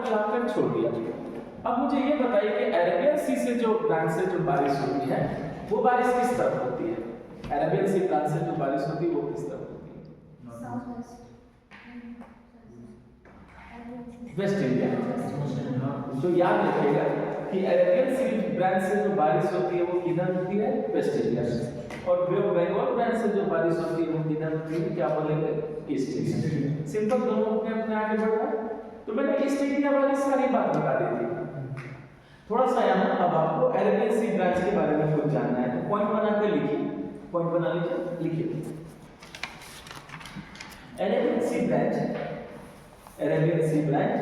चलाकर छोड़ दिया। अब मुझे ये बताइए कि अरेबियन सी से जो ब्रांच से जो बारिश होती है वो बारिश किस तरफ होती है? अरेबियन सी ब्रांच से जो बारिश होती है वो किस तरफ होती है? Waste India. तो याद रखिएगा कि अरेबियन सी ब्रांच से जो बारिश होती है वो किधर होती है? वेस्ट इंडिया में। और बंगाल ब्रांच से जो बारिश होती है वो किधर होती है? क्या बोलेंगे? East India. सिंपल, दोनों अपने आगे बढ़ रहा है। तो मैंने ईस्ट इंडिया वाली सारी बात बता दी थी। थोड़ा सा यहाँ अब आपको अरेबियन सी ब्रांच के बारे में कुछ जानना है, तो पॉइंट बना के लिखिए, पॉइंट बना लीजिए, लिखिए। Arabian C branch, Arabian C branch,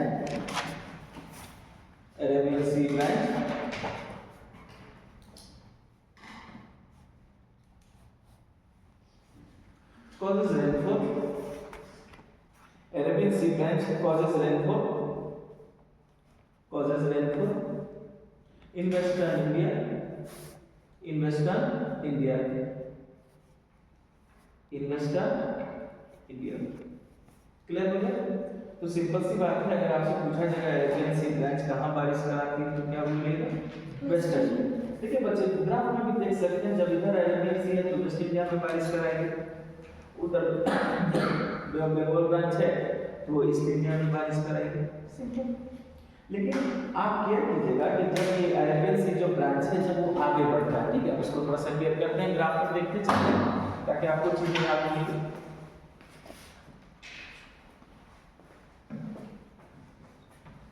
Arabian C branch causes rainfall, Arabian Sea branch causes rainfall in western India, in western India, in western India। Clear हो गया? तो सिंपल सी बात है, अगर आपसे पूछा जाएगा अरेबियन सी ब्रांच कहाँ बारिश कराती है तो क्या बोलिएगा? वेस्टर्न। ठीक है बच्चे, ग्राफ में भी देख सकते हैं, जब इधर अरेबियन सी है तो वेस्ट इंडिया में बारिश कराएगी, उधर बंगाल ब्रांच है तो वो ईस्ट इंडिया में बारिश कराएगी। सिंपल। लेकिन आप केयर कीजिएगा कि जब ये अरेबियन सी जो ब्रांच है जब वो आगे बढ़ता है, ठीक है, उसको थोड़ा सा क्लियर करते हैं, ग्राफ में देखते चलिए ताकि आपको चीजें याद होगी।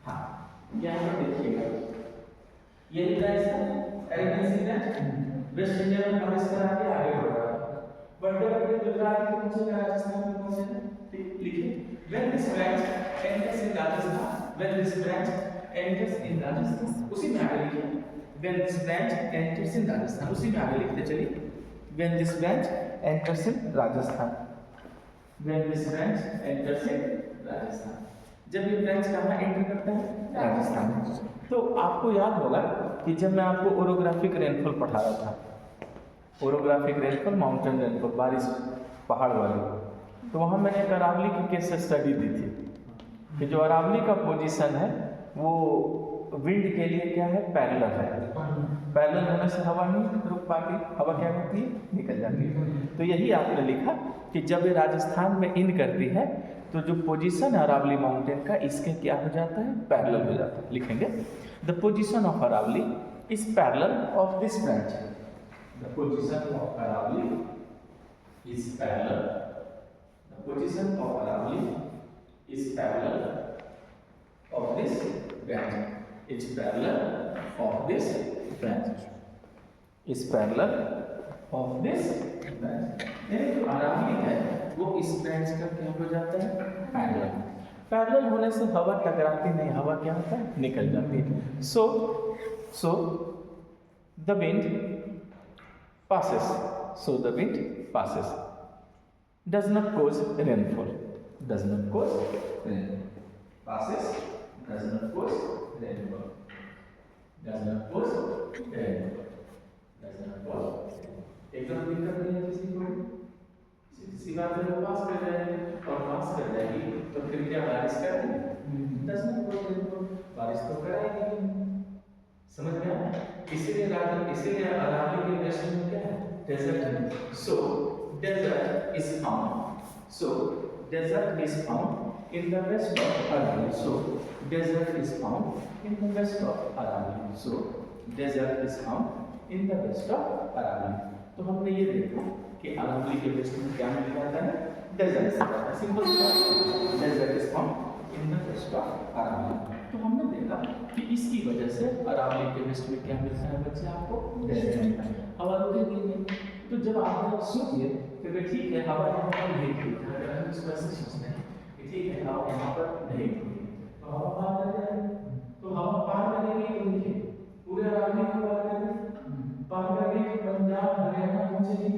हाँ, यहाँ पर देखिएगा, ये ब्रांच है अरेबियन सी ब्रांच, वेस्ट इंडिया में बारिश करा के आगे बढ़ रहा है, बढ़ते बढ़ते गुजरात में पहुंचेगा, राजस्थान में पहुंचेगा। ठीक, लिखिए, when this branch enters in Rajasthan, when this branch enters in Rajasthan, उसी में आगे लिखिए, when this branch enters in Rajasthan, उसी में आगे लिखते चलिए, when this branch enters in Rajasthan, when this branch enters in Rajasthan, जब ये ब्रांच कहाँ एंटर करता है? राजस्थान। तो आपको याद होगा कि जब मैं आपको ओरोग्राफिक रेनफॉल पढ़ा रहा था, ओरोग्राफिक रेनफॉल, माउंटेन रेनफॉल, बारिश पहाड़ वाली, तो वहाँ मैंने एक अरावली की केस स्टडी दी थी कि जो अरावली का पोजीशन है वो विंड के लिए क्या है? पैरेलल है। पैरेलल होने से हवा नहीं रुक पाती, हवा क्या होती है? निकल जाती है। तो यही आपने लिखा कि जब ये राजस्थान में इन करती है तो जो पोजीशन है अरावली माउंटेन का, इसके क्या हो जाता है? पैरेलल हो जाता है। लिखेंगे, the position of Aravalli is parallel of this branch, the position of Aravali is parallel, the position of Aravali is parallel of this branch, it's parallel of this branch, is parallel of this branch। यानी जो अरावली है वो इस branch का क्या हो जाता है? पैरेलल। पैरेलल होने से हवा टकराती नहीं, हवा क्या होता है? निकल जाती है। so the wind passes, so the wind passes, does not cause rainfall, does not cause rainfall, passes, does not cause rainfall, does not cause rainfall, does not cause rainfall। एकदम दिक्कत नहीं है किसी को, किसी बात में वो पास कर जाएगी और पास कर जाएगी तो फिर क्या बारिश करेगी? does not cause rainfall, बारिश तो कराएगी। समझ में आया? इसीलिए अरावली के वेस्ट में क्या है? डेजर्ट है। So desert is found, so desert is found in the west of Aravalli, so desert is found in the west of Aravalli, so desert is found in the west of Aravalli. तो हमने ये देखा कि अरावली के वेस्ट में क्या मिल जाता है? Desert. Simple desert is found in the west of Aravalli. तो हमने देखा कि इसकी वजह से अरावली के वेस्ट में क्या मिलता है बच्चे? आपको डेजर्ट मिलता है, हवा रुकेगी नहीं। तो जब आप सोचिए कि ठीक है हवा यहाँ पर नहीं थी, अगर हम इस वजह से सोचते हैं कि ठीक है हवा यहाँ पर नहीं थी तो हवा पार कर जाएगी, तो हवा पार करेगी तो देखिए पूरे अरावली को पार करेगी, पार करके पंजाब हरियाणा पहुंचेगी।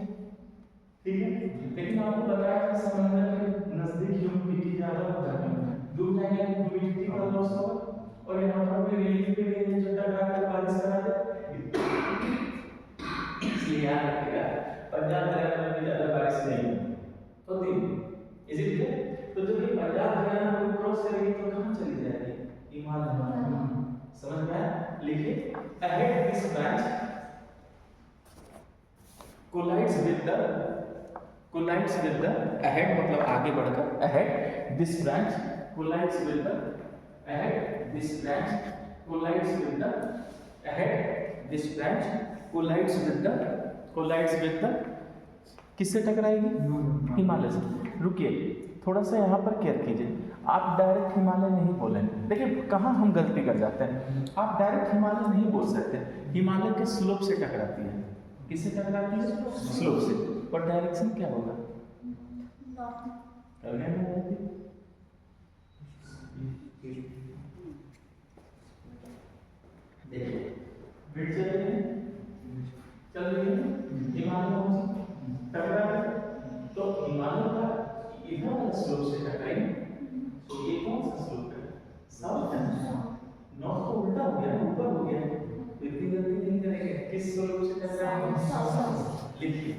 ठीक है, लेकिन आपको बताया था समंदर के नजदीक ह्यूमिडिटी ज्यादा हो जाती है, दूर जाएंगे ह्यूमिडिटी का लॉस होगा और यहाँ पर भी रिलीफ के लिए जो टकरा कर बारिश करा दे। इसलिए याद रखिएगा पंजाब हरियाणा में ज्यादा बारिश नहीं होती। Is it clear? तो जब ये पंजाब हरियाणा को क्रॉस करेगी तो कहाँ चली जाएगी? Himalaya ahead this branch collides with the ahead मतलब आगे बढ़कर ahead this branch collides with the ahead this branch collides with the ahead this branch collides with the किससे टकराएगी? हिमालय से। रुकिए थोड़ा सा यहाँ पर केयर कीजिए, आप डायरेक्ट हिमालय नहीं बोलेंगे। देखिए कहाँ हम गलती कर जाते हैं, आप डायरेक्ट हिमालय नहीं बोल सकते, हिमालय के स्लोप से टकराती है। किससे टकराती है? स्लोप से। और डायरेक्शन क्या होगा? देखिए ब्रिज चल रही है हिमालय टकरा है, तो हिमालय का इधर वाला स्लोप से टकराएंगे, तो ये कौन सा स्लोप है? साउथ। नॉर्थ तो उल्टा हो गया, ऊपर हो गया, इतनी गलती नहीं करेंगे। किस स्लोप से टकराएंगे? लिखिए,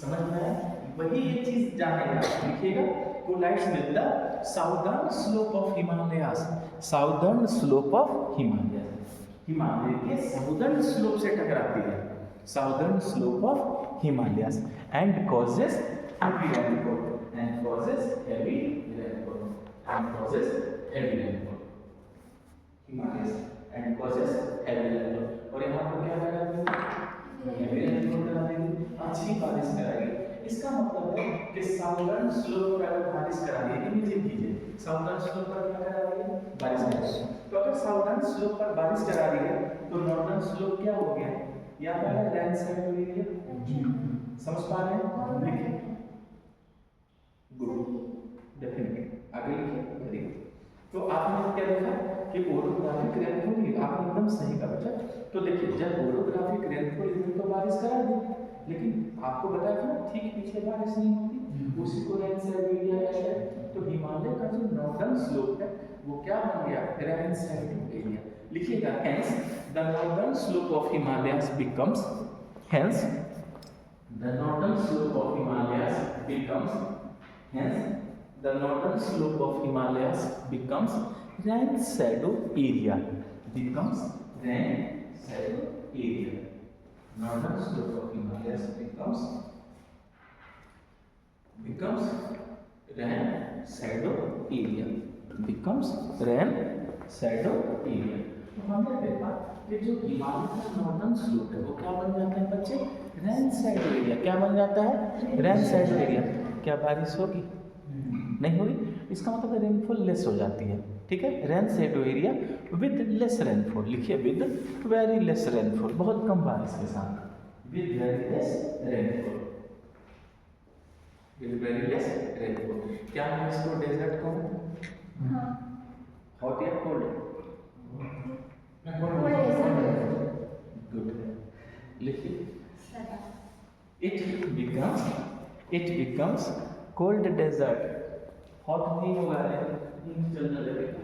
समझ में आया? वही ये चीज जानेगा, लिखिएगा collides with the southern slope of Himalayas, southern slope of Himalayas, Himalaya के साउदर्न स्लोप से टकराती है, southern slope of Himalayas and causes heavy rainfall Himalayas and causes heavy rainfall। और यहाँ पर क्या कराएंगे? heavy rainfall कराएंगे, अच्छी बारिश कराएंगे। इसका मतलब है कि साउदर्न स्लोप पर अगर बारिश करा रही है, इमेजिन कीजिए साउदर्न स्लोप पर क्या करा रही है? बारिश करा रही है। तो अगर साउदर्न स्लोप पर बारिश करा रही है तो नॉर्दर्न स्लोप क्या हो गया? यहाँ पर है लैंड साइड एरिया। समझ पा रहे हैं? लिखिए गुड, डेफिनेटली आगे लिखिए। Very good. तो आपने क्या देखा कि ओरोग्राफिक रेनफॉल, आपने एकदम सही कहा बच्चा। तो देखिए जब ओरोग्राफिक रेनफॉल इधर तो बारिश करा दी, लेकिन आपको बताया था ठीक पीछे बारिश नहीं होती, उसी को रेन साइड एरिया कहते हैं। तो हिमालय का जो नॉर्दर्न स्लोप है वो क्या बन गया? Rain side area. लिखिएगा hence the northern slope of Himalayas becomes, hence the northern slope of Himalayas becomes, hence the northern slope of Himalayas becomes rain shadow area, becomes rain shadow area. Northern slope of Himalayas becomes rain shadow area, becomes rain shadow area। तो हमने देखा कि जो हिमालय का northern slope है वो क्या बन जाता है बच्चे? Rain shadow area. क्या बन जाता है? Rain shadow area. क्या बारिश होगी? नहीं होगी। इसका मतलब रेनफॉल लेस हो जाती है, ठीक है। Rain shadow area with less rainfall, लिखिए विद वेरी लेस रेनफॉल, बहुत कम बारिश के साथ, with very less rainfall, with very less rainfall. क्या मैं इसको डेजर्ट कहूँ? हॉट या कोल्ड? गुड, लिखिए it becomes cold desert. Hot नहीं होगा, लेकिन चलने लगेगा।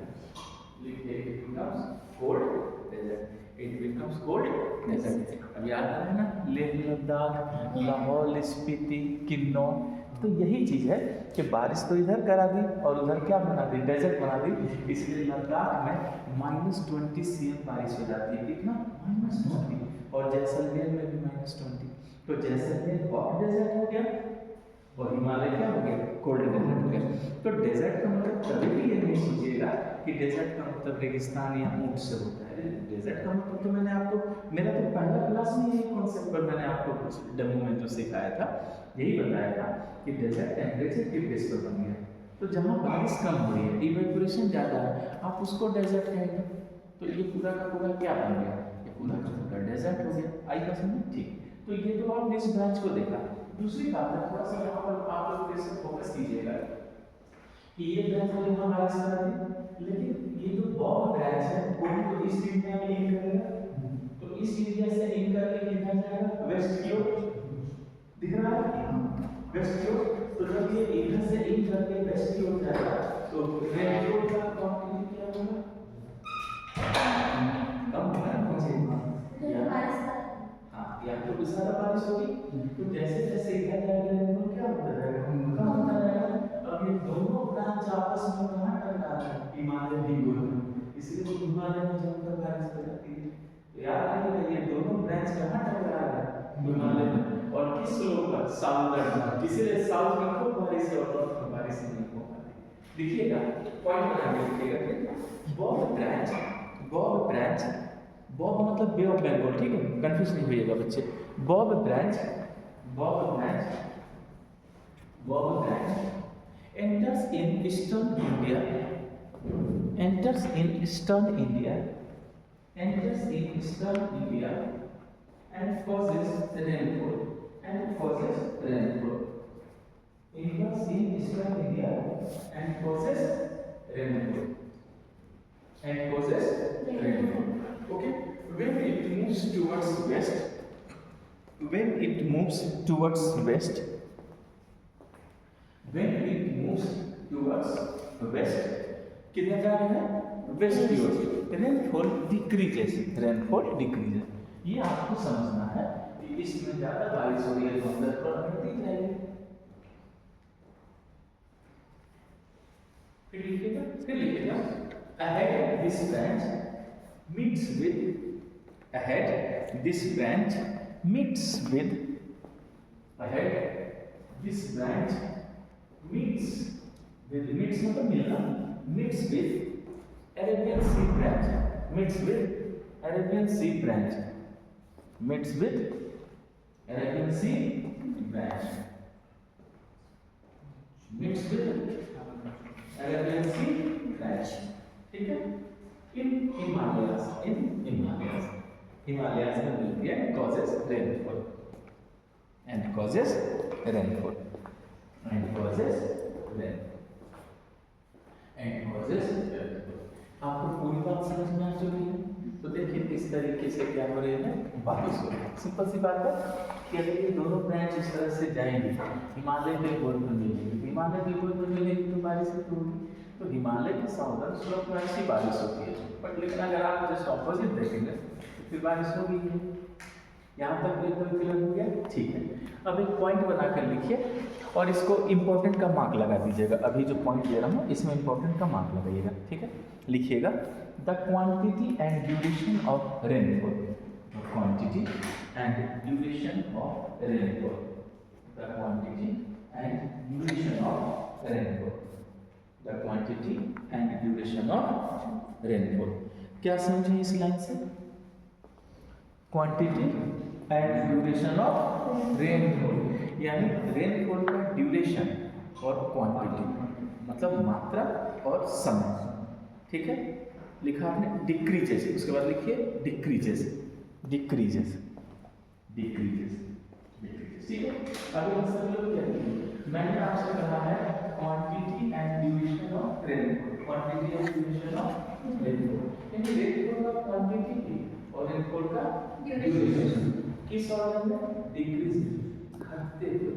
लिखिए it becomes cold desert, it becomes cold desert. अब याद आ रहा है ना, लेह लद्दाख, लाहौल स्पीति, किन्नौर। तो यही चीज़ है कि बारिश तो इधर करा दी और उधर क्या बना दी? डेजर्ट बना दी। इसलिए लद्दाख में -20 cm बारिश हो जाती है। कितना? -20। और जैसलमेर में भी -20। तो जैसलमेर हॉट डेजर्ट हो गया और हिमालय क्या हो गया? कोल्ड डेजर्ट हो गया। तो डेजर्ट का मतलब कभी भी ये नहीं सोचिएगा कि डेजर्ट का मतलब रेगिस्तान या ऊंट से होता है। डेजर्ट का मतलब तो मैंने आपको, मेरा तो पहला क्लास में यही कॉन्सेप्ट पर मैंने आपको डेमो में जो सिखाया था, यही बताया था कि डेजर्ट टेम्परेचर के बेस पर बन गया। तो जहाँ बारिश कम हो रही है, इवेपोरेशन ज़्यादा है, आप उसको डेजर्ट कहेंगे। तो ये पूरा का पूरा क्या बन गया? ये पूरा का पूरा डेजर्ट हो गया। आई का समझ? ठीक। तो ये तो आपने इस ब्रांच को देखा। दूसरी बात है, थोड़ा सा यहाँ पर आप लोग कैसे फोकस कीजिएगा कि ये ब्रांच को यहाँ बारिश करा दी, लेकिन ये जो बॉब ब्रांच है वो तो इस एरिया में इन करेगा। तो इस एरिया से इन करके किधर जाएगा? वेस्ट की ओर। दिख रहा है? वेस्ट की ओर। तो जब ये इधर से इन करके वेस्ट की ओर जाएगा तो रेनफॉल का क्वांटिटी क्या होगा? कम होगा। यहाँ तो ज़्यादा बारिश होगी, तो जैसे जैसे इधर जाएगा रेनफॉल क्या होता रहेगा? कम होता रहेगा। अब ये दोनों ब्रांच आपस में कहाँ टकरा रहे हैं? हिमालय भी बोल रहे हैं, इसलिए तो हिमालय में जमकर बारिश हो जाती है। तो याद रखिएगा ये दोनों ब्रांच कहाँ टकरा रहा है, हिमालय में। और किस स्लोप पर, साउदर्न, इसीलिए साउथ में खूब बारिश है और नॉर्थ में बारिश नहीं हो पाती। देखिएगा पॉइंट बना के लिखिएगा, Bob branch, Bob branch, Bob मतलब बे ऑफ बंगाल, ठीक है, कंफ्यूज नहीं होइएगा बच्चे। Bob branch, Bob branch, Bob branch enters in eastern India, enters in eastern India, enters in eastern India and causes rainfall, and causes rainfall. Enters in eastern India and causes rainfall, and causes rainfall. Okay, when it moves towards west, when it moves towards west, when it moves towards west, किधर जा रहा है, waste की ओर, rainfall decreases, rainfall decreases. ये आपको समझना है कि इसमें ज्यादा बारिश हो रही है तो अंदर पर घटती जाएगी। फिर लिखिएगा ahead this branch meets with, ahead this branch meets with, ahead this branch meets with, meets मतलब मिलना, meets with Arabian Sea branch, meets with Arabian Sea branch, meets with Arabian Sea branch, meets with Arabian Sea branch, ठीक है। इन हिमालयास, इन हिमालयास, हिमालयास में मिलती है, causes rainfall, and causes rainfall, and causes rainfall, and causes rainfall। आपको पूरी बात समझ में आ चुकी है। तो देखिए इस तरीके से क्या हो रही है, बारिश हो रही है। सिंपल सी बात है कि अगर ये दोनों ब्रांच इस तरह से जाएंगे, हिमालय के गोल में मिलेंगे, हिमालय के गोल में मिलेंगे तो बारिश तो होगी। तो हिमालय के साउदर्न स्लोप में ऐसी बारिश होती है, बट लेकिन अगर आप जस्ट ऑपोजिट देखेंगे तो फिर बारिश होगी नहीं। यहाँ तक एकदम क्लियर हो गया, ठीक है। अब एक पॉइंट बनाकर लिखिए और इसको इम्पोर्टेंट का मार्क लगा दीजिएगा। अभी जो पॉइंट दे रहा हूँ इसमें इम्पोर्टेंट का मार्क लगाइएगा, ठीक है। लिखिएगा the quantity and duration of rainfall, the quantity and duration of rainfall, the quantity and duration of rainfall, the quantity and duration of rainfall. क्या समझे इस लाइन से, quantity and duration of rainfall, यानी rainfall का duration और quantity मतलब मात्रा और समय, ठीक है। लिखा आपने डिक्रीजेस, उसके बाद लिखिए डिक्रीजेस, डिक्रीजेस, डिक्रीजेस, डिक्रीजेस, ठीक है। अभी हम सब लोग क्या करेंगे, मैंने आपसे कहा है quantity and duration of rainfall, quantity and duration of rainfall, यानी रेनफॉल का क्वांटिटी और रेनफॉल का ड्यूरेशन किस ऑर्डर में, डिक्रीज, घटते हुए।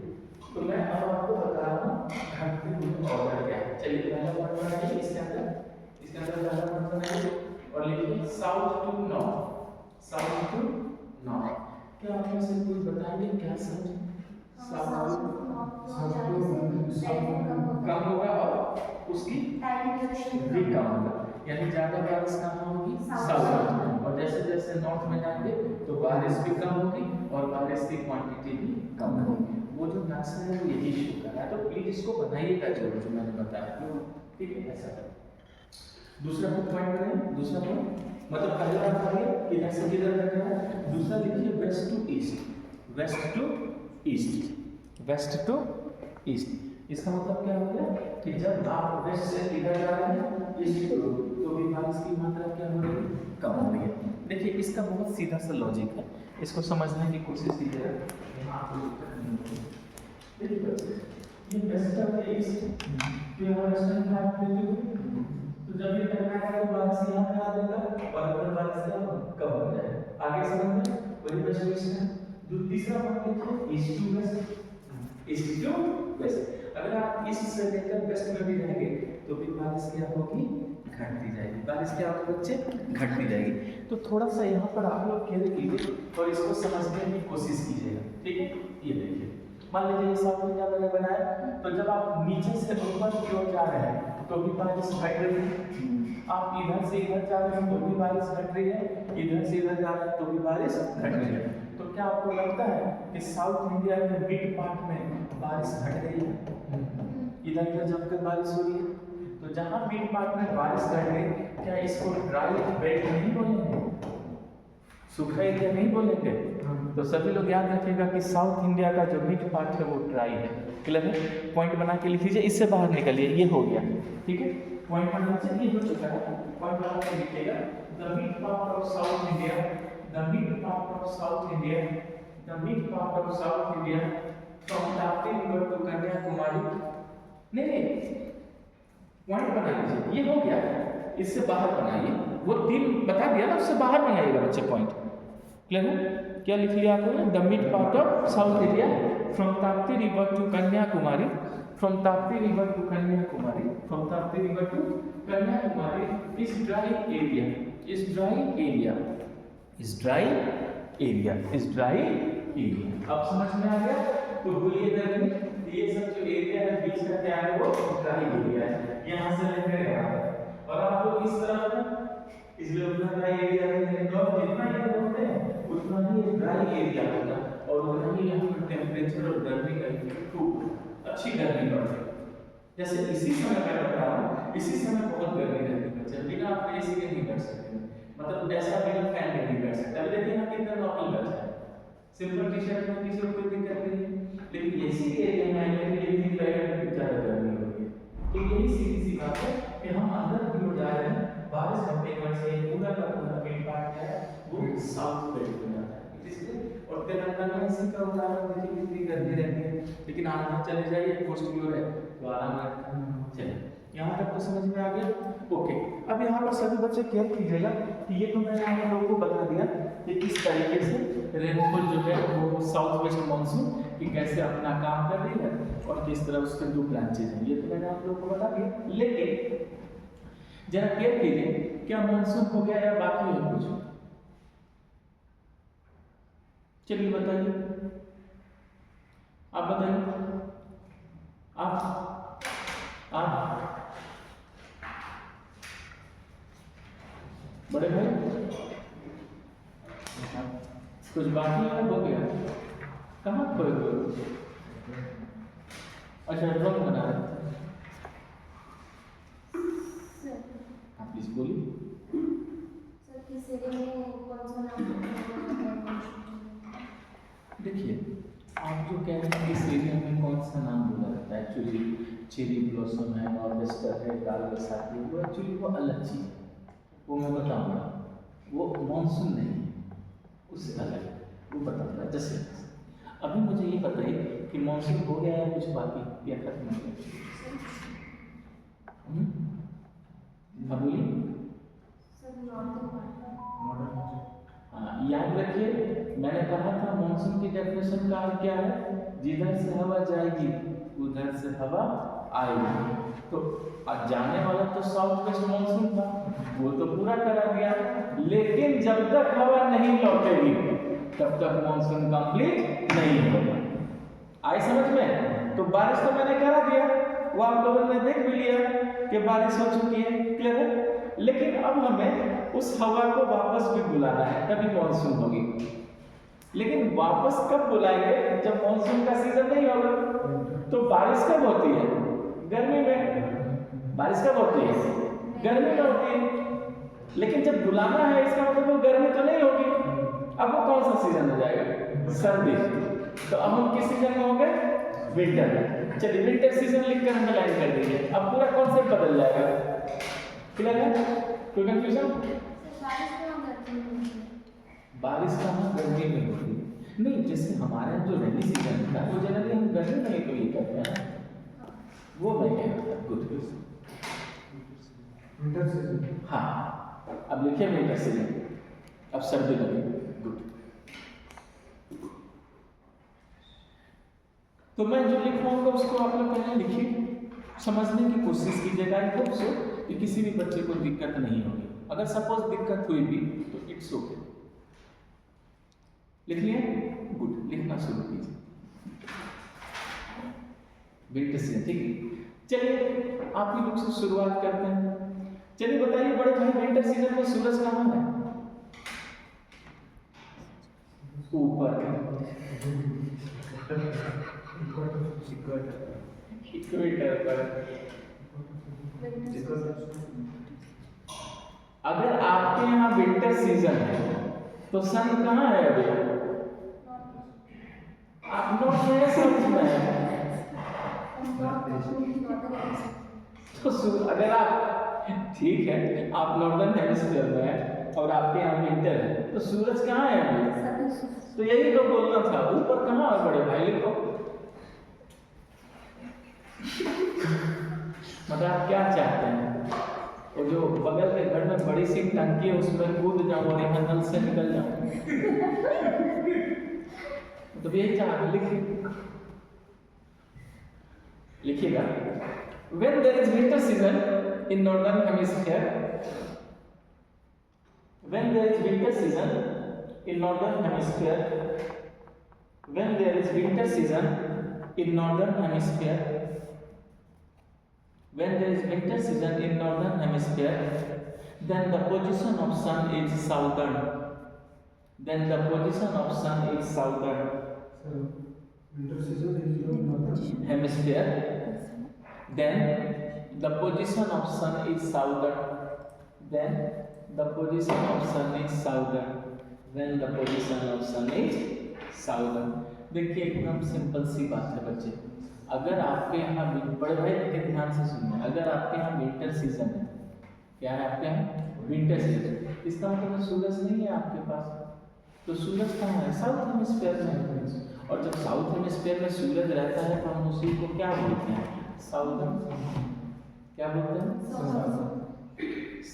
तो मैं अब आपको बता रहा हूँ घटते हुए ऑर्डर क्या है। चलिए पहला पॉइंट बनाइए, इसके अंदर पहला पॉइंट बनाइए और लिखिए south to north, south to north. क्या आप में से कोई बताएंगे क्या समझ, साउथ टू कम होगा और उसकी भी कम होगा, यानी ज्यादा बारिश कहाँ होगी, साउथ में, और जैसे जैसे नॉर्थ में जाएंगे तो बारिश भी कम होगी और बारिश की क्वांटिटी भी कम होगी। वो जो नक्शा है वो यही शो कर रहा है, तो प्लीज इसको बनाइएगा जो मैंने बताया, ठीक है। ऐसा दूसरा पॉइंट बनाइए, दूसरा पॉइंट मतलब पहला बताइए किधर से किधर तक है, दूसरा लिखिए west to east, west to east, west to east. इसका मतलब क्या हो गया कि जब आप वेस्ट से इधर जा रहे हैं ईस्ट की ओर तो भी बारिश की मात्रा क्या हो रही है, कम हो रही है। देखिए इसका बहुत सीधा सा लॉजिक है, इसको समझने की कोशिश कीजिएगा। यहाँ ये वेस्ट ऑफ ईस्ट तो यहाँ वेस्टर्न घाट पे तो जब ये टकराएगा तो बारिश यहाँ पे आ जाएगा और अगर बारिश कम हो जाए, आगे समझ में वही वेस्ट ईस्ट है। जो तीसरा पॉइंट लिखिए east to west, east to west. अगर आप ईस्ट से लेकर वेस्ट में भी रहेंगे तो भी बारिश क्या होगी, घटती जाएगी। बारिश क्या होगी बच्चे, घटती जाएगी। तो थोड़ा सा यहाँ पर आप लोग केयर कीजिए और इसको समझने की कोशिश कीजिएगा, ठीक है। ये देखिए मान लीजिए ये साउथ इंडिया मैंने बनाया, तो जब आप नीचे से ऊपर की ओर जा रहे हैं तो भी बारिश घट रही है, आप इधर से इधर जा रहे हैं तो भी बारिश घट रही है, इधर से इधर जा रहे हैं तो भी बारिश घट रही है। तो क्या आपको लगता है कि साउथ इंडिया के मिड पार्ट में बारिश घट रही है? इधर उधर जमकर बारिश हो रही है। तो जहाँ मिड पार्ट में बारिश घट रही है, क्या इसको ड्राई बेल्ट नहीं बोलेंगे, सूखा एरिया नहीं बोलेंगे? तो सभी लोग याद रखिएगा कि साउथ इंडिया का जो मिड पार्ट है वो ड्राई है। क्लियर है? पॉइंट बना के लिख लीजिए, इससे बाहर निकलिए, ये हो गया, ठीक है। पॉइंट बना से ये हो चुका है, पॉइंट बना के लिखिएगा the mid part of south India, the mid part of south India, the mid part of south India from Tapti river to Kanyakumari. नहीं, पॉइंट बना लीजिए, ये हो गया, इससे बाहर बनाइए, वो 3 बता दिया ना, उससे बाहर बनाइएगा बच्चे पॉइंट। क्लियर है? क्या लिख लिया आपने? The mid part of south India from Tapti river to Kanyakumari, from Tapti river to Kanyakumari, from Tapti river to Kanyakumari is dry area, is dry area, is dry area, is dry area. अब समझ में आ गया? तो बोलिए गर्मी, ये सब जो एरिया है बीच का क्या है, वो ड्राई एरिया है, यहाँ से लेकर यहाँ। और आप लोग इस तरफ है, इसलिए उतना ड्राई एरिया नहीं, तो जितना ये होते हैं उतना ही ड्राई एरिया होगा और उतना ही यहाँ पर टेम्परेचर और गर्मी का खूब अच्छी गर्मी पड़ती है। जैसे इसी समय मैं बता रहा हूँ, इसी समय बहुत गर्मी रहती है, जब बिना आप एसी के नहीं कर सकते, मतलब ऐसा बिना फैन के नहीं कर सकते। अभी देखिए ना कितना नॉर्मल बचा है, सिंपल टी शर्ट में किसी को कोई दिक्कत नहीं है, लेकिन एसी के एरिया में आने के लिए ज़्यादा गर्मी होती है। तो यही सीधी सी बात है कि हम अंदर की ओर जा रहे हैं, बारिश घटने की वजह से पूरा का पूरा मिड पार्ट है वो साउथ बेल्ट में जाता है, इसलिए। और तेलंगाना में इसी का उदाहरण देखिए, कितनी गर्मी रहती है, लेकिन आराम चले जाइए, कोस्ट की ओर है तो आराम रहता है। चलिए, यहाँ तक तो समझ में आ गया? ओके। अब यहाँ पर सभी बच्चे केयर कीजिएगा कि ये तो मैंने आप लोगों को बता दिया कि किस तरीके से रेनफॉल जो है वो साउथ वेस्ट मानसून कि कैसे अपना काम कर रही है और किस तरह उसके 2 ब्रांचेज हैं, ये तो मैंने आप लोगों को बता दिया। लेकिन जरा केयर कीजिए, क्या मानसून हो गया या बाकी है कुछ? चलिए बताइए, आप बताइए, आप बड़े भाई कुछ बाकी है, हो गया? कहाँ खोए हुए? अच्छा, ड्रॉइंग बना रहे हैं, आप प्लीज बोलिए। देखिए, आप जो कह रहे हैं इस एरिया में कौन सा नाम बोला जाता है, एक्चुअली चेरी ब्लॉसम है, नॉर्वेस्टर है, काल बैसाखी, वो एक्चुअली वो अलग चीज़ है, वो मैं बताऊंगा, वो मानसून नहीं है, उससे अलग है, वो बताऊंगा। जैसे अभी मुझे ये बताइए कि मानसून हो गया या कुछ बाकी या खत्म हो गया? हाँ बोलिए। हाँ, याद रखिए मैंने कहा था मानसून की डेफिनेशन का क्या है, जिधर से हवा जाएगी उधर से हवा आएगी। तो जाने वाला तो साउथ वेस्ट मानसून था, वो तो पूरा करा दिया, लेकिन जब तक हवा नहीं लौटेगी तब तक मानसून कंप्लीट नहीं होगा। आए समझ में? तो बारिश तो मैंने करा दिया, वो आप लोगों ने देख भी लिया कि बारिश हो चुकी है, क्लियर है। लेकिन अब हमें उस हवा को वापस भी बुलाना है, तभी मानसून होगी। लेकिन वापस कब बुलाएंगे? जब मानसून का सीजन नहीं होगा। तो बारिश कब होती है? गर्मी में। बारिश कब होती है? गर्मी में होती है। लेकिन जब बुलाना है इसका मतलब वो गर्मी तो नहीं होगी। अब वो कौन सा सीजन हो जाएगा? सर्दी। तो अब हम किस सीजन में होंगे? विंटर। चलिए विंटर सीजन लिखकर हमें लाइन कर दीजिए। अब पूरा कॉन्सेप्ट बदल जाएगा। क्लियर है? कोई कंफ्यूजन? बारिश कहाँ गर्मी में होती है? नहीं, जैसे हमारे यहाँ जो रेनी सीजन होता है वो जनरली हम गर्मी में तो ये करते हैं, वो मैं कह रहा था। Good, winter season. हाँ, अब लिखिए विंटर सीजन, अब सर्दी लगी। गुड। तो मैं जो लिखवाऊंगा उसको आप लोग पहले लिखिए, समझने की कोशिश कीजिएगा। आई होप सो कि किसी भी बच्चे को दिक्कत नहीं होगी। अगर सपोज दिक्कत हुई भी तो इट्स ओके। लिख लिए? गुड, लिखना शुरू कीजिए। विंटर सीजन, ठीक है। चलिए आप ही लोग से शुरुआत करते हैं। चलिए बताइए बड़े भाई, विंटर सीजन में सूरज कहाँ है? ऊपर, इक्वेटर पर। अगर आपके यहाँ विंटर सीजन है तो सन कहाँ है अभी? आप नॉर्थ में, साउथ में है। तो अगर आप, ठीक है, आप नॉर्दर्न हेमिस्फीयर में है और आपके यहाँ विंटर है, तो सूरज कहाँ है अभी? तो यही तो बोलना था, ऊपर कहाँ है बड़े भाई, लिखो। मतलब आप क्या चाहते हैं? वो जो बगल के घर में बड़ी सी टंकी है उसमें कूद जाऊं और यहाँ नल से निकल जाऊं? तो यही चाह, लिखिएगा। When there is winter season in northern hemisphere, when there is winter season in northern hemisphere, when there is winter season in northern hemisphere, when there is winter season in northern hemisphere, then the position of sun is southern. Then the position of sun is southern. So, winter season is in northern hemisphere. Then the position of sun is southern. Then the position of sun is southern. When the position of sun is southern. देखिए एकदम simple सी बात है बच्चे। अगर आपके यहाँ बड़े भाई देखिए ध्यान से सुनिए, अगर आपके यहाँ विंटर सीजन है, क्या है आपके यहाँ विंटर सीजन, इसका मतलब सूरज नहीं है आपके पास, तो सूरज कहाँ है? साउथ हेमिस्फीयर में। और जब साउथ हेमिस्फीयर में सूरज रहता है तो हम उसी को क्या बोलते हैं? साउथर्न। क्या बोलते हैं?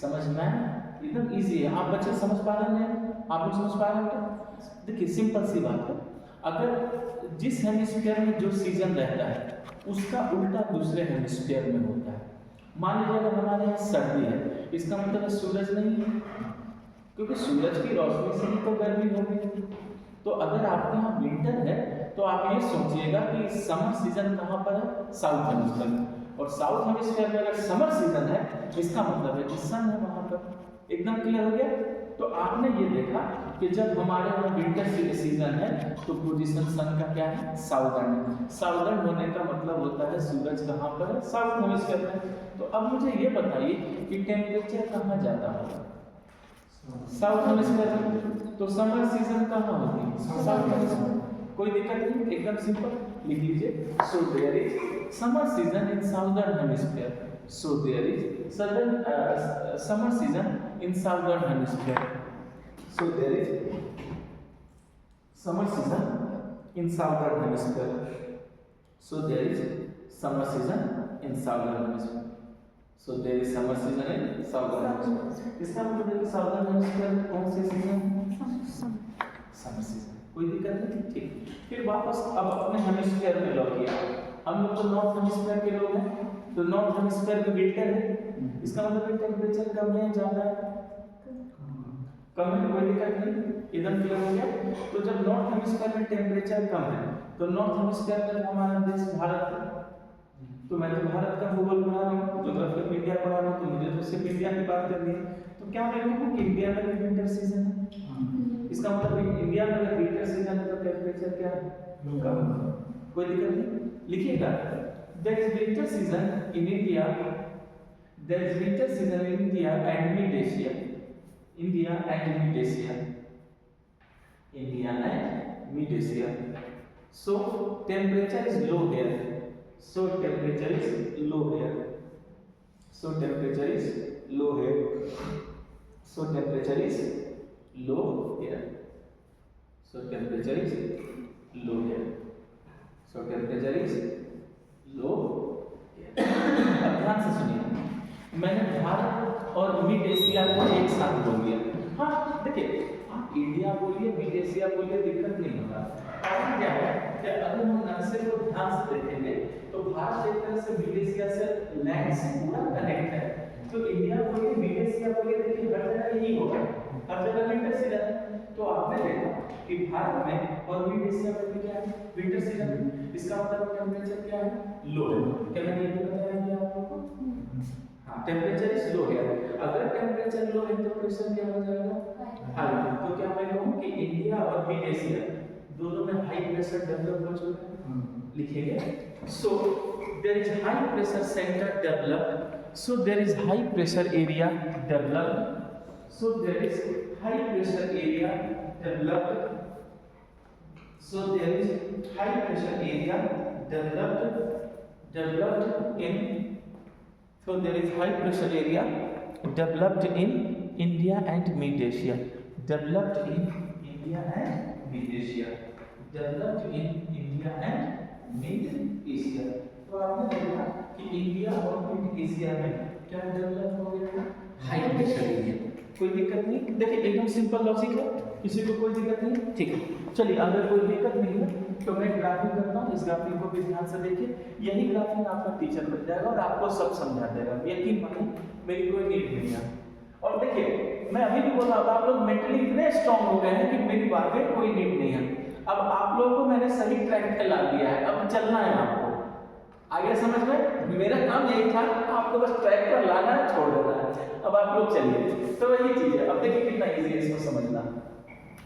समझ में आया? एकदम इजी है, आप बच्चे समझ पा रहे हैं? आप लोग समझ पा रहे हैं? देखिए सिंपल सी बात है, अगर जिस हेमिस्फीयर में जो सीजन रहता है उसका उल्टा दूसरे हेमिस्फीयर में होता है। मान लीजिए अगर हमारे यहाँ सर्दी है, इसका मतलब है सूरज नहीं है, क्योंकि सूरज की रोशनी से ही तो गर्मी होगी। तो अगर आपके यहाँ विंटर है तो आप ये सोचिएगा कि समर सीजन कहाँ पर है? साउथ हेमिस्फीयर में। और साउथ हेमिस्फीयर में अगर समर सीजन है इसका मतलब है कि सन है वहाँ पर। एकदम क्लियर हो गया? तो आपने ये देखा कि जब हमारे यहाँ विंटर सीजन है तो पोजीशन सन का क्या है? साउदर्न है। साउदर्न होने का मतलब होता है सूरज कहाँ पर है? साउथ हेमिस्फीयर में। तो अब मुझे ये बताइए कि टेम्परेचर कहाँ जाता होगा? साउथ हेमिस्फीयर में। तो समर सीजन कहाँ होगी? South hemisphere. कोई दिक्कत नहीं, एकदम सिंपल लिख लीजिए। So there is summer season in southern hemisphere. So there is summer season in southern hemisphere. So there is summer season in southern hemisphere. So there is summer season in southern hemisphere. So there is summer season in southern hemisphere. इसका मतलब है कि southern hemisphere में कौन से season? Summer season. कोई दिक्कत नहीं, ठीक। फिर वापस अब अपने हेमिस्फीयर में लौटिए। हम लोग तो नॉर्थ हेमिस्फीयर के लोग हैं, तो नॉर्थ हेमिस्फीयर में विंटर है, इसका मतलब टेम्परेचर कम है ज्यादा है? कम है, कोई दिक्कत नहीं, एकदम क्लियर हो गया। तो जब नॉर्थ हेमिस्फीयर में टेम्परेचर कम है तो नॉर्थ हेमिस्फीयर में हमारा देश भारत है, तो मैं तो भारत का भूगोल पढ़ा रहा हूँ, ज्योग्राफी ऑफ इंडिया पढ़ा रहा हूँ, तो मुझे तो सिर्फ इंडिया की बात करनी है। तो क्या मैं कहूँ कि इंडिया में भी विंटर सीजन है? इसका मतलब इंडिया में अगर विंटर सीजन है तो टेम्परेचर क्या है? कम। कोई दिक्कत नहीं, लिखिएगा। There is winter season in India. There is winter season in India and Mid Asia. India and Mid Asia. India and Mid Asia. So temperature is low here. So temperature is low here. So temperature is low here. So temperature is low here. So temperature is low here. So temperature is लो। अब ध्यान से सुनिए, मैंने भारत और mid Asia को एक साथ बोल दिया। हाँ देखिए, आप इंडिया बोलिए, मिड एशिया बोलिए, दिक्कत नहीं होगा। कारण क्या है कि अगर हम नक्शे को ध्यान से देखेंगे तो भारत एक तरह से मिड एशिया से लैंड से पूरा कनेक्ट है। तो इंडिया बोलिए, मिड एशिया बोलिए, देखिए हर जगह यही होगा, हर जगह विंटर सीजन है। तो आपने देखा कि भारत में और मिड एशिया में क्या है? Winter season. इसका मतलब टेम्परेचर क्या है? लो है। क्या मैंने ये बताया क्या आप लोगों को? हाँ, टेम्परेचर इज लो है। अगर टेम्परेचर लो है तो प्रेशर क्या हो जाएगा? हाई। तो क्या मैं कहूँ कि इंडिया और मिड एशिया दोनों में हाई प्रेशर डेवलप हो चुका है, लिखेंगे। So there is high pressure centre developed, so there is high pressure area developed, so there is high pressure area developed, so there is high pressure area developed in, so there is high pressure area developed in India and Mid Asia, developed in India and Mid Asia, developed in India and Mid Asia। तो आपने देखा कि India और mid Asia में क्या develop हो गया? High pressure area. कोई दिक्कत नहीं, देखिए एकदम सिंपल लॉजिक है, किसी को कोई दिक्कत नहीं, ठीक है। चलिए अगर कोई दिक्कत नहीं है तो मैं ग्राफिक करता हूँ, इस ग्राफिक को भी ध्यान से देखिए। यही ग्राफिक आपका टीचर बन जाएगा और आपको सब समझा देगा, यकीन मानिए मेरी कोई नीड नहीं है। और देखिए मैं अभी भी बोल रहा था, आप लोग मेंटली इतने स्ट्रांग हो गए हैं कि मेरी बात में कोई नीड नहीं है। अब आप लोगों को मैंने सही ट्रैक पे ला दिया है, अब चलना है आपको आगे, समझ में? मेरा काम यही था, आपको बस ट्रैक पर लाना है, छोड़ देना है। अब आप लोग चलिए, तो वही चीज है। अब देखिए कितना इजी है इसको समझना,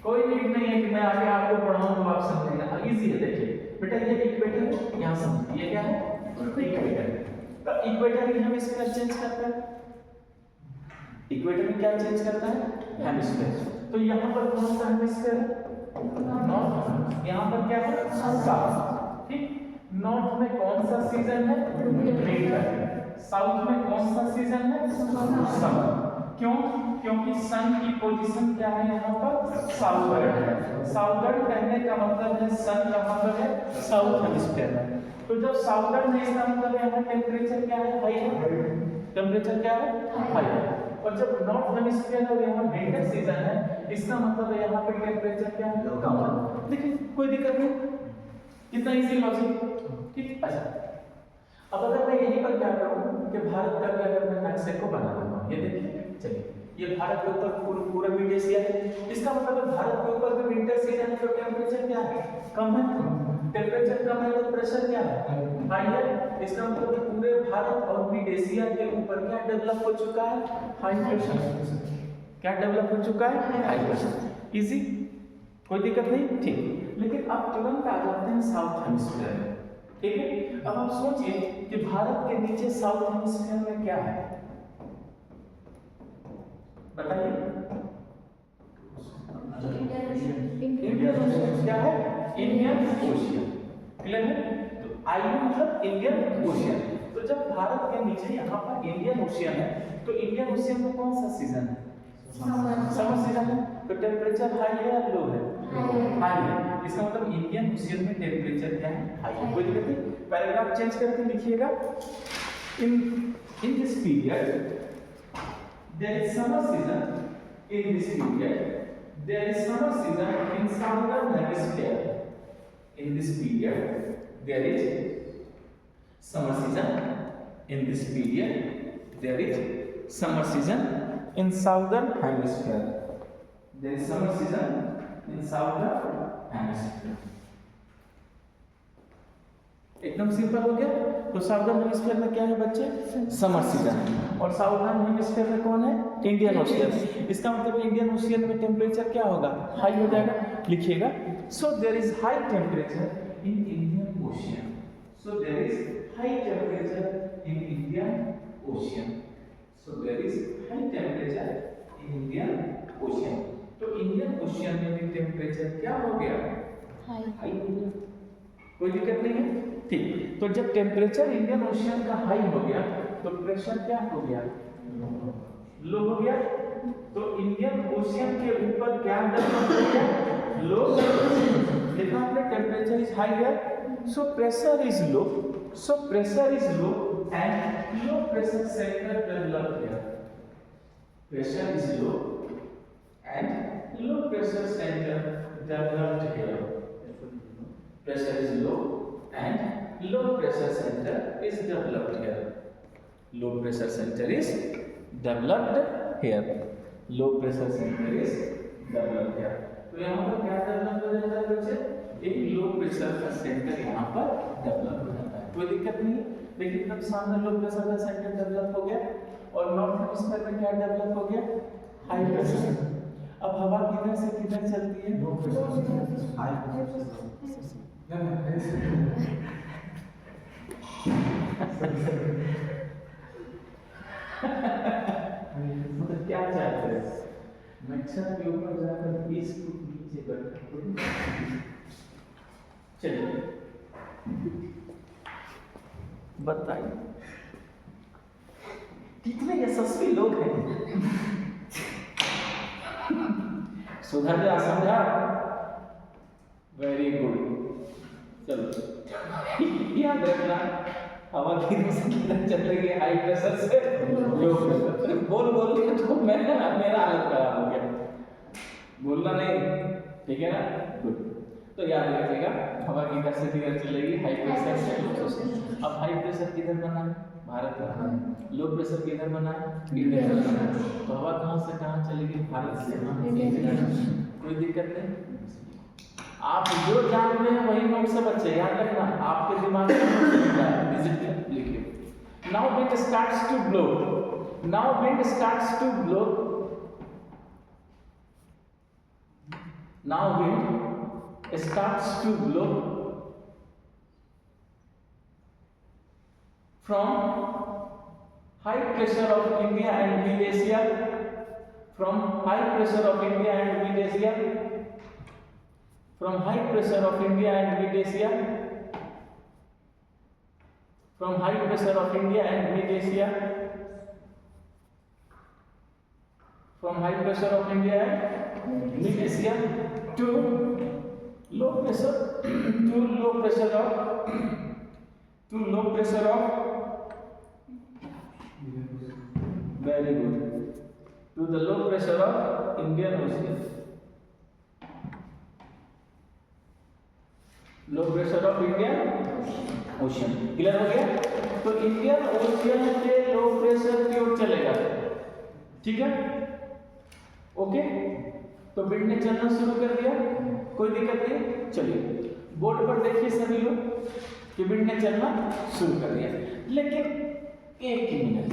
कोई नीड नहीं है कि मैं आगे आपको पढ़ाऊं तो आप समझेंगे, इजी है। देखिए बेटा ये इक्वेटर यहाँ समझिए, ये क्या है? इक्वेटर। तो इक्वेटर में हम इसका चेंज करते हैं, इक्वेटर में क्या चेंज करता है? हेमिस्फीयर। तो यहाँ पर कौन सा हेमिस्फीयर है? नॉर्थ। यहाँ पर क्या है? साउथ। ठीक, नॉर्थ में कौन सा सीजन है? विंटर। साउथ में कौन सा सीजन है? समर। क्यों? क्योंकि सन की पोजीशन क्या है यहाँ पर? साउथर्न है। साउथर्न कहने का मतलब है सन का मतलब है साउथ हेमिस्फीयर में। तो जब साउथर्न है इसका मतलब यहाँ टेम्परेचर क्या है? हाई है। टेम्परेचर क्या है? हाई है। और जब नॉर्थ हेमिस्फीयर और यहाँ विंटर सीजन है, इसका मतलब है यहाँ पे टेम्परेचर क्या है? कम है। देखिए कोई दिक्कत नहीं, कितना इजी लॉजिक। ठीक, अच्छा अब अगर मैं यहीं पर क्या करूं कि भारत का भी अगर मैं नक्शे को बना दूंगा, ये देखिए, चलिए ये भारत के ऊपर पूरा मिड एशिया है, इसका मतलब है भारत के ऊपर भी विंटर सीजन है, तो टेम्परेचर क्या है? कम है। टेम्परेचर कम है तो प्रेशर क्या है? हाई है। इसका मतलब है पूरे भारत और मिड एशिया के ऊपर क्या डेवलप हो चुका है? High pressure. क्या डेवलप हो चुका है? High pressure. इजी, कोई दिक्कत नहीं, ठीक। लेकिन अब तुरंत आ जाते हैं साउथ हेमिस्फीयर में, ठीक है। अब आप सोचिए कि भारत के नीचे साउथ हेमिस्फीयर में क्या है, बताइए? Indian ocean. क्या है? Indian ocean. क्लियर है? तो आयु मतलब इंडियन ओशियन। तो जब भारत के नीचे यहाँ पर इंडियन ओशियन है, तो इंडियन ओशियन में कौन सा सीजन है? समर सीजन है। तो टेम्परेचर हाई है या लो है? हाई है। इसका मतलब इंडियन ओशियन में टेम्परेचर क्या है? हाई है। कोई दिक्कत नहीं, पैराग्राफ चेंज करके लिखिएगा। In this period there is summer season, in this period there is summer season in southern hemisphere, in this period there is summer season, in this period there is summer season in southern hemisphere, there is summer season in southern hemisphere। एकदम simple हो गया। तो southern hemisphere में क्या है बच्चे? Summer season. और southern hemisphere में कौन है? Indian ocean. इसका मतलब इंडियन ओशियन में टेम्परेचर क्या होगा? हाई हो जाएगा। लिखिएगा, so there is high temperature in Indian Ocean, so there is high temperature in Indian Ocean, so there is high temperature in Indian Ocean. तो इंडियन ओशियन में भी टेम्परेचर क्या हो गया? हाई हो गया। कोई दिक्कत नहीं है, ठीक। तो जब टेम्परेचर इंडियन ओशियन का हाई हो गया तो प्रेशर क्या हो गया? लो हो गया। तो इंडियन ओशियन के ऊपर क्या डेवलप हो गया? लो। देखा आपने, टेम्परेचर इज हाई है, so pressure is low, so pressure is low and low pressure centre develop here, pressure is low and low pressure centre developed here, pressure is low and low pressure center is developed here, low pressure center is developed here, low pressure center is developed here। तो यहाँ पर क्या develop हो जाता है बच्चे? एक low pressure का सेंटर यहाँ पर डेवलप हो जाता है। कोई दिक्कत नहीं, लेकिन जब सामने लो प्रेशर का सेंटर डेवलप हो गया और नॉर्थ हेमिस्फीयर में क्या डेवलप हो गया? High pressure. अब हवा किधर से किधर चलती है? लो प्रेशर हाई प्रेशर मतलब क्या चाहते हैं? मच्छर के ऊपर जाकर 20 फुट नीचे बैठे। चलिए बताइए कितने यशस्वी लोग हैं। सुधर जा, समझा? Very good. चलो याद रखना, हवा किधर से किधर चलेगी? हाई प्रेशर से लो प्रेशर। बोल बोल के तो मेरा हालत खराब हो गया, बोलना नहीं, ठीक है ना? गुड। तो याद रखिएगा, हवा किधर से किधर चलेगी? हाई प्रेशर से लो प्रेशर। अब हाई प्रेशर किधर बना है? भारत में। लो प्रेशर किधर बना है? इंडिया में। तो हवा कहाँ से कहाँ चलेगी? भारत से इंडिया। कोई दिक्कत नहीं। आप जो जानते हैं वही नोट से बच्चे याद रखना, आपके दिमाग में लिखिए। Now wind starts to blow. Now wind starts to blow. Now wind starts to blow from high pressure of India and mid Asia. From high pressure of India and mid Asia. From high pressure of India and mid Asia. From high pressure of India and mid Asia. From high pressure of India and mid Asia to low pressure to low pressure of very good to the low pressure of Indian Ocean. Low pressure of Indian ocean. Clear हो गया? तो Indian ocean के low pressure की ओर चलेगा, ठीक है? Okay, तो wind ने चलना शुरू कर दिया, कोई दिक्कत नहीं। चलिए बोर्ड पर देखिए सभी लोग कि विंड ने चलना शुरू कर दिया, लेकिन एक ही मिनट,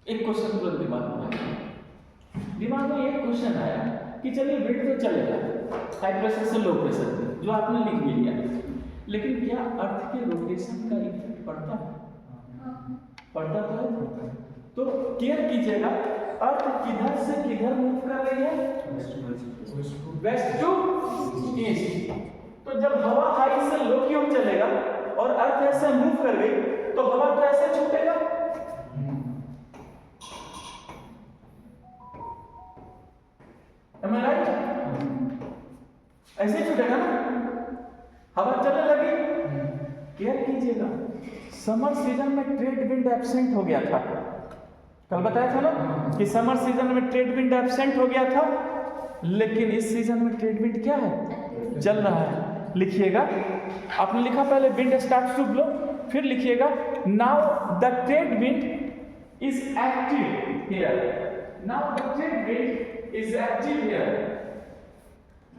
एक क्वेश्चन तुरंत दिमाग में एक क्वेश्चन आया कि चलिए विंड तो चलेगा हाई प्रेशर से लो प्रेशर, जो आपने लिख भी लिया, लेकिन क्या अर्थ के रोटेशन का इफेक्ट पड़ता है? पड़ता तो है। तो केयर कीजिएगा, अर्थ किधर से किधर मूव कर रही है? West to east. तो जब हवा हाई से लो की ओर चलेगा और अर्थ ऐसे मूव कर गई तो हवा तो ऐसे छूटेगा, am I right? ऐसे छूटेगा ना, हवा चलने लगी। केयर कीजिएगा, समर सीजन में ट्रेड विंड एब्सेंट हो गया था, कल बताया था ना कि समर सीजन में ट्रेड विंड एब्सेंट हो गया था, लेकिन इस सीजन में ट्रेड विंड क्या है? चल रहा है। लिखिएगा, आपने लिखा पहले विंड स्टार्ट्स टू ब्लो, फिर लिखिएगा now the trade wind is active here. Now the trade wind is active here.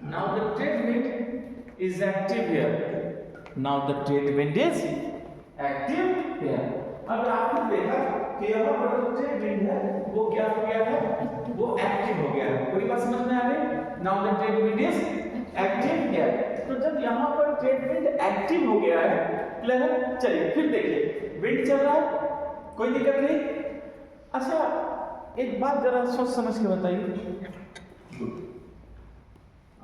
Now the trade wind is active here. Now the trade wind is active here. अब आपने देखा कि यहाँ पर जो trade wind है वो क्या हो गया है? वो एक्टिव हो गया है। पूरी बात समझ में आ गई? Now the trade wind is active here. तो जब यहाँ पर ट्रेड विंड एक्टिव हो गया है, क्लियर है? चलिए फिर देखिए, विंड चल रहा है, कोई दिक्कत नहीं। अच्छा एक बात जरा सोच समझ के बताइए,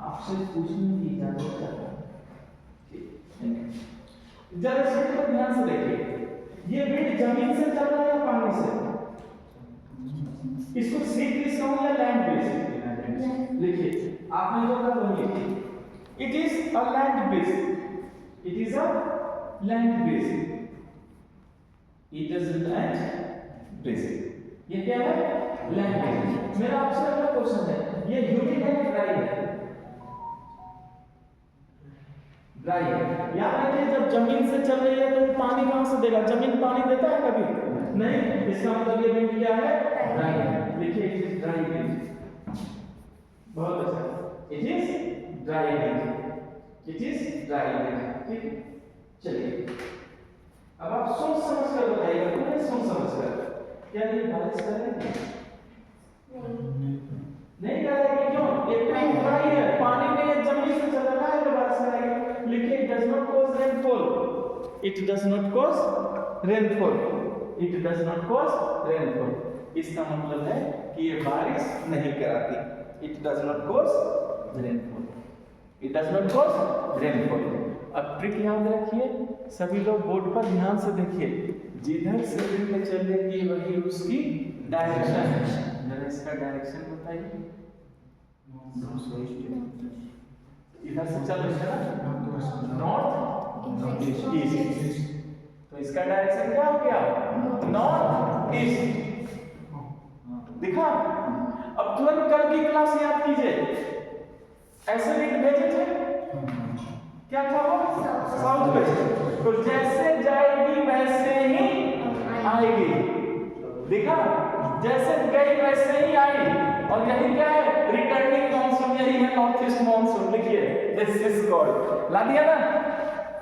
आपसे पूछने की इजाजत चाहता हूं, जरा इसको तो ध्यान से देखिए, ये विंड जमीन से चल रहा है या पानी से? इसको सी ब्रीज कहूं या लैंड ब्रीज? लिखिए, आपने जो कहा वो लिखिए, it is a land breeze, it is a land breeze, it is land breeze. ये क्या है? Land breeze. मेरा आपसे अगला क्वेश्चन है, ये ह्यूमिड है या ड्राई है? ड्राई है। याद रखिए, जब जमीन से चल रही है तो पानी कहां से देगा? जमीन पानी देता है कभी? नहीं। इसका मतलब ये विंड क्या है? ड्राई है। लिखिए, इट इज ड्राई विंड। बहुत अच्छा, it is dry wind, it is dry wind. ठीक है, चलिए अब आप सोच समझ कर बताइएगा, पूरे सोच समझ कर क्या ये बारिश करेगी? नहीं करेगी। क्यों? एक टाइम ड्राई है, पानी नहीं है, जमीन से चला रहा है तो बारिश करेगी। लिखिए it does not cause rainfall. It does not cause rainfall. It does not cause rainfall. इसका मतलब है कि ये बारिश नहीं कराती। It does not cause rainfall. It does not cause rainfall. अब ट्रिक याद रखिए, सभी लोग बोर्ड पर ध्यान से देखिए। जिधर से विंड चलेगी वही उसकी डायरेक्शन है। जरा इसका डायरेक्शन बताइए। इधर से चल रही है ना, नॉर्थ ईस्ट। तो इसका डायरेक्शन क्या हो गया? North east. दिखा? अब तुरंत कल की क्लास याद कीजिए। ऐसे विंड भेजे थे, क्या था वो? South west. तो जैसे जाएगी वैसे ही आएगी। देखा? जैसे गई वैसे ही आई। और यही क्या है? रिटर्निंग मॉनसून, यही है नॉर्थ ईस्ट मॉनसून। लिखिए दिस इज कॉल्ड, ला दिया ना,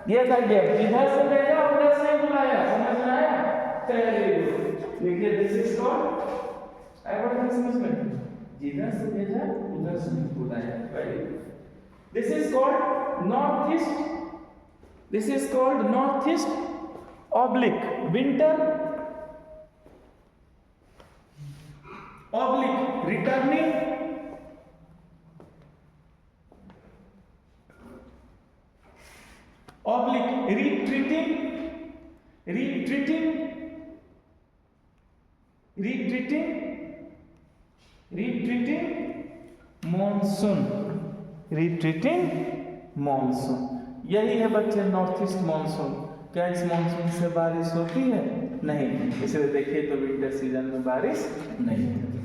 ये था गैप। जिधर से भेजा उधर से बुलाया, समझ में आया? लिखिए दिस इज कॉल्ड, आई बात समझ में, जिधर से भेजा उधर से बुलाया। This is called north east. This is called north east oblique winter oblique returning oblique retreating monsoon. retreating monsoon, यही है बच्चे नॉर्थ ईस्ट मॉनसून। क्या इस मॉनसून से बारिश होती है? नहीं। इसलिए देखिए तो विंटर सीजन में बारिश नहीं होती।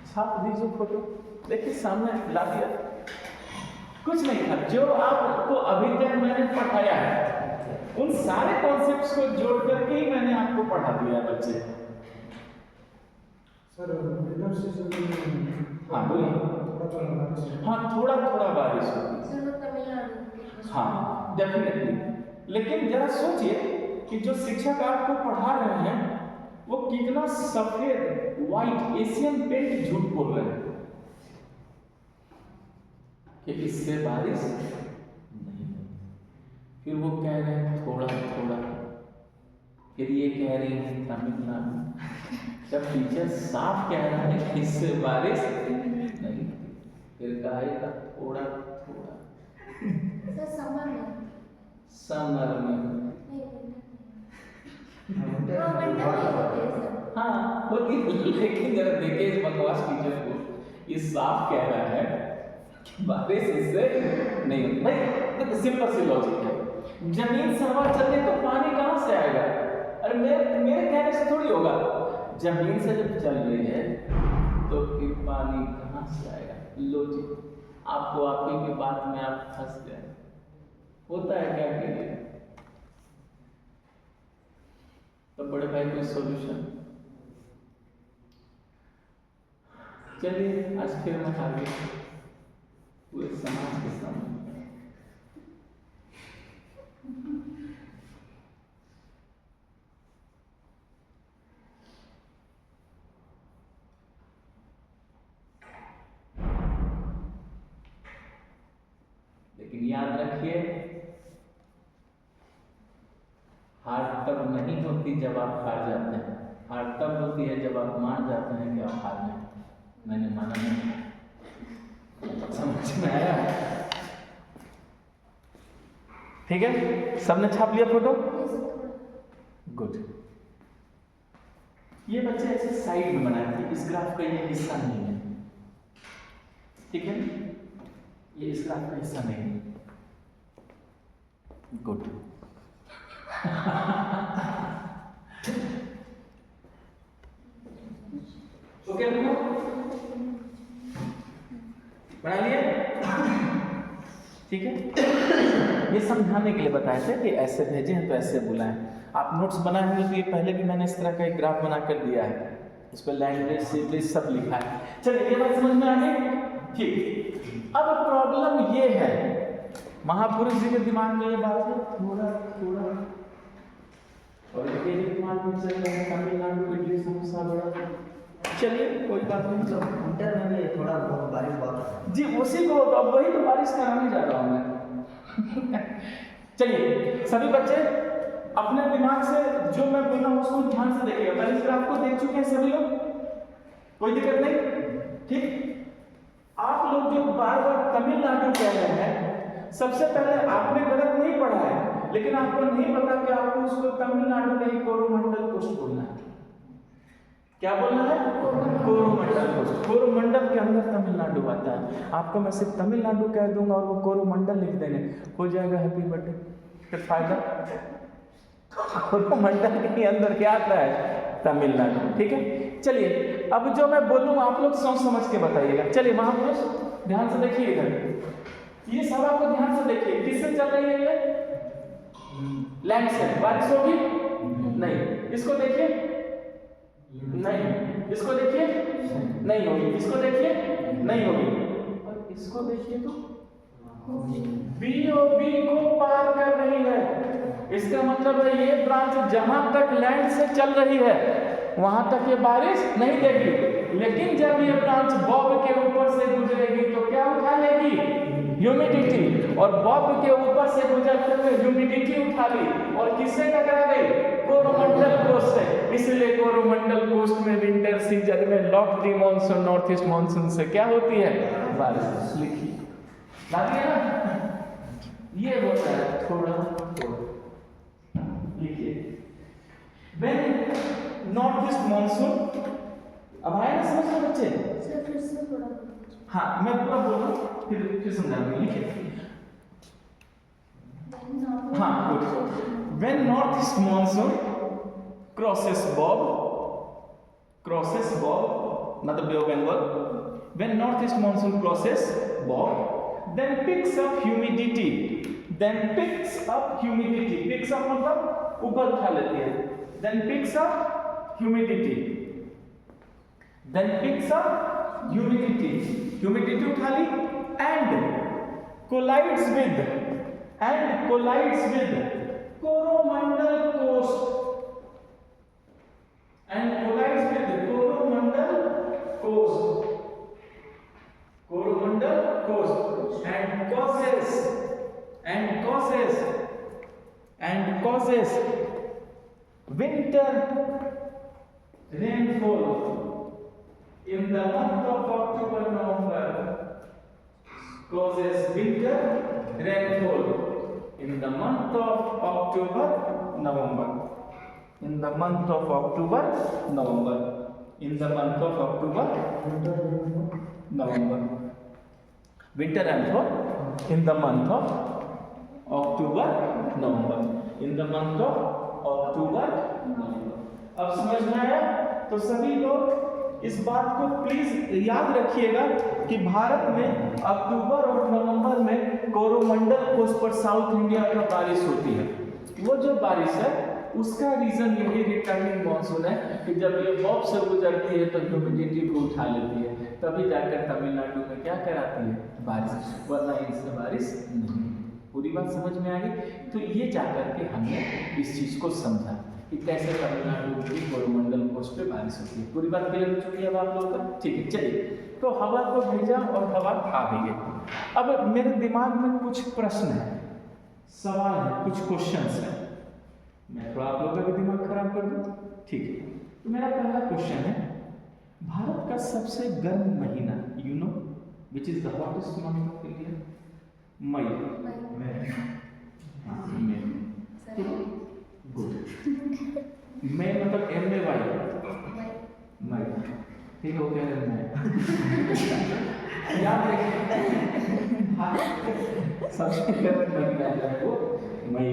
छाप दीजिए फोटो, देखिए सामने ला दिया। कुछ नहीं था, जो आपको अभी तक मैंने पढ़ाया है उन सारे कॉन्सेप्ट्स को जोड़ करके ही मैंने आपको पढ़ा दिया बच्चे। सर विंटर सीजन में हाँ बोलिए। हाँ थोड़ा थोड़ा बारिश होती है, हाँ डेफिनेटली। लेकिन जरा सोचिए कि जो शिक्षक आपको पढ़ा रहे हैं वो कितना सफेद व्हाइट एशियन पेंट झूठ बोल रहे हैं कि इससे बारिश नहीं होती। फिर वो कह रहे हैं थोड़ा थोड़ा, फिर ये कह रही है तमिलनाडु। जब टीचर साफ कह रहा है कि इससे बारिश नहीं होती, फिर कहेगा थोड़ा थोड़ा। समर में हाँ होती, लेकिन जरा देखिए इस बकवास टीचर को, ये साफ कह रहा है बारिश इससे नहीं होती। भाई सिंपल सी लॉजिक है, जमीन से हवा चलने तो पानी कहाँ से आएगा? अरे मेरे कहने से थोड़ी होगा। जमीन से जब चल रही है तो फिर पानी कहाँ से आएगा? लॉजिक आपको आप ही की बात में आप फंस गए। होता है क्या कीजिए? तो बड़े भाई कोई सॉल्यूशन? चलिए आज फिर मैं आगे पूरे समाज के सामने लेकिन याद रखिए, हार तब नहीं होती जब आप हार जाते हैं, हार तब होती है जब आप मान जाते हैं कि आप हार गए। मैंने माना नहीं। समझ में आया? ठीक है, सबने छाप लिया फोटो? गुड। ये बच्चे ऐसे साइड में बनाए थे, इस ग्राफ का ये हिस्सा नहीं है, ठीक है? ये इस ग्राफ का हिस्सा नहीं है। गुड। ओके बना लिए? ठीक है, ये समझाने के लिए बताए थे कि ऐसे भेजे हैं तो ऐसे बुलाएं। आप नोट्स बनाए होंगे तो ये पहले भी मैंने इस तरह का एक ग्राफ बना कर दिया है, उस पर लैंग्वेज सीरीज सब लिखा है। चलिए ये बात समझ में आ गई? ठीक। अब प्रॉब्लम ये है, महापुरुष जी के दिमाग में ये बात है, थोड़ा थोड़ा और इनके दिमाग में चल रहा है तमिलनाडु इडली समोसा बड़ा। चलिए कोई बात नहीं, विंटर में भी थोड़ा बहुत बारिश बहुत जी उसी को तो अब वही तो बारिश कराने जा रहा हूँ मैं। चलिए सभी बच्चे अपने दिमाग से जो मैं बोल रहा हूँ उसको ध्यान से देखिएगा। मैंने इस ग्राफ को देख चुके हैं सभी लोग, कोई दिक्कत नहीं, ठीक। आप लोग जो बार बार तमिलनाडु कह रहे हैं, सबसे पहले आपने गलत नहीं पढ़ा है, लेकिन आपको नहीं पता कि आपको उसको तमिलनाडु नहीं कोरोमंडल कोस्ट बोलना है। क्या बोलना है? कोरोमंडल कोस्ट। कोरोमंडल के अंदर तमिलनाडु आता है। आपको मैं सिर्फ तमिलनाडु कह दूंगा और वो कोरोमंडल लिख देंगे, हो जाएगा हैप्पी बर्थडे, फिर फायदा। कोरोमंडल के अंदर क्या आता है? तमिलनाडु, ठीक है। चलिए अब जो मैं बोलूंगा आप लोग सोच समझ के बताइएगा। चलिए महापुरुष ध्यान से देखिएगा, ये सब आपको ध्यान से देखिए। किससे चल रही है ये? लैंड से। बारिश होगी? नहीं। इसको देखिए, नहीं। इसको देखिए, नहीं होगी। इसको देखिए, नहीं होगी। और इसको देखिए तो बीओबी को पार कर रही है। इसका मतलब है ये ब्रांच जहां तक लैंड से चल रही है वहां तक ये बारिश नहीं देगी, लेकिन जब ये ब्रांच बॉब के ऊपर से गुजरेगी तो क्या उठा लेगी? ह्यूमिडिटी। और बॉब के ऊपर से गुजरते हुए ह्यूमिडिटी उठा ली और किससे टकरा गई? कोरोमंडल कोस्ट से। इसलिए कोरोमंडल कोस्ट में विंटर सीजन में Lofty monsoon north east monsoon से क्या होती है? बारिश। लिखिए, लाती है ना, ये होता है थोड़ा लिखिए। व्हेन नॉर्थ ईस्ट मॉनसून, अब आया ना समझ में बच्चे? सर फिर से थोड़ा हाँ मैं पूरा बोल रहा हूँ, फिर समझाऊंगा। लिखिए हाँ, good. When north east monsoon crosses BoB मतलब bay of Bengal, when north east monsoon crosses BoB then picks up humidity, picks up मतलब ऊपर उठा लेती है, then picks up humidity उठा ली and collides with coromandel coast and causes winter rainfall in the month of October-November. Causes winter rainfall in the month of October-November. In the month of October-November. In the month of October-November. Winter rainfall in the month of October-November. In the month of October-November. अब समझ में आया? तो सभी लोग इस बात को प्लीज याद रखिएगा कि भारत में अक्टूबर और नवंबर में कोरोमंडल कोस्ट पर साउथ इंडिया का बारिश होती है। वो जो बारिश है उसका रीजन यही रिटर्निंग मॉनसून है कि जब ये बॉब से गुजरती है तो ह्यूमिडिटी को उठा लेती है, तभी जाकर तमिलनाडु में क्या कराती है? बारिश, वरना इनसे बारिश नहीं। पूरी बात समझ में आ गई? तो ये जाकर के हमने इस चीज को समझा कि कैसे तमिलनाडु की कोरोमंडल कोस्ट पे बारिश होती है। पूरी बात क्लियर हो चुकी है अब आप लोगों का? ठीक है, चलिए। तो हवा को भेजा और हवा आ भी गई। अब मेरे दिमाग में कुछ प्रश्न है, सवाल है, कुछ क्वेश्चंस है। मैं थोड़ा आप लोगों का भी दिमाग खराब कर दूं, ठीक है? तो मेरा पहला क्वेश्चन है, भारत का सबसे गर्म महीना, you know which is the hottest month of India? मई। गुड। मई मतलब MAY, मई, ठीक है? वो कह रहे हैं याद रखिए सबसे गर्म महीना है वो मई,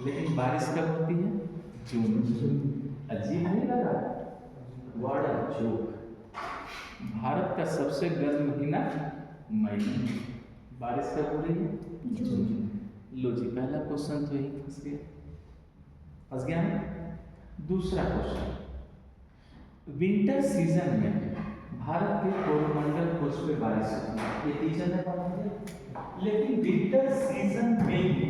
लेकिन बारिश कब होती है? जून। अजीब नहीं लगा? What a joke. भारत का सबसे गर्म महीना मई, बारिश कब हो रही है? जून। लो जी, पहला क्वेश्चन तो यही फंस गया ना? दूसरा क्वेश्चन, विंटर सीजन में भारत के कोरोमंडल कोस्ट पे बारिश होती है, ये टीचर ने पढ़ा है। लेकिन विंटर सीजन में ही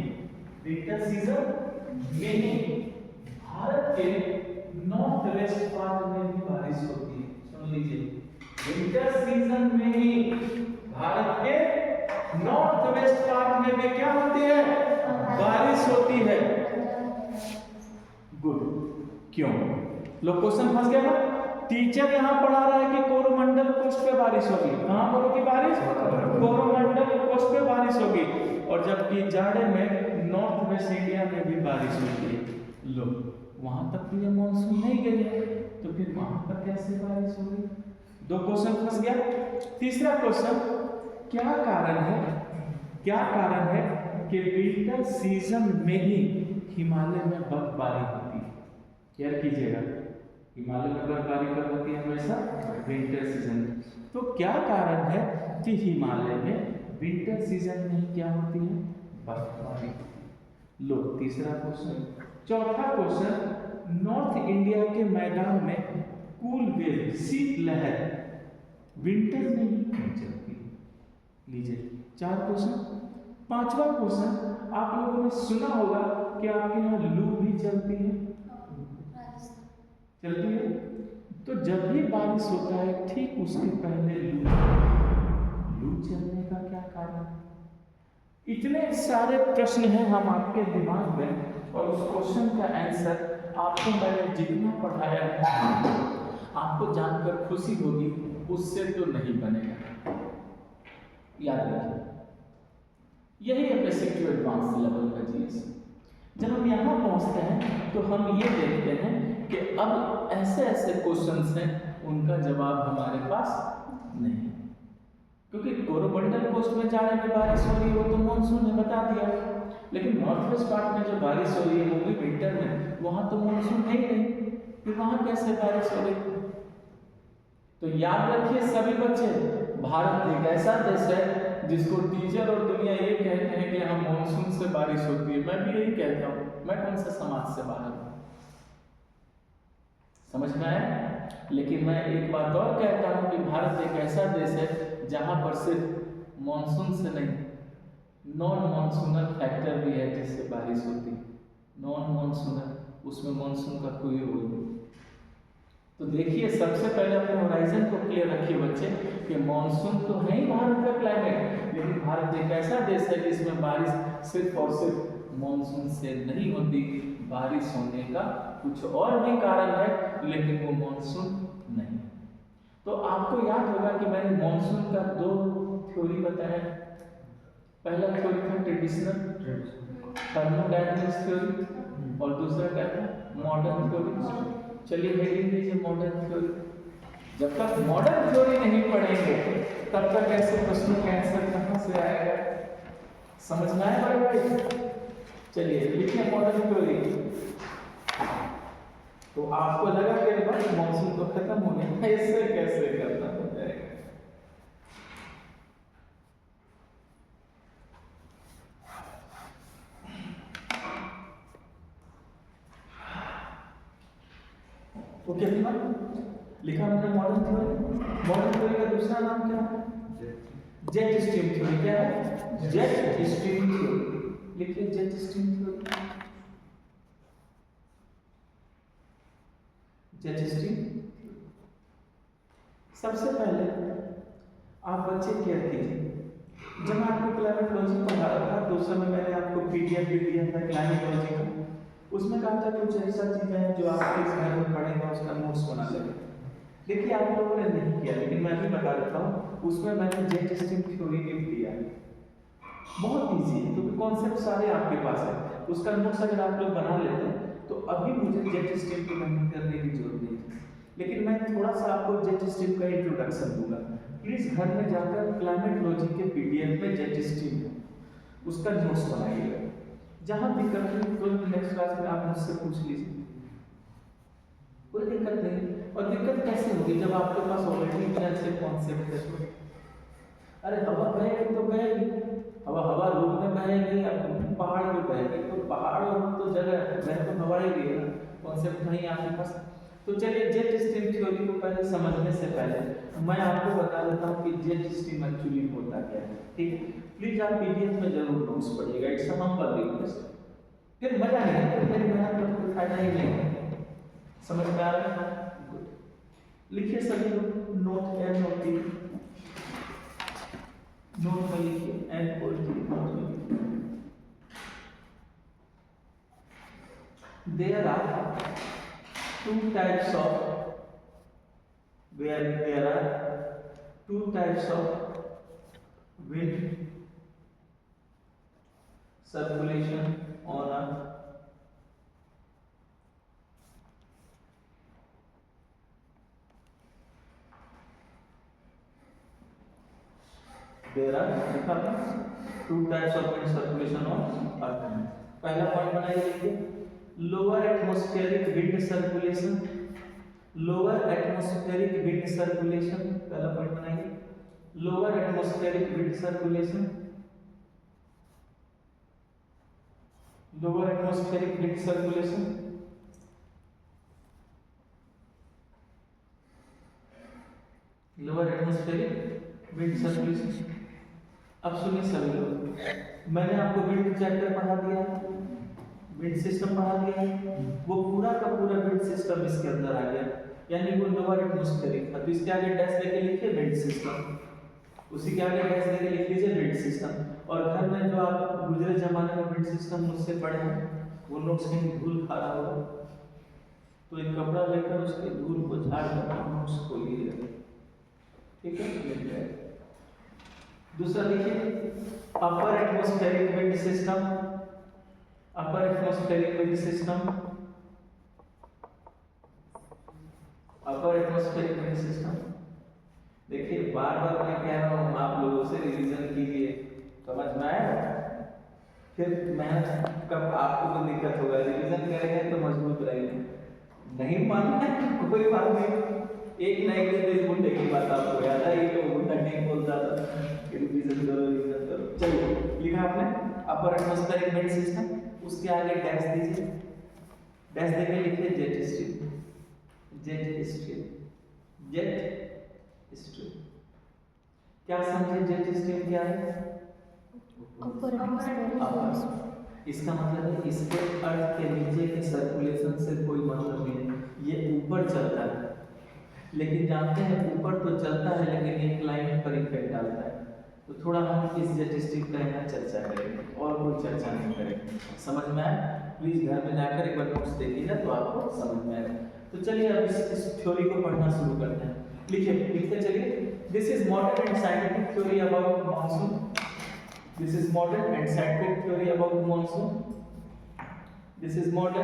भारत के नॉर्थ वेस्ट पार्ट में भी बारिश होती है। सुन लीजिए, विंटर सीजन में ही भारत के नॉर्थ वेस्ट पार्ट में भी क्या होती है? बारिश होती है। गुड। क्यों? लोग क्वेश्चन फंस गया ना। टीचर यहाँ पढ़ा रहा है कि कोरोमंडल कोस्ट पे बारिश होगी। कहाँ पर होगी बारिश? कोरोमंडल कोस्ट पे बारिश होगी। और जबकि जाड़े में नॉर्थ वेस्ट इंडिया में भी बारिश होती है। लो, वहां तक तो ये मानसून नहीं गई है, तो फिर वहां पर कैसे बारिश होगी? दो क्वेश्चन फंस गया। तीसरा क्वेश्चन, क्या कारण है कि विंटर सीजन में ही हिमालय में बर्फबारी होती है? केयर कीजिएगा, हिमालय में बर्फबारी कब होती है? हमेशा विंटर सीजन। तो क्या कारण है कि हिमालय में विंटर सीजन में ही क्या होती है? बर्फबारी। लो, तीसरा क्वेश्चन। चौथा क्वेश्चन, नॉर्थ इंडिया के मैदान में कूल वेव, शीत लहर विंटर में ही क्यों चलती है? लीजिए, चार क्वेश्चन। पांचवा क्वेश्चन, आप लोगों ने सुना होगा कि आपके यहाँ लू भी चलती है। तो जब भी बारिश होता है ठीक उसके पहले लू चलने का क्या कारण है? इतने सारे प्रश्न हैं हम आपके दिमाग में, और उस क्वेश्चन का आंसर आपको मैंने जितना पढ़ाया है आपको जानकर खुशी होगी, उससे तो नहीं बनेगा। याद रखिए, यही है बेसिक टू एडवांस लेवल का जीएस। जब हम यहाँ पहुँचते हैं तो हम ये देखते हैं कि अब ऐसे ऐसे क्वेश्चंस हैं उनका जवाब हमारे पास नहीं, क्योंकि कोरोमंडल कोस्ट में जाने में बारिश हो रही है, वो तो मानसून ने बता दिया। लेकिन नॉर्थ वेस्ट पार्ट में जो बारिश हो रही है वो भी विंटर में, वहां तो मानसून है ही नहीं, फिर वहां कैसे बारिश हो रही? तो याद रखिए सभी बच्चे, भारत एक ऐसा देश है जिसको टीचर और दुनिया ये कहते हैं कि यहाँ मानसून से बारिश होती है। मैं भी यही कहता हूँ, मैं कौन से समाज से बाहर हूँ? समझ में आया? लेकिन मैं एक बात और कहता हूँ कि भारत एक ऐसा देश है जहाँ पर सिर्फ मानसून से नहीं, नॉन मानसूनल फैक्टर भी है जिससे बारिश होती है। नॉन मानसूनल, उसमें मानसून का कोई रोल नहीं। तो देखिए, सबसे पहले अपने होराइजन को क्लियर रखिए बच्चे कि मानसून तो है ही भारत का क्लाइमेट, लेकिन भारत एक ऐसा देश है जिसमें बारिश सिर्फ और सिर्फ मानसून से नहीं होती। बारिश होने का कुछ और भी कारण है, लेकिन वो मानसून नहीं। तो आपको याद होगा कि मैंने मानसून का दो थ्योरी बताया। पहला थ्योरी था ट्रेडिशनल थर्मोडायनामिक्स थ्योरी, और दूसरा क्या था? Modern theory. चलिए हेडिंग दीजिए मॉडर्न थ्योरी। जब तक मॉडर्न थ्योरी नहीं पढ़ेंगे तब तक ऐसे प्रश्नों का आंसर कहां से आएगा? समझ में आया बड़े भाई? चलिए लिखिए मॉडर्न थ्योरी। तो आपको लगा कि बस मानसून तो खत्म हो गया, इससे कैसे करना हो जाएगा? ओके लिखा हमने मॉडर्न थ्योरी। मॉडर्न थ्योरी का दूसरा नाम क्या है? Jet stream theory. क्या है? Jet stream theory. लिखिए jet stream theory. Jet stream. सबसे पहले आप बच्चे केयर कीजिए, जब आपको क्लाइमेटोलॉजी पढ़ा रहा था तो उस समय मैंने आपको पीडीएफ भी दिया था क्लाइमेटोलॉजी का। उसमें कहा था कुछ ऐसा चीजें हैं जो आपके इस घर में पढ़ेगा उसका नोट्स बना लेंगे। देखिए आप लोगों ने नहीं किया, लेकिन मैं भी बता देता हूँ। उसमें मैंने जेट स्ट्रीम थ्योरी भी दिया है, बहुत ईजी है क्योंकि कॉन्सेप्ट सारे आपके पास है। उसका नोट्स अगर आप लोग बना लेते हैं तो अभी मुझे जेट स्ट्रीम की मेहनत करने की जरूरत नहीं थी। लेकिन मैं थोड़ा सा आपको जेट स्ट्रीम का इंट्रोडक्शन दूंगा। प्लीज घर में जाकर क्लाइमेटोलॉजी के पीडीएफ में जेट स्ट्रीम है उसका नोट्स बनाइएगा। जहां भी करेंगे तो नेक्स्ट क्लास में आप मुझसे पूछ लीजिए, कोई दिक्कत नहीं। और दिक्कत कैसे होगी जब आपके पास ऑलरेडी इतने अच्छे कॉन्सेप्ट है। अरे हवा बहेगी तो बहेगी, हवा रूप में बहेगी, अब पहाड़ में बहेगी, तो पहाड़ और तो जगह बह तो हवा ही रही है, कॉन्सेप्ट नहीं आपके पास। तो चलिए जेट स्ट्रीम थ्योरी को पहले समझने से पहले मैं आपको बता देता हूँ कि जेट स्ट्रीम एक्चुअली होता क्या है। ठीक है, प्लीज आप पीडीएफ में जरूर नोट्स पढ़िएगा, इट्स अ हम्बल रिक्वेस्ट। फिर मजा नहीं है, फिर मेरी मेहनत का कोई फायदा ही नहीं है। समझ में आ रहा है? गुड। लिखिए सभी लोग नोट एन और टी, नोट में लिखिए एन और टी, नोट में लिखिए। There are two types of there are two types of wind circulation on Earth. There are two types of wind circulation on Earth. पहला पॉइंट बनाइए, लिखिए lower atmospheric wind circulation, lower atmospheric wind circulation, पहला point बनाइए lower atmospheric wind circulation, lower atmospheric wind circulation, lower atmospheric wind circulation. अब सुनिए सभी लोग, मैंने आपको विंड चैप्टर पढ़ा दिया, विंड सिस्टम पढ़ा दिया, वो पूरा का पूरा विंड सिस्टम इसके अंदर आ गया, यानी वो लोअर एटमॉस्फेरिक था। तो इसके आगे डैश लेके लिखिए विंड सिस्टम, उसी के आगे डैश लेके लिख लीजिए विंड सिस्टम। और घर में जो आप गुजरे जमाने में विंड सिस्टम मुझसे पढ़े हैं, वो नोट्स कहीं धूल खा रहा होगा, तो एक कपड़ा लेकर उसके धूल को झाड़ कर नोट्स को लीजिए, ठीक है। दूसरा लिखिए अपर एटमॉस्फेरिक विंड सिस्टम, अपर एटमॉस्फेरिक विंड सिस्टम, अपर एटमॉस्फेरिक विंड सिस्टम। देखिए बार बार मैं कह रहा हूँ, आप लोगों से रिवीजन कीजिए, समझ में आया? फिर मेहनत कब आपको तो दिक्कत होगा, रिवीजन करेंगे तो मजबूत रहेंगे, नहीं मानना है कोई बात नहीं, एक ना एक दिन घंटे की बात आपको याद आएगी, तो घंटा नहीं बोलता था, रिवीजन करो। चलिए लिखा आपने अपर एटमॉस्फेरिक विंड सिस्टम, उसके आगे डैश दीजिए, डैश देके लिखिए jet stream, jet stream, jet stream. क्या समझे जेट स्ट्रीम क्या है? अपर एटमॉस्फेरिक, इसका मतलब है इसके अर्थ के नीचे के सर्कुलेशन से कोई मतलब नहीं है, ये ऊपर चलता है, लेकिन जानते हैं ऊपर तो चलता है लेकिन ये क्लाइमेट पर इफेक्ट डालता है। तो थोड़ा हम इस जेट स्ट्रीम का यहाँ चर्चा करेंगे और कोई चर्चा नहीं करेंगे, समझ में आया? प्लीज घर में जाकर एक बार नोट्स देखिएगा तो आपको समझ में आएगा। तो चलिए अब इस थ्योरी को पढ़ना शुरू करते हैं, लिखिए लिखते चलिए। This is modern and scientific theory about monsoon, this is modern and scientific theory about monsoon, this is modern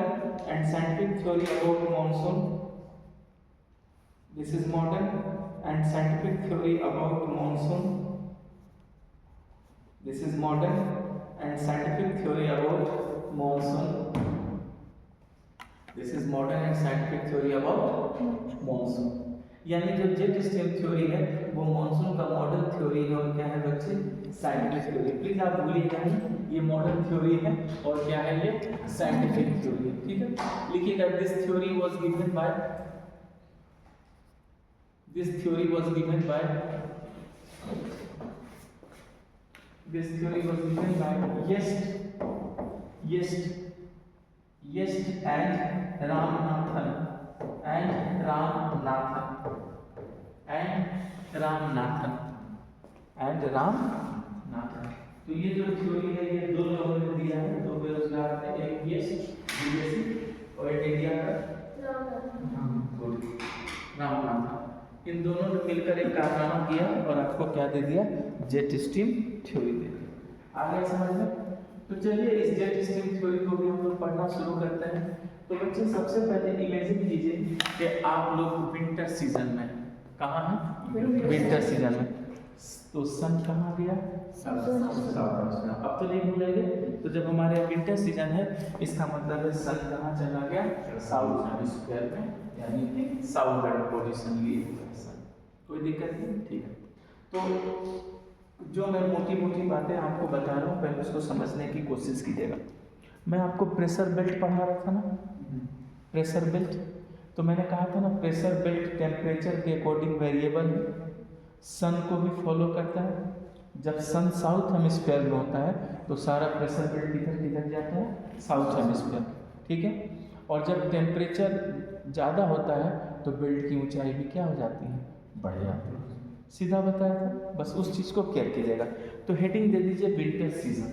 and scientific theory about monsoon, this is modern and scientific theory about monsoon, this is modern and scientific theory about monsoon, this is modern and scientific theory about monsoon। यानी जो jet stream theory है वो monsoon का model theory है, और क्या है बच्चे? Scientific theory. प्लीज आप भूलिएगा नहीं, ये मॉडर्न थ्योरी है और क्या है ये? साइंटिफिक थ्योरी है, ठीक है। लिखिएगा this theory was given by, this theory was given by, this theory was given by Yest and Ramanathan, and Ramanathan, and Ramanathan, and Ramanathan। तो ये जो थ्योरी है ये दो लोगों ने दिया है, दो बेरोजगार थे, एक येस्ट और एक इंडिया का रामनाथन। इन दोनों ने मिलकर एक कारनामा किया और आपको क्या दे दिया? जेट स्ट्रीम थ्योरी दे दिया। आ गया समझ में? तो चलिए इस जेट स्ट्रीम थ्योरी को भी हम लोग पढ़ना शुरू करते हैं। तो बच्चे सबसे पहले इमेजिन कीजिए कि आप लोग विंटर सीजन में, कहाँ हैं? विंटर सीजन में। तो सन कहाँ गया? अब तो नहीं भूलेंगे। तो जब हमारे यहाँ विंटर सीजन है इसका मतलब है सन कहाँ चला गया? साउथ हेमिस्फीयर में, यानी कि साउथर्न पोजीशन लिए। कोई दिक्कत नहीं, ठीक है। तो जो मैं मोटी मोटी बातें आपको बता रहा हूँ पहले उसको समझने की कोशिश कीजिएगा। मैं आपको प्रेशर बेल्ट पढ़ा रहा था ना, प्रेशर बेल्ट। तो मैंने कहा था ना प्रेशर बेल्ट टेम्परेचर के अकॉर्डिंग वेरिएबल है, सन को भी फॉलो करता है, जब सन साउथ हेमिस्फीयर में होता है तो सारा प्रेशर बेल्ट किधर किधर जाता है, साउथ हेमिस्फीयर, ठीक है। और जब टेम्परेचर ज़्यादा होता है तो बेल्ट की ऊंचाई भी क्या हो जाती है, बढ़ जाती है। सीधा बताया था, बस उस चीज़ को केयर कीजिएगा। तो हेडिंग दे दीजिए विंटर सीजन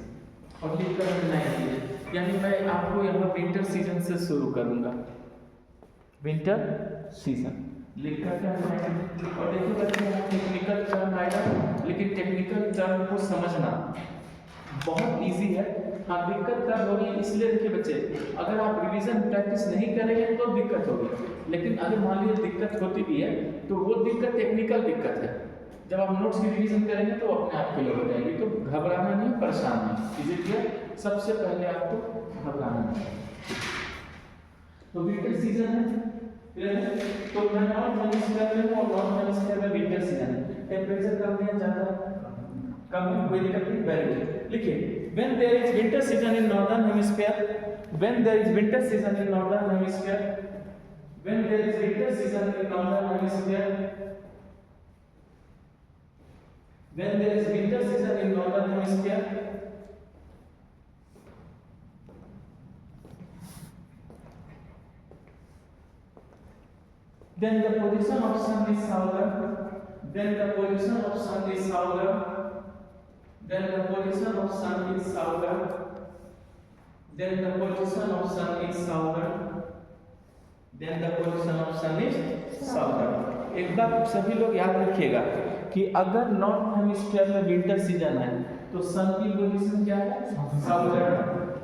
और लिख कर बनाइए, यानी मैं आपको यहाँ विंटर सीजन से शुरू करूँगा। विंटर सीजन लिख कर क्या बनाएंगे। और देखिए बच्चे यहाँ टेक्निकल टर्म आएगा, लेकिन टेक्निकल टर्म को समझना बहुत इजी है। हाँ दिक्कत तब होगी, इसलिए देखिए बच्चे, अगर आप रिवीजन प्रैक्टिस नहीं करेंगे तो दिक्कत होगी, लेकिन अगर मान लीजिए दिक्कत होती भी है तो वो दिक्कत टेक्निकल दिक्कत है। जब आप नोट्स की रिवीजन करेंगे तो अपने आप के लिए हो जाएगी, तो घबराना नहीं, परेशान नहीं। इसीलिए सबसे पहले आपको घबराना नहीं। तो विंटर सीजन है, तो मैं नॉर्थ हेमिस्फीयर में हूं और नॉर्थ हेमिस्फीयर में विंटर सीजन है। टेम्परेचर कम या ज्यादा, कम है, कोई दिक्कत नहीं, वेरी गुड। लिखिए when there is winter season in northern hemisphere, when there is winter season in northern hemisphere, when there is winter season in northern hemisphere, when there is winter season in northern hemisphere, then the position of sun is southern, then the position of sun is southern, then the position of sun is southern, then the position of sun is southern, then the position of sun is southern। एक बात सभी लोग याद रखिएगा कि अगर north hemisphere में winter season है तो सन की पोजीशन क्या है, साउदर्न।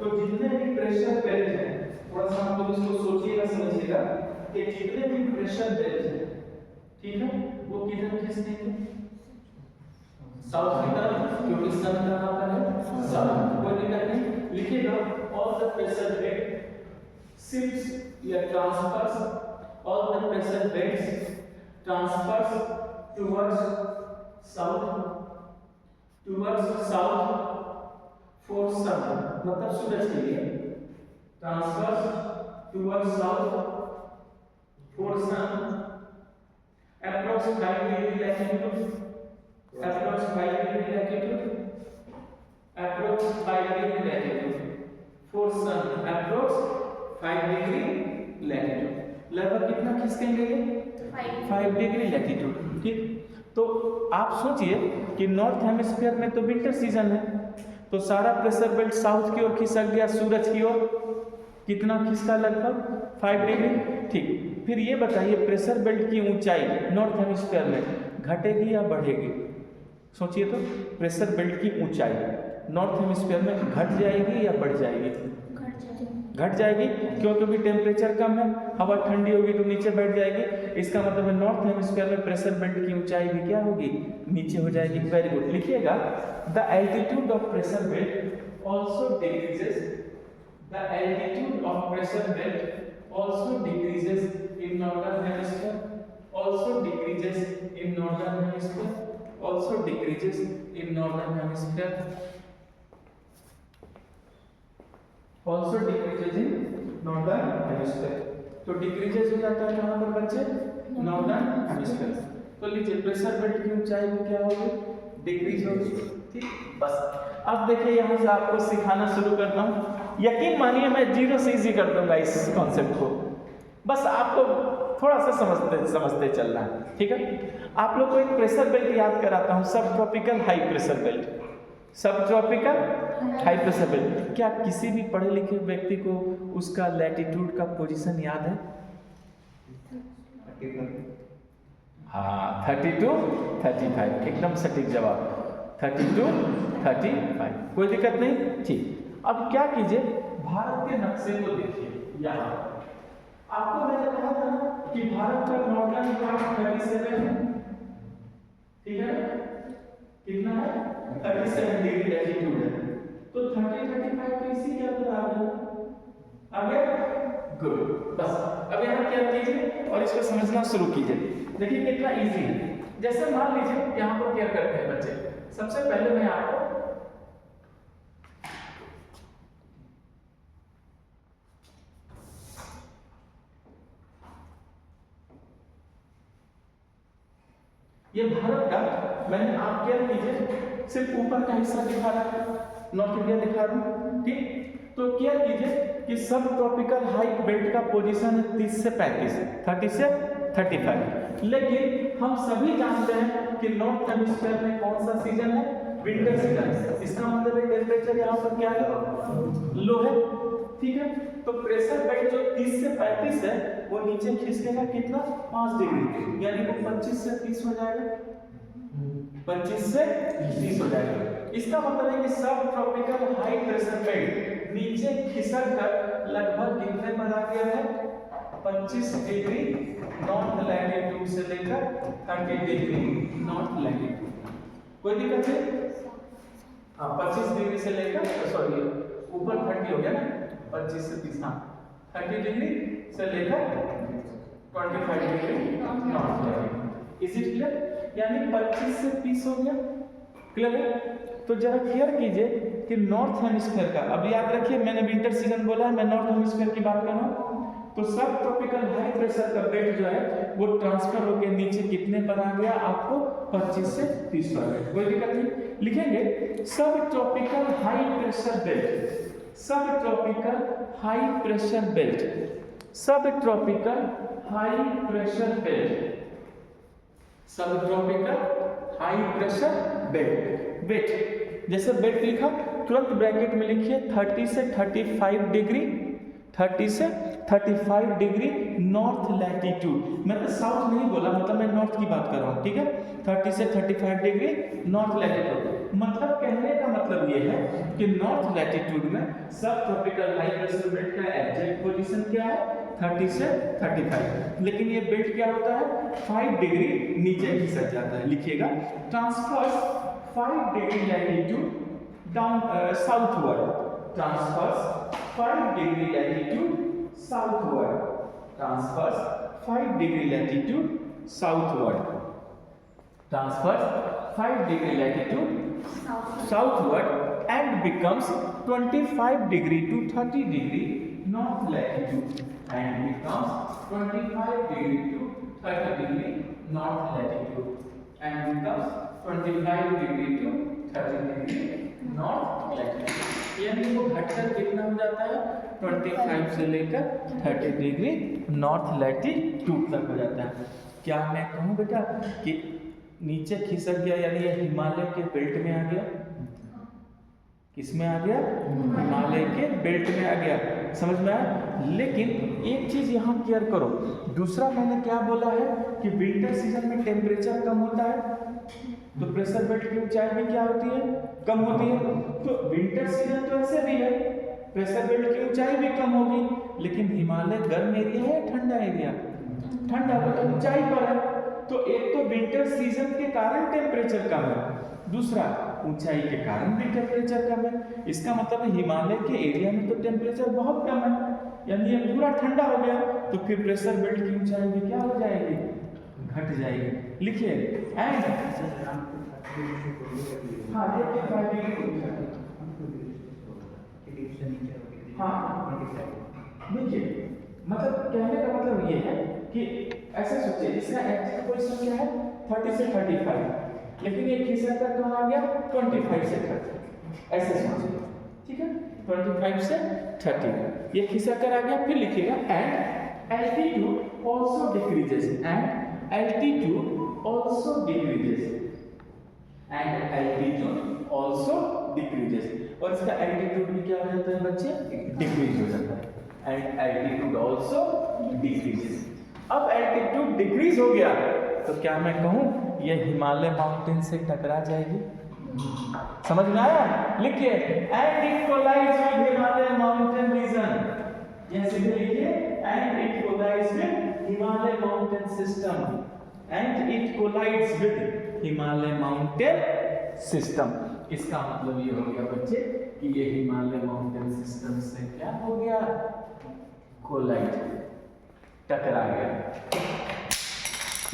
तो जितने भी प्रेशर बेल्ट हैं, थोड़ा सा आप लोग इसको सोचिएगा, समझिएगा कि जितने भी प्रेशर बेल्ट हैं, ठीक है, वो किधर खींचते हैं, साउथ की तरफ, क्योंकि सन कहां पर है, साउथ। कोई दिक्कत नहीं, लिखिएगा all the pressure belt shifts या transfers, all the pressure belts transfers towards south for sun, मतलब सूरज के लिए, transfers towards south for sun approx 5 degree latitude, approx 5 degree latitude, approx 5 degree latitude for sun, approx 5 degree latitude। लगभग कितना खिसकेंगे ये, 5 degree latitude, ठीक। तो आप सोचिए कि नॉर्थ हेमिस्फीयर में तो विंटर सीजन है, तो सारा प्रेशर बेल्ट साउथ की ओर खिसक गया, सूरज की ओर, कितना खिसका, लगभग 5 डिग्री, ठीक। फिर ये बताइए प्रेशर बेल्ट की ऊंचाई नॉर्थ हेमिस्फीयर में घटेगी या बढ़ेगी, सोचिए तो। प्रेशर बेल्ट की ऊंचाई नॉर्थ हेमिस्फीयर में घट जाएगी या बढ़ जाएगी, घट जाएगी, क्यों, क्योंकि टेम्परेचर कम है, हवा ठंडी होगी तो नीचे बैठ जाएगी। इसका मतलब है नॉर्थ हेमिस्फीयर में प्रेशर बेल्ट की ऊंचाई भी क्या होगी, नीचे हो जाएगी। वेरी गुड, लिखिएगा the altitude of pressure belt also decreases, the altitude of pressure belt also decreases in northern hemisphere, also decreases in northern hemisphere, also decreases in northern hemisphere, also decreases in northern hemisphere। तो decreases हो जाता है कहाँ पर बच्चे, northern hemisphere। तो लीजिए pressure belt की ऊंचाई में क्या होगी, डिक्रीज होगी, ठीक। बस अब देखिए यहाँ से आपको सिखाना शुरू करता हूँ, यकीन मानिए मैं जीरो से इजी कर दूंगा इस कॉन्सेप्ट को, बस आपको थोड़ा सा समझते चलना है, ठीक है। आप लोग को एक प्रेशर बेल्ट याद कराता हूँ, सब tropical high pressure belt, subtropical high pressure belt. क्या किसी भी पढ़े लिखे व्यक्ति को उसका लैटिट्यूड का पोजीशन याद है, हाँ 32 35, एकदम सटीक जवाब, 32 35, कोई दिक्कत नहीं, ठीक। अब क्या कीजिए, भारत के नक्शे को देखिए, यहाँ आपको मैंने कहा था कि भारत का नॉर्दर्न पार्ट 37 है, ठीक है, कितना है, 37 डिग्री लैटिट्यूड है, तो 30 35 तो इसी के अंदर आ गया, गुड। बस अब यहाँ क्या कीजिए और इसको समझना शुरू कीजिए, देखिए कितना इजी है। जैसे मान लीजिए यहाँ पर क्या करते हैं बच्चे, सबसे पहले मैं आपको ये भारत का, मैंने आप क्या कीजिए सिर्फ ऊपर का हिस्सा दिखा रहा है, नॉर्थ इंडिया दिखा रहा हूँ, ठीक। तो क्या कीजिए कि सब ट्रॉपिकल हाई बेल्ट का पोजीशन है 30 से 35, 30 से 35, लेकिन हम सभी जानते हैं कि नॉर्थ हेमिस्फीयर में कौन सा सीजन है, विंटर सीजन। इसका मतलब है टेम्परेचर यहाँ पर क्या है, लो है, ठीक है। तो प्रेशर बेल्ट जो 30 से 35 है वो नीचे खिसकेगा कितना, 5 डिग्री, यानी वो 25 से 30 हो जाएगा, 25 से 30 हो जाएगा। इसका मतलब है कि सब ट्रॉपिकल हाई प्रेशर बेल्ट नीचे खिसक कर लगभग कितने पर आ गया है, 25 डिग्री नॉर्थ लैटिट्यूड से लेकर 30 डिग्री नॉर्थ लैटिट्यूड। कोई दिक्कत है? हाँ, 25 डिग्री से लेकर, सॉरी ऊपर 30 हो गया ना, 25 से 30, हाँ 30 डिग्री से लेकर 25 degree north latitude. Is it clear? यानी 25 से 30 हो गया, क्लियर है? तो जरा क्लियर कीजिए कि नॉर्थ हेमिस्फीयर का, अब याद रखिए मैंने विंटर सीजन बोला है, मैं नॉर्थ हेमिस्फीयर की बात कर रहा हूँ। तो सब ट्रॉपिकल हाई प्रेशर का बेल्ट जो है वो ट्रांसफर होकर नीचे कितने पर आ गया, आपको 25 से 30 पर आ गया। कोई दिक्कत नहीं, लिखेंगे subtropical high pressure belt, subtropical high pressure belt, subtropical high pressure belt, subtropical high pressure belt. Wait, जैसे बेल्ट लिखा तुरंत ब्रैकेट में लिखिए 30 से 35 डिग्री, 30 से 35 डिग्री नॉर्थ लैटिट्यूड। मैं तो साउथ नहीं बोला, मतलब मैं नॉर्थ की बात कर रहा हूँ, ठीक है। 30 से 35 डिग्री नॉर्थ लैटिट्यूड, मतलब कहने का मतलब ये है कि नॉर्थ लैटिट्यूड में सब ट्रॉपिकल हाई प्रेशर बेल्ट का एग्जैक्ट पोजीशन क्या है, 30 से 35। लेकिन ये बेल्ट क्या होता है, 5 डिग्री नीचे खिसक जाता है। लिखिएगा transfers 5 degree latitude down southward, transfers 5 degree latitude southward, transfers 5 degree latitude southward, transfers 5 degree latitude southward and becomes 25 degree to 30 degree north latitude, and becomes 25 degree to 30 degree north latitude, and becomes 25 degree to 30 degree north latitude। यानी वो घटकर कितना हो जाता है, 25 से लेकर 30 degree north latitude तक हो जाता है। क्या मैं कहूँ बेटा कि नीचे खिसक गया, यानी ये हिमालय के बेल्ट में आ गया, किस में आ गया, हिमालय के बेल्ट में आ गया, समझ में आया। लेकिन एक चीज यहाँ क्लियर करो, दूसरा मैंने क्या बोला है कि विंटर सीजन में टेम्परेचर कम होता है, तो प्रेशर बेल्ट की ऊंचाई भी क्या होती है, कम होती है। तो विंटर सीजन तो ऐसे भी है, प्रेशर बेल्ट की ऊंचाई भी कम होगी, लेकिन हिमालय गर्म एरिया है, ठंडा एरिया, ठंडा तो ऊंचाई पर है। तो एक तो विंटर सीजन के कारण टेम्परेचर कम है, दूसरा ऊंचाई के कारण भी टेम्परेचर कम है। इसका मतलब हिमालय के एरिया में तो टेम्परेचर बहुत कम है, यानी ये पूरा ठंडा हो गया, तो फिर प्रेशर बेल्ट की ऊंचाई भी क्या हो जाएगी, घट जाएगी। लिखिए एंड हाँ देखिए, मतलब कहने का मतलब ये है कि ऐसे सोचिए, इसका एक्चुअल पोजीशन क्या है 30 से 35, लेकिन ये खिसक कर कहाँ आ गया 25 से 30, ऐसे सोचिए, ठीक है। 25 से 30 ये खिसक कर आ गया। फिर लिखिएगा and altitude also decreases, and altitude also decreases, and altitude also decreases. और इसका एल्टीट्यूड भी क्या हो जाता है बच्चे, डिक्रीज हो जाता है, एंड एल्टीट्यूड आल्सो डिक्रीजेस। अब एल्टीट्यूड डिक्रीज हो गया तो क्या मैं कहूँ ये हिमालय माउंटेन से टकरा जाएगी, समझ में आया। लिखिए and it collides with Himalaya mountain region, यह सीधे लिखिए and it collides with Himalaya mountain system, and it collides with Himalaya mountain system. इसका मतलब ये हो गया बच्चे कि ये हिमालय माउंटेन सिस्टम से क्या हो गया, कोलाइड, टकरा गया।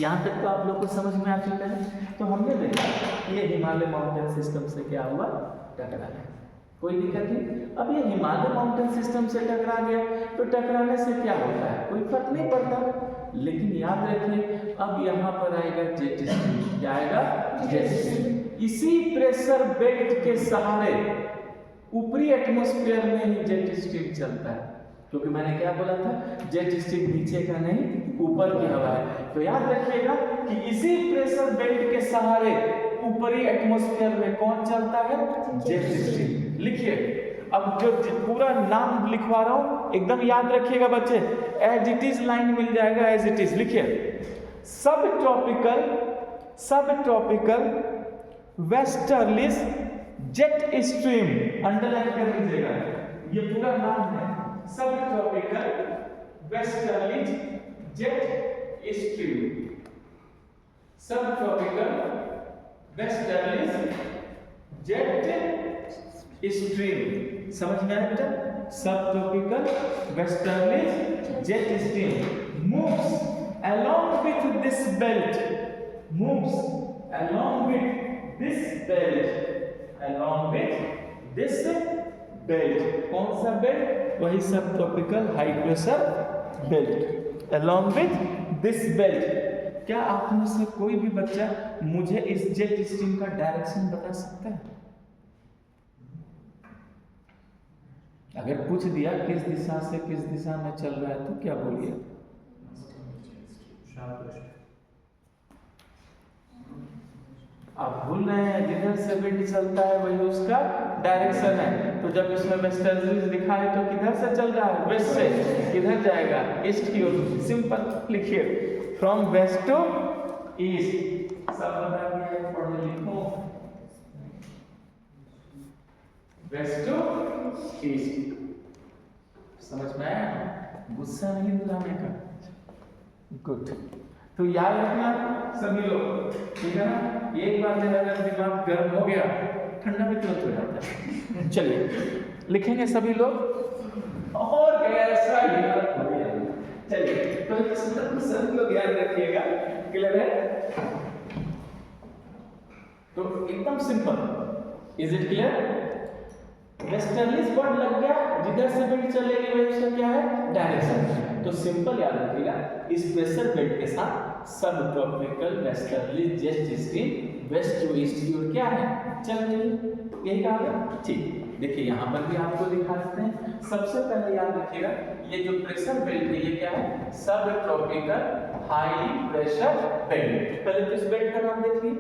यहाँ तक तो आप लोग को समझ में आ चुका है। तो हमने देखा कि ये हिमालय माउंटेन सिस्टम से क्या हुआ, टकरा गया, कोई दिक्कत नहीं। अब ये हिमालय माउंटेन सिस्टम से टकरा गया तो टकराने से क्या होता है, कोई फर्क नहीं पड़ता। लेकिन याद रखिए अब यहाँ पर आएगा जेट स्ट्रीम, क्या आएगा, जेट स्ट्रीम। इसी प्रेशर बेल्ट के सहारे ऊपरी एटमॉस्फेयर में ही जेट स्ट्रीम चलता है, क्योंकि मैंने क्या बोला था, जेट स्ट्रीम नीचे का नहीं ऊपर की हवा है। तो याद रखिएगा कि इसी प्रेशर बेल्ट के सहारे ऊपरी एटमॉस्फेयर में कौन चलता है, जेट स्ट्रीम। लिखिए, अब जो पूरा नाम लिखवा रहा हूं एकदम याद रखिएगा बच्चे, एज इट इज लाइन मिल जाएगा, एज इट इज। लिखिए, सब tropical westerlies jet stream, underline कर लीजिएगा, ये पूरा नाम है, सब ट्रॉपिकल वेस्टर्लीज जेट स्ट्रीम, सब ट्रॉपिकल वेस्टर्लीज जेट स्ट्रीम। समझ में आया बेटा? सब tropical westerlies jet stream moves along with this belt, moves along with this belt, कौन सा बेल्ट? वही सब tropical high pressure belt, along with this belt। क्या आप में से कोई भी बच्चा मुझे इस जेट स्ट्रीम का डायरेक्शन बता सकता है? अगर पूछ दिया किस दिशा से किस दिशा में चल रहा है तो क्या बोलिए? आप भूल रहे हैं, जिधर से विंड चलता है वही उसका डायरेक्शन है। तो जब इसमें वेस्टर्लीज लिखा है तो किधर से चल रहा है? वेस्ट से। किधर जाएगा? ईस्ट की ओर। सिंपल लिखिए, फ्रॉम वेस्ट टू ईस्ट। सब बता दिया, पढ़ो लिखो, वेस्ट टू ईस्ट। समझ में आया? गुस्सा नहीं दिलाने का। गुड। तो याद रखना सभी लोग, ठीक है ना? एक बार मेरा अगर दिमाग गर्म हो गया, ठंडा भी तुरंत हो जाता है। चलिए लिखेंगे सभी लोग, और कैसा याद हो गया। चलिए तो सभी लोग याद रखिएगा, क्लियर है? तो एकदम simple, is it clear? Westerlies word लग गया, जिधर से विंड चलेगी वही उसका क्या है? डायरेक्शन। तो सिंपल याद रखिएगा, इस प्रेशर बेल्ट के साथ subtropical westerlies jet stream west to east की ओर क्या है? चल रही है। यही कहा गया, ठीक। देखिए यहाँ पर भी आपको दिखा देते हैं। सबसे पहले याद रखिएगा, ये जो प्रेशर बेल्ट है ये क्या है? सब ट्रॉपिकल हाई प्रेशर बेल्ट। पहले तो इस बेल्ट का नाम देखिए,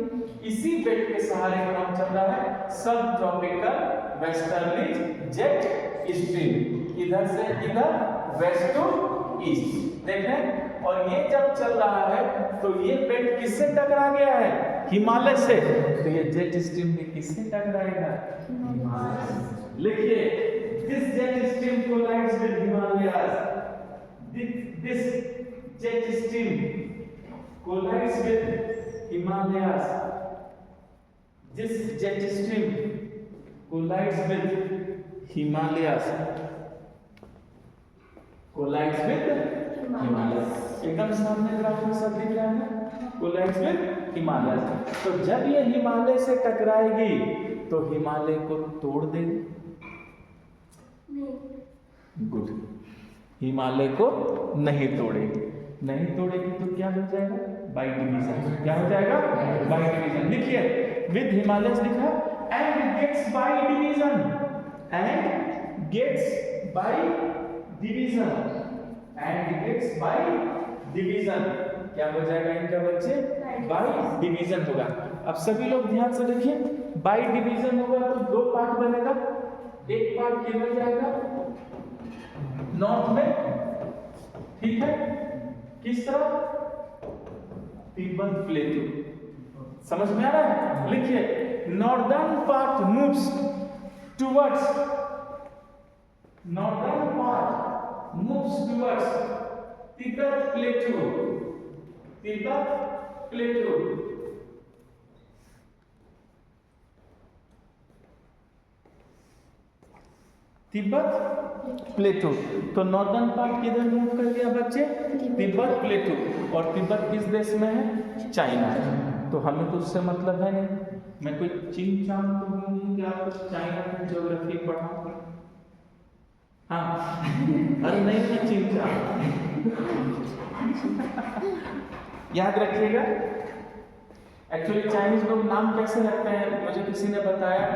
इसी बेल्ट के सहारे का नाम चल रहा है सब ट्रॉपिकल वेस्टर्लीज जेट स्ट्रीम। इधर से इधर, वेस्ट टू ईस्ट, देख रहे हैं? और ये जब चल रहा है तो ये बेल्ट किससे टकरा गया है? हिमालय से। तो ये जेट स्ट्रीम भी किससे टकराएगा? लिखिए, this jet stream collides with Himalayas. This jet stream collides with Himalayas. This jet stream collides with Himalayas. Collides with Himalayas. एकदम सामने ग्राफ में सब दिख रहा है, कोलाइड्स विद हिमालयाज। तो जब ये हिमालय से टकराएगी तो हिमालय को तोड़ देगी। गुड। हिमालय को नहीं तोड़ेगी। नहीं तोड़ेगी तो क्या हो जाएगा? By division. क्या हो जाएगा? By division. लिखिए, विद हिमालयस लिखा, and gets by division. And gets by division. And gets by division. क्या हो जाएगा इनका बच्चे? बाय डिवीजन होगा। अब सभी लोग ध्यान से देखिए, बाय डिवीजन होगा तो दो पार्ट बनेगा। एक पार्ट किधर जाएगा? नॉर्थ में, ठीक है? किस तरह? तिब्बत प्लेटू। समझ में आ रहा है? लिखिए, northern part moves towards, northern part moves towards Tibet प्लेटू। Tibet प्लेटू। Tibet प्लेटू। तो नॉर्दर्न पार्ट किधर मूव कर गया बच्चे? तिब्बत प्लेटू। और तिब्बत किस देश में है? चाइना है। तो हमें तो उससे मतलब है नहीं। मैं कोई चिंग चांग तो नहीं कि आपको चाइना में ज्योग्राफी पढ़ाऊं। हाँ, अरे नहीं कि चिंग चांग। याद रखिएगा, एक्चुअली चाइनीज लोग नाम कैसे रखते हैं, मुझे किसी ने बताया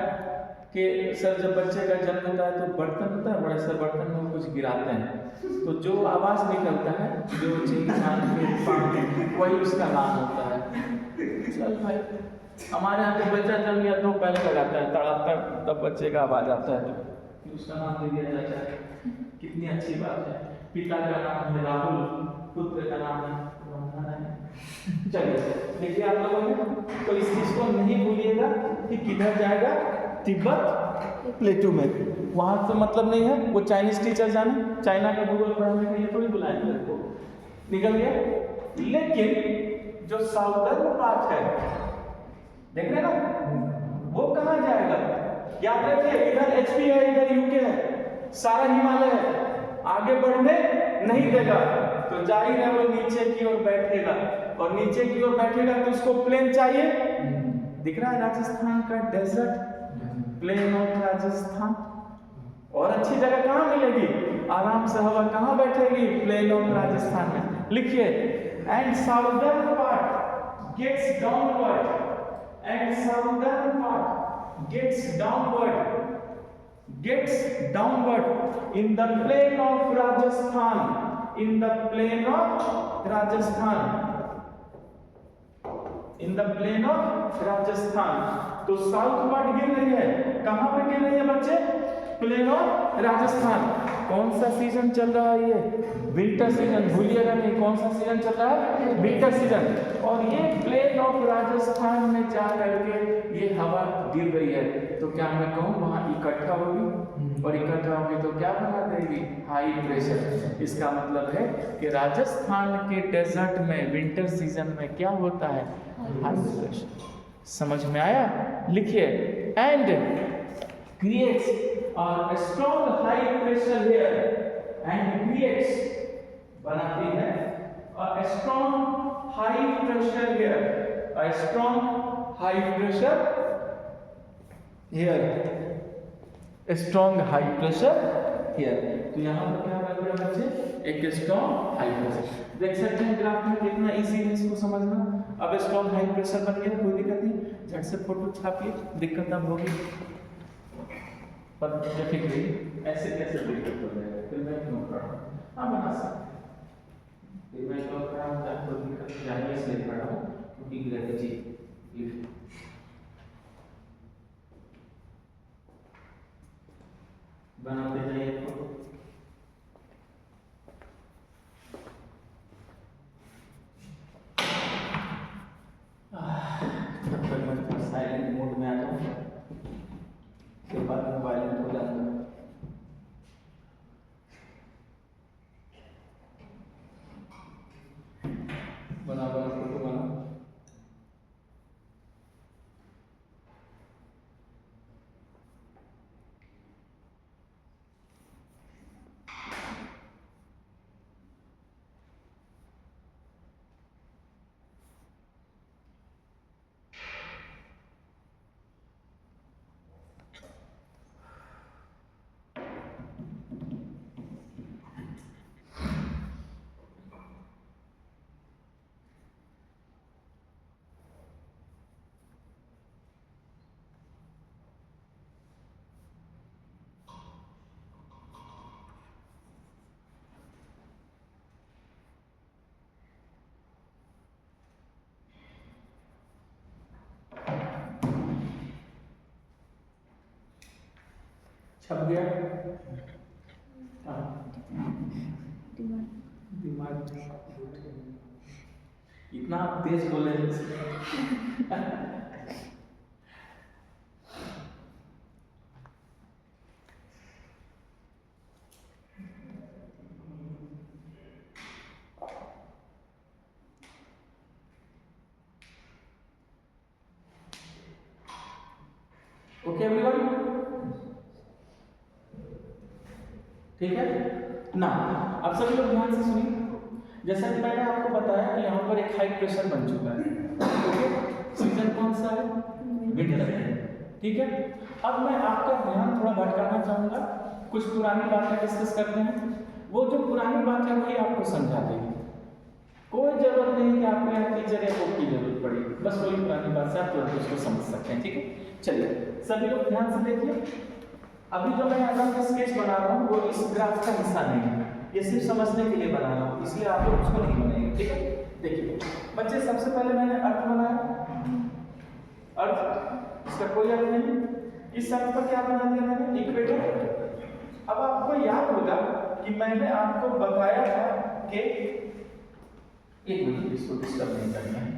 कि सर जब बच्चे का जन्म होता है तो बर्तन होता है, बड़े से बर्तन में कुछ गिराते हैं तो जो आवाज़ निकलता है जो चीज वही उसका नाम होता है। चल भाई, हमारे यहाँ तो बच्चा जन्म लिया तो पहले लगाता है तड़ातड़, तब बच्चे का आवाज़ आता है तो फिर उसका नाम दे दिया जाता है। कितनी अच्छी बात है। पिता का नाम है राहुल, पुत्र का नाम है। चलिए देखिए आप लोगों ने, तो इस चीज को नहीं भूलिएगा कि किधर जाएगा, तिब्बत प्लेटू में। वहां तो मतलब नहीं है वो चाइनीज टीचर जाने, चाइना का भूगोल पढ़ाने के लिए थोड़ी बुलाएंगे को, निकल गया। लेकिन जो साउदर्न पार्ट है देख रहे ना, वो कहाँ जाएगा? याद रखिए इधर एचपी है, इधर यूके है, सारा हिमालय है, आगे बढ़ने नहीं देगा। तो जाहिर है वो नीचे की ओर बैठेगा, और नीचे की ओर बैठेगा तो उसको प्लेन चाहिए। दिख रहा है राजस्थान का डेजर्ट, प्लेन ऑफ राजस्थान। और अच्छी जगह कहाँ मिलेगी, आराम से हवा कहाँ बैठेगी, प्लेन ऑफ राजस्थान में। लिखिए, and southern part gets downward, and southern part gets downward in the plain of Rajasthan, in the plain of Rajasthan, in the plain of Rajasthan। तो साउथ पार्ट गिर रही है, कहां पे गिर रही है बच्चे? Plain of Rajasthan. कौन सा सीजन चल रहा है ये? विंटर सीजन, भूलिएगा नहीं, कौन सा सीजन चल रहा है? Winter season. और ये प्लेन ऑफ राजस्थान में जा करके ये हवा गिर रही है, तो क्या मैं कहूँ वहां इकट्ठा होगी, और इकट्ठा होगी तो क्या बना देगी? High pressure. इसका मतलब है कि राजस्थान के डेजर्ट में विंटर सीजन में क्या होता है? High pressure. समझ में आया? लिखिए, and creates a strong high pressure here, and creates, बनाती है a strong high pressure here, a strong high pressure here, a strong high pressure here। तो यहाँ पर क्या बन गया बच्चे? एक स्ट्रॉन्ग हाई प्रेशर। देख सकते हैं ग्राफ में कितना इजी है इसको समझना। अब स्ट्रॉन्ग हाई प्रेशर बन गया, कोई दिक्कत नहीं, झट से फोटो छापिए, दिक्कत अब होगी पर फिक्र ऐसे कैसे दिक्कत हो जाएगा, फिर मैं क्यों पढ़ा? हाँ बना सकते, फिर मैं क्यों पढ़ा हूँ, आपको दिक्कत जाने इसलिए पढ़ा हूँ क्योंकि ग्रेविटी बनाते जाइए फोटो। तब तक मैं साइलेंट मोड में आ जाऊँ, के बाद में वायलेंट हो जाऊंगा। बना फोटो बना। छप गया? दिमाग इतना तेज बोले ओके एवरीवन, ठीक है ना? अब सभी लोग ध्यान से सुनिए। जैसा कि मैंने आपको बताया कि यहाँ पर एक हाई प्रेशर बन चुका है, ओके? सीजन कौन सा है? विंटर, ठीक है? अब मैं आपका ध्यान थोड़ा भटकाना चाहूँगा, कुछ पुरानी बातें डिस्कस करते हैं। वो जो पुरानी बात है वही आपको समझा देगी। कोई जरूरत नहीं कि आपको यहाँ टीचर या बुक की जरूरत पड़ी, बस वही पुरानी बात से आप तुरंत उसको समझ सकते हैं। ठीक है, चलिए सभी लोग ध्यान से देखिए। अभी जो मैं यहाँ का स्केच बना रहा हूँ वो इस ग्राफ का हिस्सा नहीं है, ये सिर्फ समझने के लिए बना रहा हूँ, इसलिए आप लोग उसको नहीं बनाएंगे। ठीक है, देखिए बच्चे, सबसे पहले मैंने अर्थ बनाया, अर्थ, इसका कोई अर्थ नहीं, इस अर्थ पर क्या बना दिया मैंने, इक्वेटर। अब आपको याद होगा कि मैंने आपको बताया था कि एक मिनट, इसको डिस्टर्ब नहीं करना है।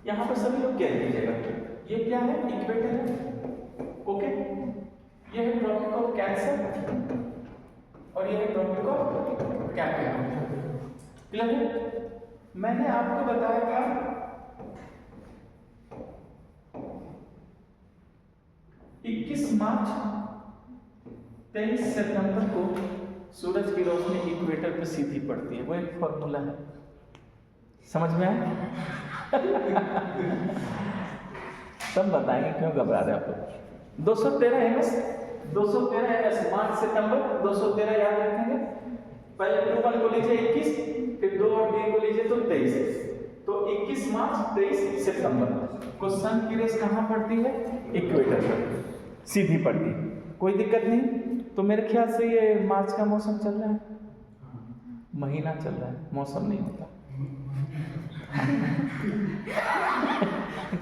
यहां पर सभी लोग कह दीजिएगा, ये क्या है, इक्वेटर है। ओके, ये है ट्रॉपिक ऑफ कैंसर और ये है ट्रॉपिक ऑफ कैप्रिकॉर्न। क्लियर है? मैंने आपको बताया था 21 मार्च 23 सितंबर को सूरज की रोशनी इक्वेटर पर सीधी पड़ती है, वो एक फॉर्मूला है, समझ में आया? सब बताएंगे, क्यों घबरा रहे आप लोग। 213 एमएस, 213 एमएस मार्च सितंबर, 213 याद रखेंगे। पहले 2 को लीजिए 21, फिर 2 और 3 को लीजिए तो 23, तो 21 मार्च 23 सितंबर को सन की रेस कहाँ पड़ती है, इक्वेटर पर सीधी पड़ती है। कोई दिक्कत नहीं। तो मेरे ख्याल से ये मार्च का मौसम चल रहा है, महीना चल रहा है, मौसम नहीं होता।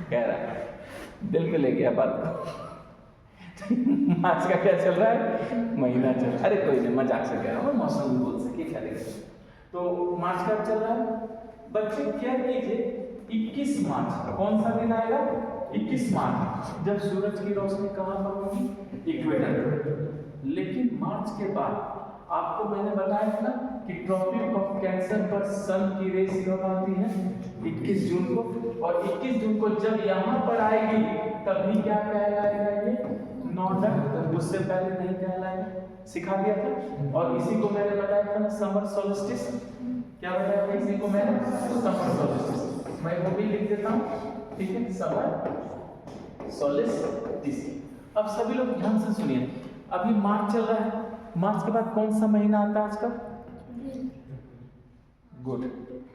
कह रहा है, दिल पे ले गया बात को। मार्च का क्या चल रहा है, महीना चल रहा है। अरे कोई नहीं, मजाक से कह रहा हूँ, मौसम भी बोल सके, क्या देखें। तो मार्च का चल रहा है। बच्चे क्या कीजिए, 21 मार्च कौन सा दिन आएगा, 21 मार्च, जब सूरज की रोशनी कहाँ पर होगी, इक्वेटर पर। लेकिन मार्च के बाद आपको मैंने बताया था ना कि ट्रॉपिक ऑफ कैंसर पर सन की रेस कब आती है, 21 जून को, और 21 जून को जब यहाँ पर आएगी तभी क्या कहलाएगा, ये नॉर्दर्न, उससे पहले नहीं कहलाएगा, सिखा दिया था। और इसी को मैंने बताया था ना, समर सोल्स्टिस, क्या बताया था इसी को मैंने, समर सोल्स्टिस। मैं वो भी लिख देता हूँ, ठीक है, समर सोल्स्टिस। अब सभी लोग ध्यान से सुनिए, अभी मार्च चल रहा है, मार्च के बाद कौन सा महीना आता है आज का, गुड,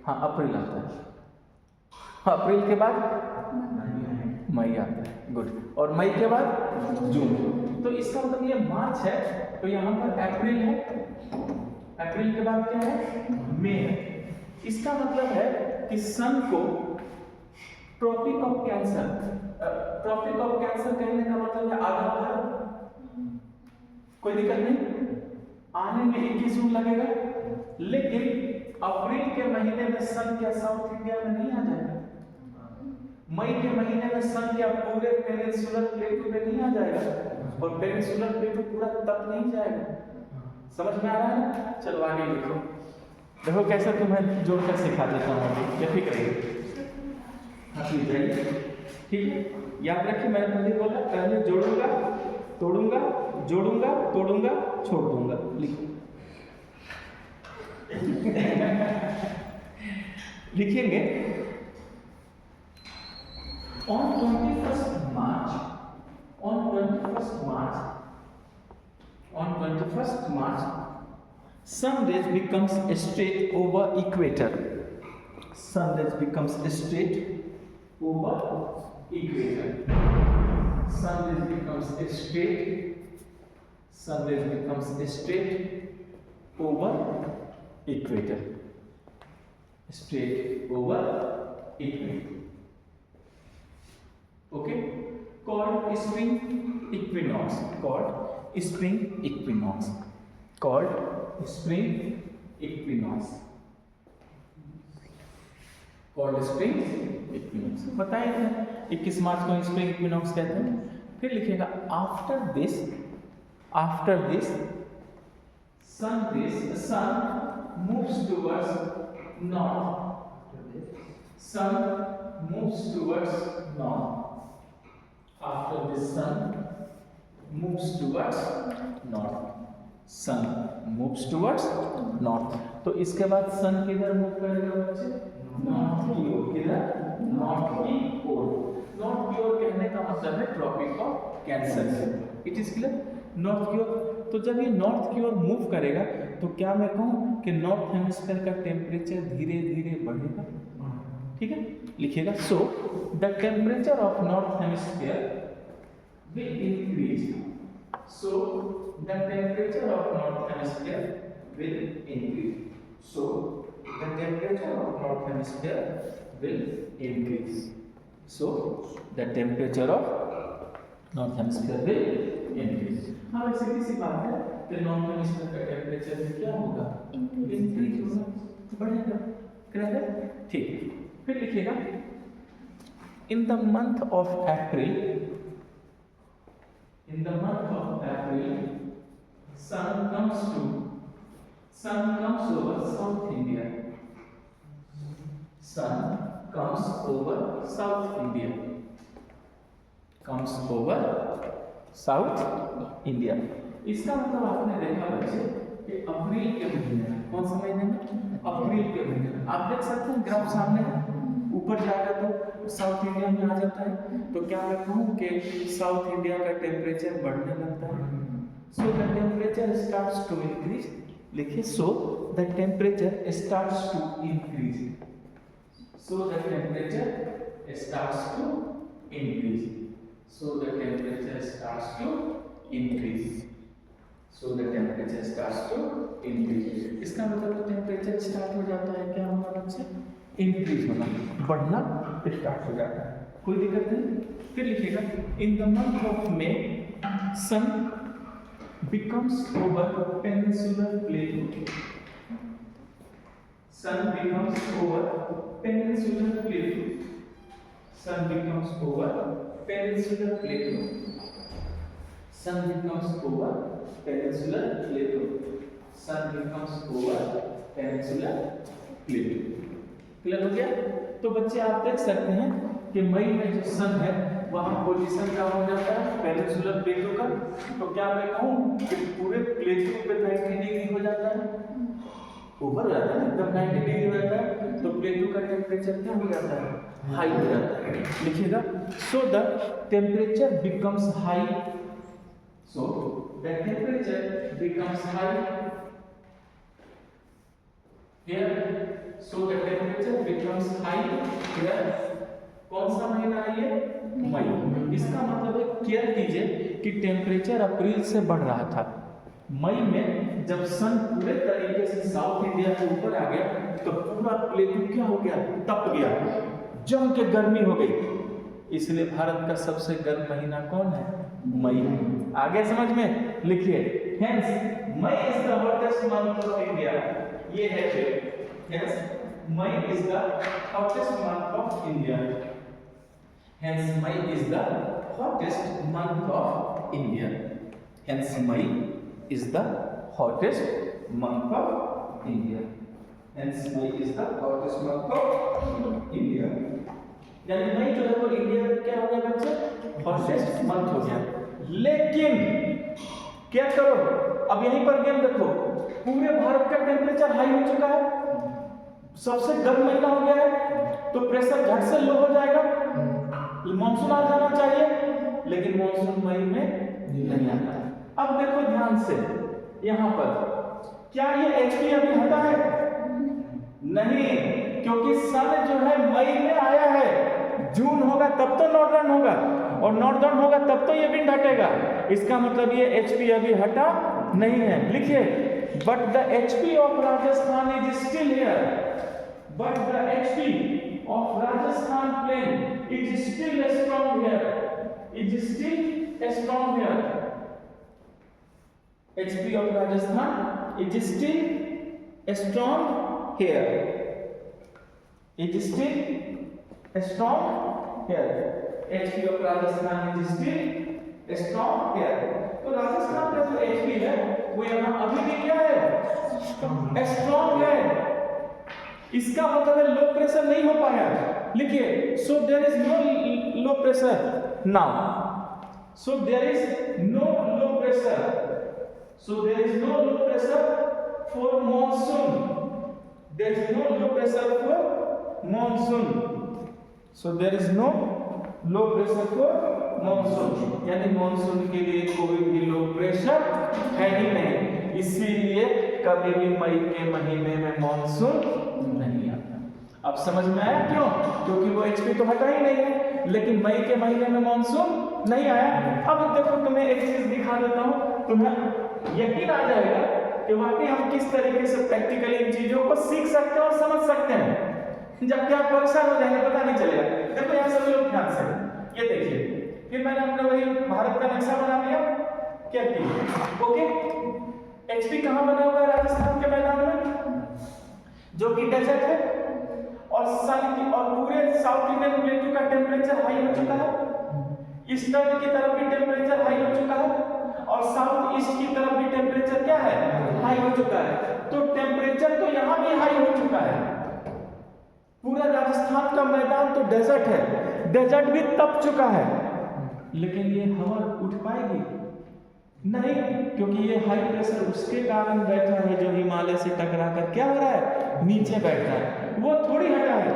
हाँ अप्रैल आता है। अप्रैल के बाद मई आता है, गुड, और मई के बाद जून। तो इसका मतलब ये मार्च है, तो यहाँ पर अप्रैल है, अप्रैल के बाद क्या है, मई है। इसका मतलब है कि सन को tropic of cancer, tropic of cancer कहने का मतलब है आधा भारत, कोई दिक्कत नहीं, आने में 21 जून लगेगा। लेकिन अप्रैल के महीने में सन क्या साउथ इंडिया में नहीं आ जाएगा, मई के महीने में सन क्या पूरे पेनिनसुलर प्लेटू पे नहीं आ जाएगा, और पेनिनसुलर प्लेटू पूरा तप नहीं जाएगा। समझ में आ रहा है? चलो आगे लिखो, देखो कैसे तुम्हें जोड़कर सिखा देता हूँ, ये ठीक रहेगी, ठीक है। याद रखिए, मैंने पहले बोला, पहले जोड़ूंगा, तोड़ूंगा, जोड़ूंगा, तोड़ूंगा, छोड़ दूंगा, लिखो। लिखेंगे on 21st March, on 21st March, sun rays becomes straight over equator. Sun rays becomes straight over equator. Sun rays becomes straight. Sun rays becomes straight over equator. Straight over equator. Okay, called spring equinox. Called spring equinox. Called spring equinox. Called spring equinox. बताए थे 21 मार्च को spring equinox कहते हैं। फिर लिखिएगा after this sun moves towards north. Sun moves towards north. After this, sun moves towards north. Sun moves towards north. तो इसके बाद सन किधर मूव करेगा बच्चे? नॉर्थ की ओर। किधर? नॉर्थ की ओर। नॉर्थ की ओर कहने का मतलब है tropic of cancer. It is clear? North की ओर। तो जब ये नॉर्थ की ओर मूव करेगा तो क्या मैं कहूँ कि नॉर्थ हेमिस्फीयर का टेम्परेचर धीरे धीरे बढ़ेगा। ठीक है, लिखिएगा। सो the temperature of north hemisphere will increase. So the temperature of north hemisphere will increase. So the temperature of north hemisphere will increase. So the temperature of north hemisphere will increase. हाँ, सीधी सी बात है कि north hemisphere का temperature में क्या होगा? Increase होगा, बढ़ेगा। क्लियर है? ठीक। फिर लिखिएगा in the month of April, in the month of April, sun comes over South India. Sun comes over South India. Comes over South India. इसका मतलब आपने देखा बच्चे कि अप्रैल के महीने में, कौन सा महीने में? अप्रैल के महीने में। आप देख सकते हैं ग्राफ सामने है, ऊपर जाएगा तो साउथ इंडिया में आ जाता है। तो क्या मैं कहूँ कि साउथ इंडिया का टेम्परेचर बढ़ने लगता है। So the temperature starts to increase. लिखिए, so the temperature starts to increase. So the temperature starts to increase. So the temperature starts to increase. So the temperature starts to increase. इसका मतलब temperature start हो जाता है, क्या होगा बच्चे? Increase होना, बढ़ना स्टार्ट हो जाता है। कोई दिक्कत नहीं। फिर लिखिएगा in the month of May sun becomes over peninsular plateau. Sun becomes over peninsular plateau. Sun becomes over peninsular plateau. Sun becomes over peninsular plateau. Sun becomes over peninsular plateau. Clear हो गया? तो बच्चे आप देख सकते हैं कि मई में जो सन है वहाँ पोजीशन का हो जाता है पेनिनसुलर प्लेटू का। तो क्या मैं कहूँ कि पूरे प्लेटू पे 90 डिग्री हो जाता है, ऊपर हो जाता है, एकदम 90 डिग्री हो जाता है। तो प्लेटू का टेम्परेचर क्या हो जाता है? हाई हो जाता है। लिखिएगा, सो the temperature becomes high. So the temperature becomes high here. So the temperature becomes high here. कौन सा महीना है ये? मई। इसका मतलब है केयर कीजिए कि टेम्परेचर अप्रैल से बढ़ रहा था। मई में जब सन पूरे तरीके से साउथ इंडिया के ऊपर आ गया तो पूरा प्लेटू क्या हो गया? तप गया, जम के गर्मी हो गई। इसलिए भारत का सबसे गर्म महीना कौन है? मई। आगे समझ में? लिखिए, hence May is the hottest month of India. ये है फिर hence May is the hottest month of India. Hence May is the hottest month of India. Hence May is the hottest month of India. Hence May is the hottest month of India. यानी मई जो है वो India में क्या हो गया बच्चे? Hottest month हो गया। लेकिन क्या करो, अब यहीं पर गेम देखो, पूरे भारत का टेम्परेचर हाई हो चुका है, सबसे गर्म महीना हो गया है, तो प्रेशर झट से लो हो जाएगा, मानसून आ जाना चाहिए, लेकिन मानसून मई में नहीं आता। अब देखो ध्यान से, यहाँ पर क्या ये एचपी अभी हटा है? नहीं, क्योंकि सन जो है मई में आया है, जून होगा तब तो नॉर्दर्न होगा, और नॉर्दर्न होगा तब तो ये विंड हटेगा। इसका मतलब ये एचपी अभी हटा नहीं है। लिखिए, but the HP of Rajasthan is still here. But the HP of Rajasthan plain is still strong here. Is still strong here. HP of Rajasthan is still strong here. Is still strong here. HP of Rajasthan is still strong here. तो राजस्थान का जो HP है वो यहाँ अभी भी क्या है? स्ट्रॉन्ग है। इसका मतलब है लो प्रेशर नहीं हो पाया। लिखिए, so there is no low pressure now. So there is no low pressure. So there is no low pressure for monsoon. There is no low pressure for monsoon. So there is no low pressure for monsoon, यानी monsoon के लिए कोई भी low pressure है ही नहीं, इसीलिए कभी भी मई के महीने में मॉनसून नहीं आता। अब समझ में आया क्यों? क्योंकि वो एचपी तो हटा ही नहीं है, लेकिन मई के महीने में मॉनसून नहीं आया। अब देखो तुम्हें एक चीज दिखा देता हूँ, तुम्हें यकीन आ जाएगा कि वाकई हम किस तरीके से प्रैक्टिकली इन चीजों को सीख सकते हैं और समझ सकते हैं, जबकि आप परेशान हो जाएंगे, पता नहीं चलेगा। देखो यहाँ सभी लोग ध्यान से ये देखिए, फिर मैंने अपना वही भारत का नक्शा बना दिया, क्या किया, ओके। एचपी कहाँ बना हुआ है? राजस्थान के मैदान में, जो कि डेजर्ट है, और सन की और पूरे साउथ इंडियन प्लेटू का टेम्परेचर हाई हो चुका है, ईस्टर्न की तरफ भी टेम्परेचर हाई हो चुका है, और साउथ ईस्ट की तरफ भी टेम्परेचर क्या है, हाई हो चुका है। तो टेम्परेचर तो यहाँ भी हाई हो चुका है, पूरा राजस्थान का मैदान तो डेजर्ट है, डेजर्ट भी तप चुका है, लेकिन ये हवा उठ पाएगी नहीं, क्योंकि ये हाई प्रेशर उसके कारण बैठा है जो हिमालय से टकरा कर क्या हो रहा है, नीचे बैठा है, वो थोड़ी हटा है।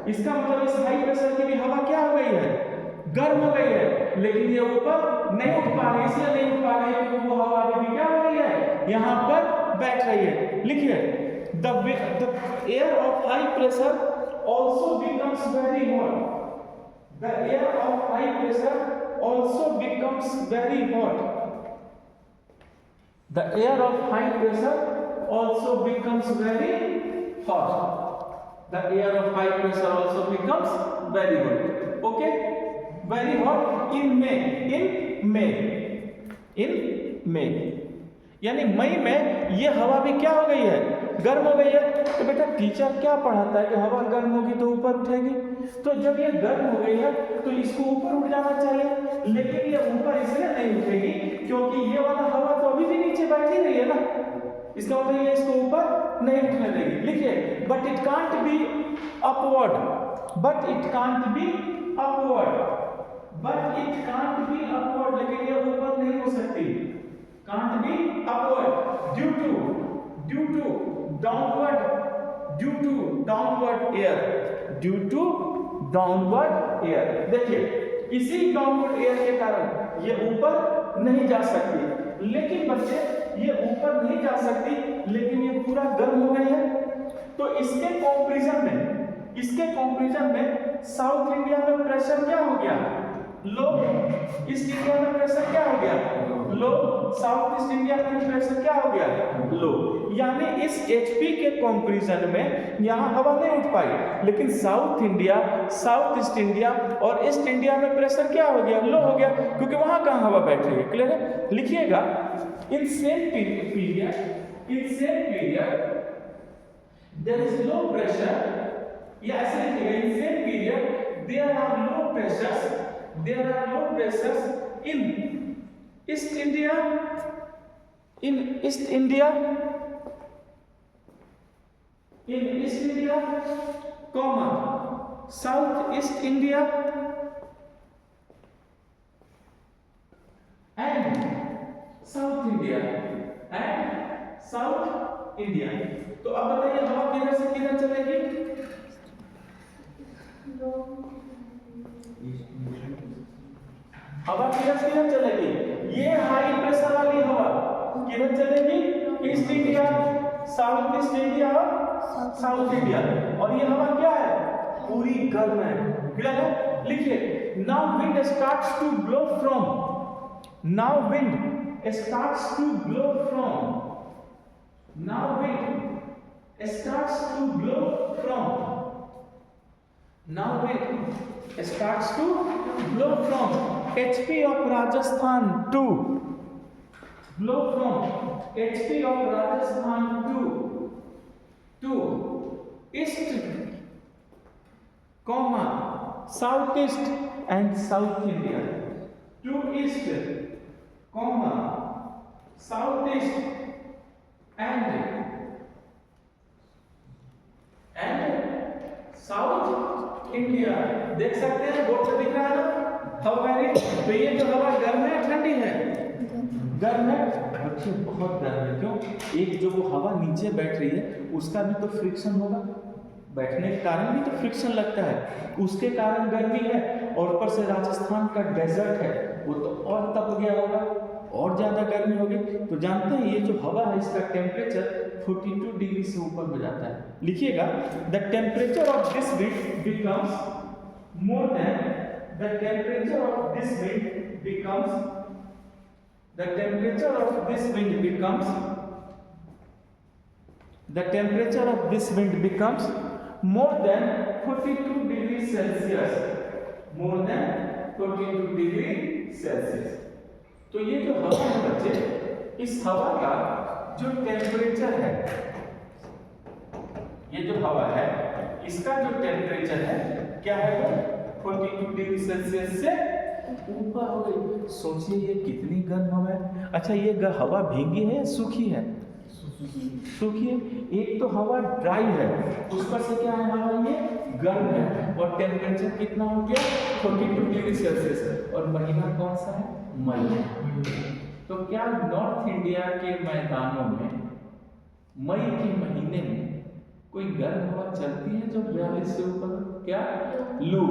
इसका मतलब इस हाई प्रेशर की भी हवा क्या हो गई है, गर्म हो गई है, लेकिन ये ऊपर नहीं उठ पा रही, इसलिए नहीं उठ पा रही है क्योंकि वो हवा अभी भी क्या हो रही है, यहाँ पर बैठ रही है। लिखिए, the air of high pressure also becomes very hot. The air of high pressure also becomes very hot. The air of high pressure also becomes very hot. The air of high pressure also becomes very hot. Okay? Very hot in May. In May. In May. यानी मई में ये हवा भी क्या हो गई है, गर्म हो गई है। तो बेटा टीचर क्या पढ़ाता है कि हवा गर्म होगी तो ऊपर उठेगी, तो जब ये गर्म हो गई है तो इसको ऊपर उठ जाना चाहिए, लेकिन ये ऊपर इसलिए नहीं उठेगी क्योंकि ये वाला हवा तो अभी भी नीचे बैठी रही है ना, इसका मतलब ये इसको ऊपर नहीं उठने देगी। लिखिए, but it can't be upward, but it can't be upward, but it can't be upward, लेकिन ये ऊपर नहीं हो सकती, can't be upward due to downward, due to downward air, due to downward air. देखिए, इसी डाउनवर्ड एयर के कारण ये ऊपर नहीं जा सकती, लेकिन बच्चे ये ऊपर नहीं जा सकती, लेकिन ये पूरा गर्म हो गई है। तो इसके कंपैरिजन में साउथ इंडिया में प्रेशर क्या हो गया, लो। ईस्ट इंडिया में प्रेशर क्या हो गया, लो। साउथ ईस्ट इंडिया में प्रेशर क्या हो गया, लो। यानी इस एचपी के कंपैरिजन में यहाँ हवा नहीं उठ पाई, लेकिन south India, south east India और ईस्ट इंडिया में प्रेशर क्या हो गया, लो हो गया, क्योंकि वहां कहाँ हवा बैठ रही है। क्लियर है? लिखिएगा, in same period there is low pressure, या ऐसे लिखिएगा, in same period there are low pressures in East India, comma South East India and South India। तो अब बताइए हवा किधर से किधर चलेगी, हवा किधर से किधर चलेगी, ये हाई प्रेशर वाली हवा किधर चलेगी, east India, south east India और साउथ इंडिया, और ये हवा क्या है, पूरी गर्म है। क्लियर है? लिखिए, now wind starts to blow from, now wind starts to blow from, now wind starts to blow from, now wind starts to blow from HP of Rajasthan to blow from HP of Rajasthan to east, comma southeast and South India, to east, comma southeast and South India। देख सकते हैं board पे दिख रहा है ना, हवा। तो ये जो हवा गर्म है ठंडी है, गर्म है बच्चे, बहुत गर्म है। क्यों? एक जो वो हवा नीचे बैठ रही है उसका भी तो फ्रिक्शन होगा, बैठने के कारण भी तो फ्रिक्शन लगता है, उसके कारण गर्मी है। और ऊपर से राजस्थान का डेजर्ट है, वो तो और तप गया होगा, और ज़्यादा गर्मी होगी। तो जानते हैं ये जो हवा है इसका टेम्परेचर 42 डिग्री से ऊपर हो जाता है। लिखिएगा, the temperature of this wind becomes more than the temperature of this wind becomes the temperature of this wind becomes more than 42 degrees Celsius, more than 42 degree Celsius. तो ये जो हवा है बच्चे, इस हवा का जो टेम्परेचर है, ये जो हवा है इसका जो टेम्परेचर है क्या है वो 42 डिग्री सेल्सियस से ऊपर हो गई। सोचिए ये कितनी गर्म हवा है। अच्छा ये हवा भीगी है या सूखी है? सूखी है। एक तो हवा ड्राई है, उस पर से क्या है हवा ये गर्म है, और टेम्परेचर कितना हो गया 42 डिग्री सेल्सियस है। और महीना कौन सा है? मई। तो क्या नॉर्थ इंडिया के मैदानों में मई के महीने में कोई गर्म हवा चलती है जो 42 से ऊपर? क्या? लू।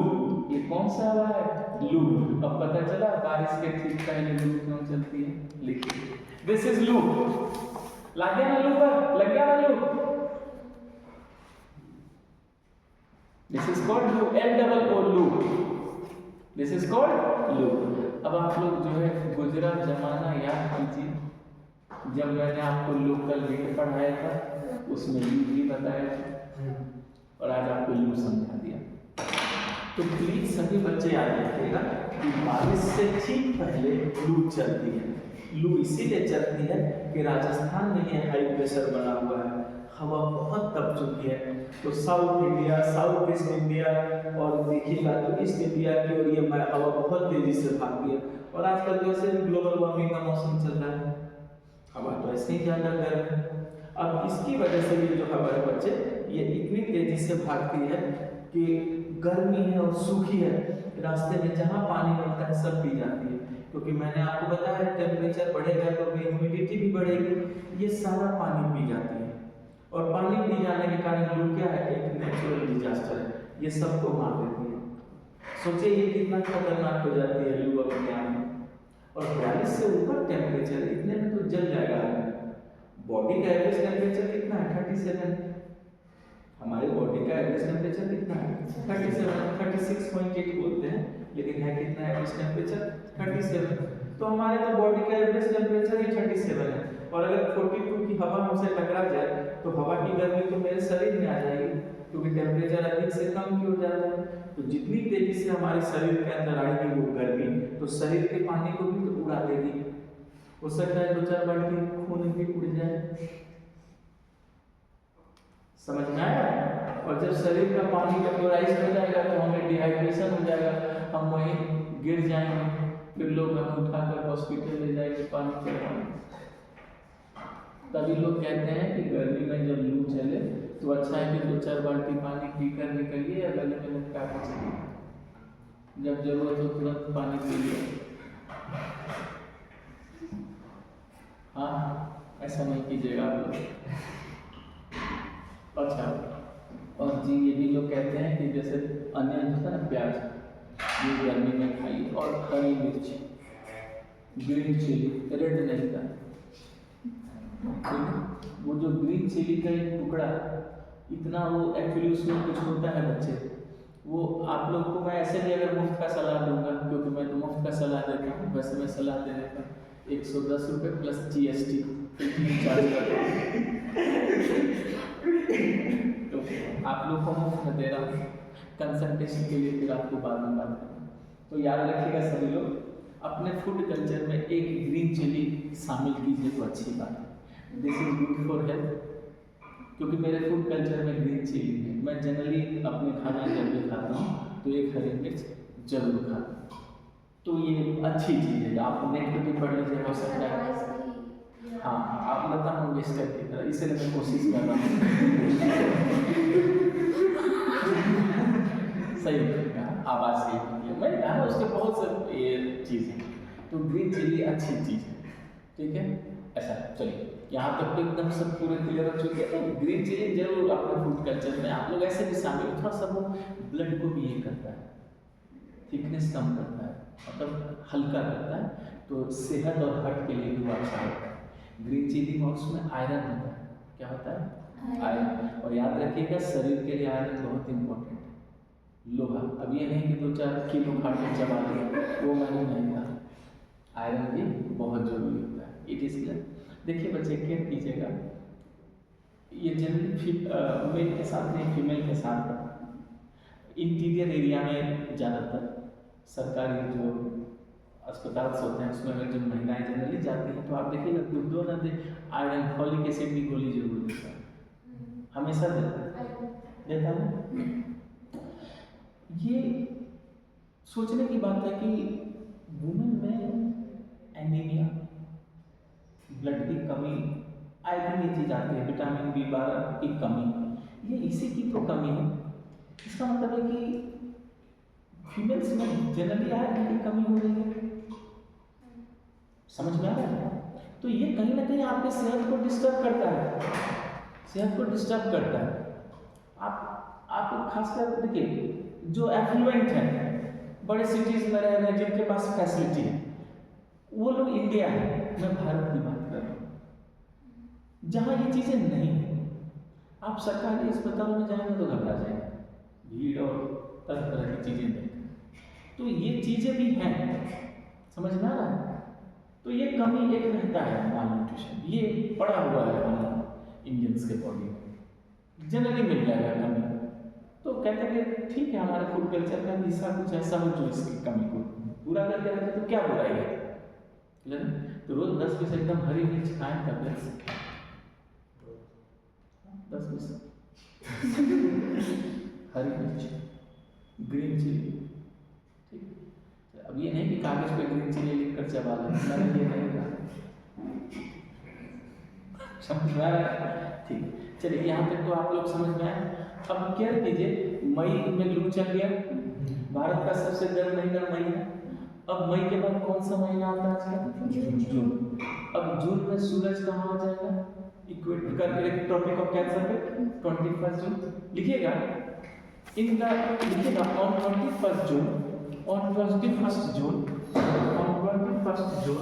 ये कौन सा हवा है? लू। अब पता चला बारिश के ठीक पहले लू क्यों चलती है। लिखिए, दिस इज लू। लग गया ना लू पर? लग गया ना लू? दिस इज कॉल्ड लू, LOO लू। दिस इज कॉल्ड लू। अब आप लोग जो है गुजरात जमाना याद कीजिए, जब मैंने आपको लोकल रीड पढ़ाया था उसमें लू भी बताया था, और आज आपको लू समझा दिया। तो प्लीज सभी बच्चे याद रखिएगा कि बारिश से ठीक पहले लू चलती है। लू इसीलिए चलती है कि राजस्थान में ये हाई प्रेशर बना हुआ है, हवा बहुत तप चुकी है। तो south India, south east India और देखिएगा तो ईस्ट इंडिया की ओर ये हवा बहुत तेजी से भागती है। और आजकल जैसे ग्लोबल वार्मिंग का मौसम चल रहा है, हवा तो ऐसे ही ज़्यादा गर्म है। अब इसकी वजह से ये जो हवा है बच्चे, ये इतनी तेजी से भागती है कि गर्मी है और सूखी है, रास्ते में जहाँ पानी मिलता है सब पी जाती है। क्योंकि मैंने आपको बताया टेम्परेचर बढ़ेगा तो ह्यूमिडिटी भी बढ़ेगी, ये सारा पानी पी जाती है। और पानी पी जाने के कारण लू क्या है? एक नेचुरल डिजास्टर है, ये सबको मार देती है। सोचिए ये कितना खतरनाक हो जाती है लू अपने आप में। और 42 से ऊपर टेम्परेचर, इतने में तो जल जाएगा आदमी। बॉडी का एवरेज टेम्परेचर कितना है? 37। हमारे बॉडी का एवरेज टेम्परेचर कितना है? 37, 36.8 बोलते हैं, लेकिन है कितना एवरेज टेम्परेचर? 37। तो हमारे तो बॉडी का एवरेज टेम्परेचर ही 37 है। और अगर 42 की हवा हमसे टकरा जाए तो हवा की गर्मी तो मेरे शरीर में आ जाएगी, क्योंकि टेम्परेचर अधिक से कम क्यों जाता है। तो जितनी तेजी से हमारे शरीर के अंदर आएगी वो गर्मी, तो शरीर के पानी को भी तो उड़ा देगी। हो सकता है 2-4 बाल्टी खून भी उड़ जाए। समझ में आया? और जब शरीर का पानी वेपोराइज हो जाएगा तो हमें डिहाइड्रेशन हो जाएगा, हम वहीं गिर जाएंगे, फिर लोग हमें उठाकर हॉस्पिटल ले जाएंगे पानी पिलाने। तभी लोग कहते हैं कि गर्मी में जब लू चले तो अच्छा है कि 2-4 बाल्टी पानी पीकर निकलिए या गले में लटका कर चलिए, जब जरूरत हो तुरंत पानी पी लिया। हाँ, ऐसा नहीं कीजिएगा आप लोग। अच्छा, और जी ये भी लोग कहते हैं कि जैसे अनियन होता है ना, प्याज, ये गर्मी में खाइए। और हरी मिर्च, ग्रीन चिली, रेड नहीं था, वो जो ग्रीन चिली का एक टुकड़ा इतना, वो एक्चुअली उसमें कुछ होता है बच्चे, वो आप लोग को मैं ऐसे भी अगर मुफ्त का सलाह दूंगा, क्योंकि मैं तो मुफ्त का सलाह देता हूँ, वैसे मैं सलाह दे देता हूँ 110 रुपये प्लस GST चार्ज तो आप लोग को मुफ्त में दे रहा हूँ कंसल्टेशन के लिए, फिर आपको बाद में बात करूँ। तो याद रखिएगा सभी लोग, अपने फूड कल्चर में एक ग्रीन चिली शामिल कीजिए तो अच्छी बात है। This is good for health, क्योंकि मेरे फूड कल्चर में ग्रीन चिली है। मैं जनरली अपने खाना जब भी खाता हूँ तो एक हरी मिर्च जरूर खाता हूँ। तो ये अच्छी चीज़ है, आप नेट पर भी पढ़ लीजिए, हो सकता है। हाँ, आप लता मंगेशकर की तरह, इसलिए मैं कोशिश कर रहा हूँ सही है, आवाज़ सही है। मैं कहा उसके बहुत से चीज़ें, तो ग्रीन चिली अच्छी चीज़ है, ठीक है। ऐसा चलिए यहाँ तक तो एकदम सब पूरे क्लियर हो चुके हैं। तो ग्रीन चिली जरूर अपने फूड कल्चर में आप लोग ऐसे भी शामिल हो, थोड़ा सा वो ब्लड को भी ये करता है, थिकनेस कम करता है, मतलब हल्का करता है, तो सेहत और हार्ट के लिए भी अच्छा होता है। ग्रीन चिली में उसमें आयरन होता है, क्या होता है? आयरन। और याद रखिएगा शरीर के लिए आयरन बहुत इंपॉर्टेंट है। लोहा, अब ये नहीं कि 2-4 किलो खा के चबा लिया, वो मैंने नहीं कहा। आयरन भी बहुत जरूरी होता है। It is clear. देखिए बच्चे केयर कीजिएगा, ये जनरली मेल के साथ नहीं फीमेल के साथ इंटीरियर एरिया में ज़्यादातर सरकारी जो अस्पताल होते हैं उसमें अगर जो महिलाएं जनरली जाती हैं तो आप देखिएगा दूध न दे, आयरन फॉलिक एसिड की गोली जरूर देता है, हमेशा देता है। ये सोचने की बात है कि वुमेन में एनीमिया, ब्लड की कमी, आयरन की चीज आती है, विटामिन B12 की कमी, ये इसी की तो कमी है। इसका मतलब है कि फीमेल्स में जनरली आयरन की कमी हो रही है। समझ में आ रहा है? तो ये कहीं ना कहीं आपके सेहत को डिस्टर्ब करता है, सेहत को डिस्टर्ब करता है। आप खासकर देखिए जो एफ्लुएंट हैं, बड़े सिटीज में रह रहे हैं, जिनके पास फैसिलिटी है, वो लोग इंडिया है, मैं भारत की बात कर रहा हूँ, जहाँ ये चीज़ें नहीं है। आप सरकारी अस्पतालों में जाएंगे तो घबरा जाएंगे, भीड़ और तरह तरह की चीज़ें देखें। तो ये चीज़ें भी हैं, समझ में आ रहा है? तो ये कमी एक रहता है, मालन्यूट्रिशन ये पड़ा हुआ है हमारे इंडियंस के बॉडी में, जनरली मिल जाएगा कमी। तो कहते हैं कि ठीक है, हमारे फूड कल्चर का हिस्सा कुछ ऐसा हो जो इसकी कमी को पूरा करके रखे, तो क्या बुराई है? तो रोज 10 पीस एकदम हरी मिर्च खाएं टैबलेट से, 10 पीस हरी मिर्च, ग्रीन चिली, ठीक। अब ये नहीं कि कागज पे ग्रीन चिली लिख कर चबा लें, मैंने ये नहीं कहा, समझ में आ रहा है? ठीक, चलिए यहाँ तक तो आप लोग समझ में आए। अब क्या कीजिए, मई में लू चल गया, भारत का सबसे गर्म महीना मई है। अब मई के बाद कौन सा महीना आता है आजकल? जून। अब जून में सूरज कहाँ आ जाएगा? इक्वेटर करके ट्रॉपिक ऑफ कैंसर पे 21 जून लिखिएगा। लिखिएगा on 21 June, on 21 June, on 21 June, on 21 June,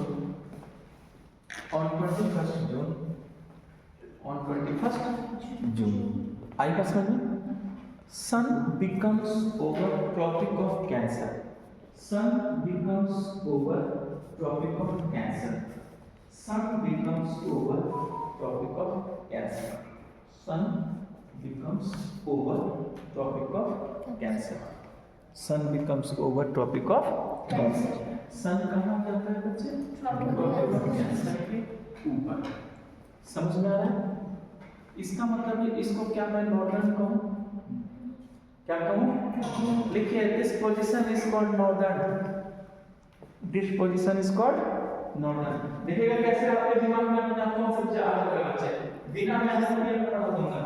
on 21 June आई का समझ में? Sun becomes over tropic of cancer, sun becomes over tropic of cancer, sun becomes over tropic of cancer, sun becomes over tropic of cancer, sun becomes over tropic of cancer। sun कहाँ जाता है बच्चे? tropic of cancer के ऊपर। समझ में आ रहा है? इसका मतलब इसको क्या मैं नॉर्दर्न कहूँ? क्या कहूँ? लिखिए, this position is called northern, this position is called northern. देखिएगा कैसे आपके दिमाग में अपने आप कौन सबसे आगे करना चाहिए, बिना मैं ये पढ़ा दूंगा,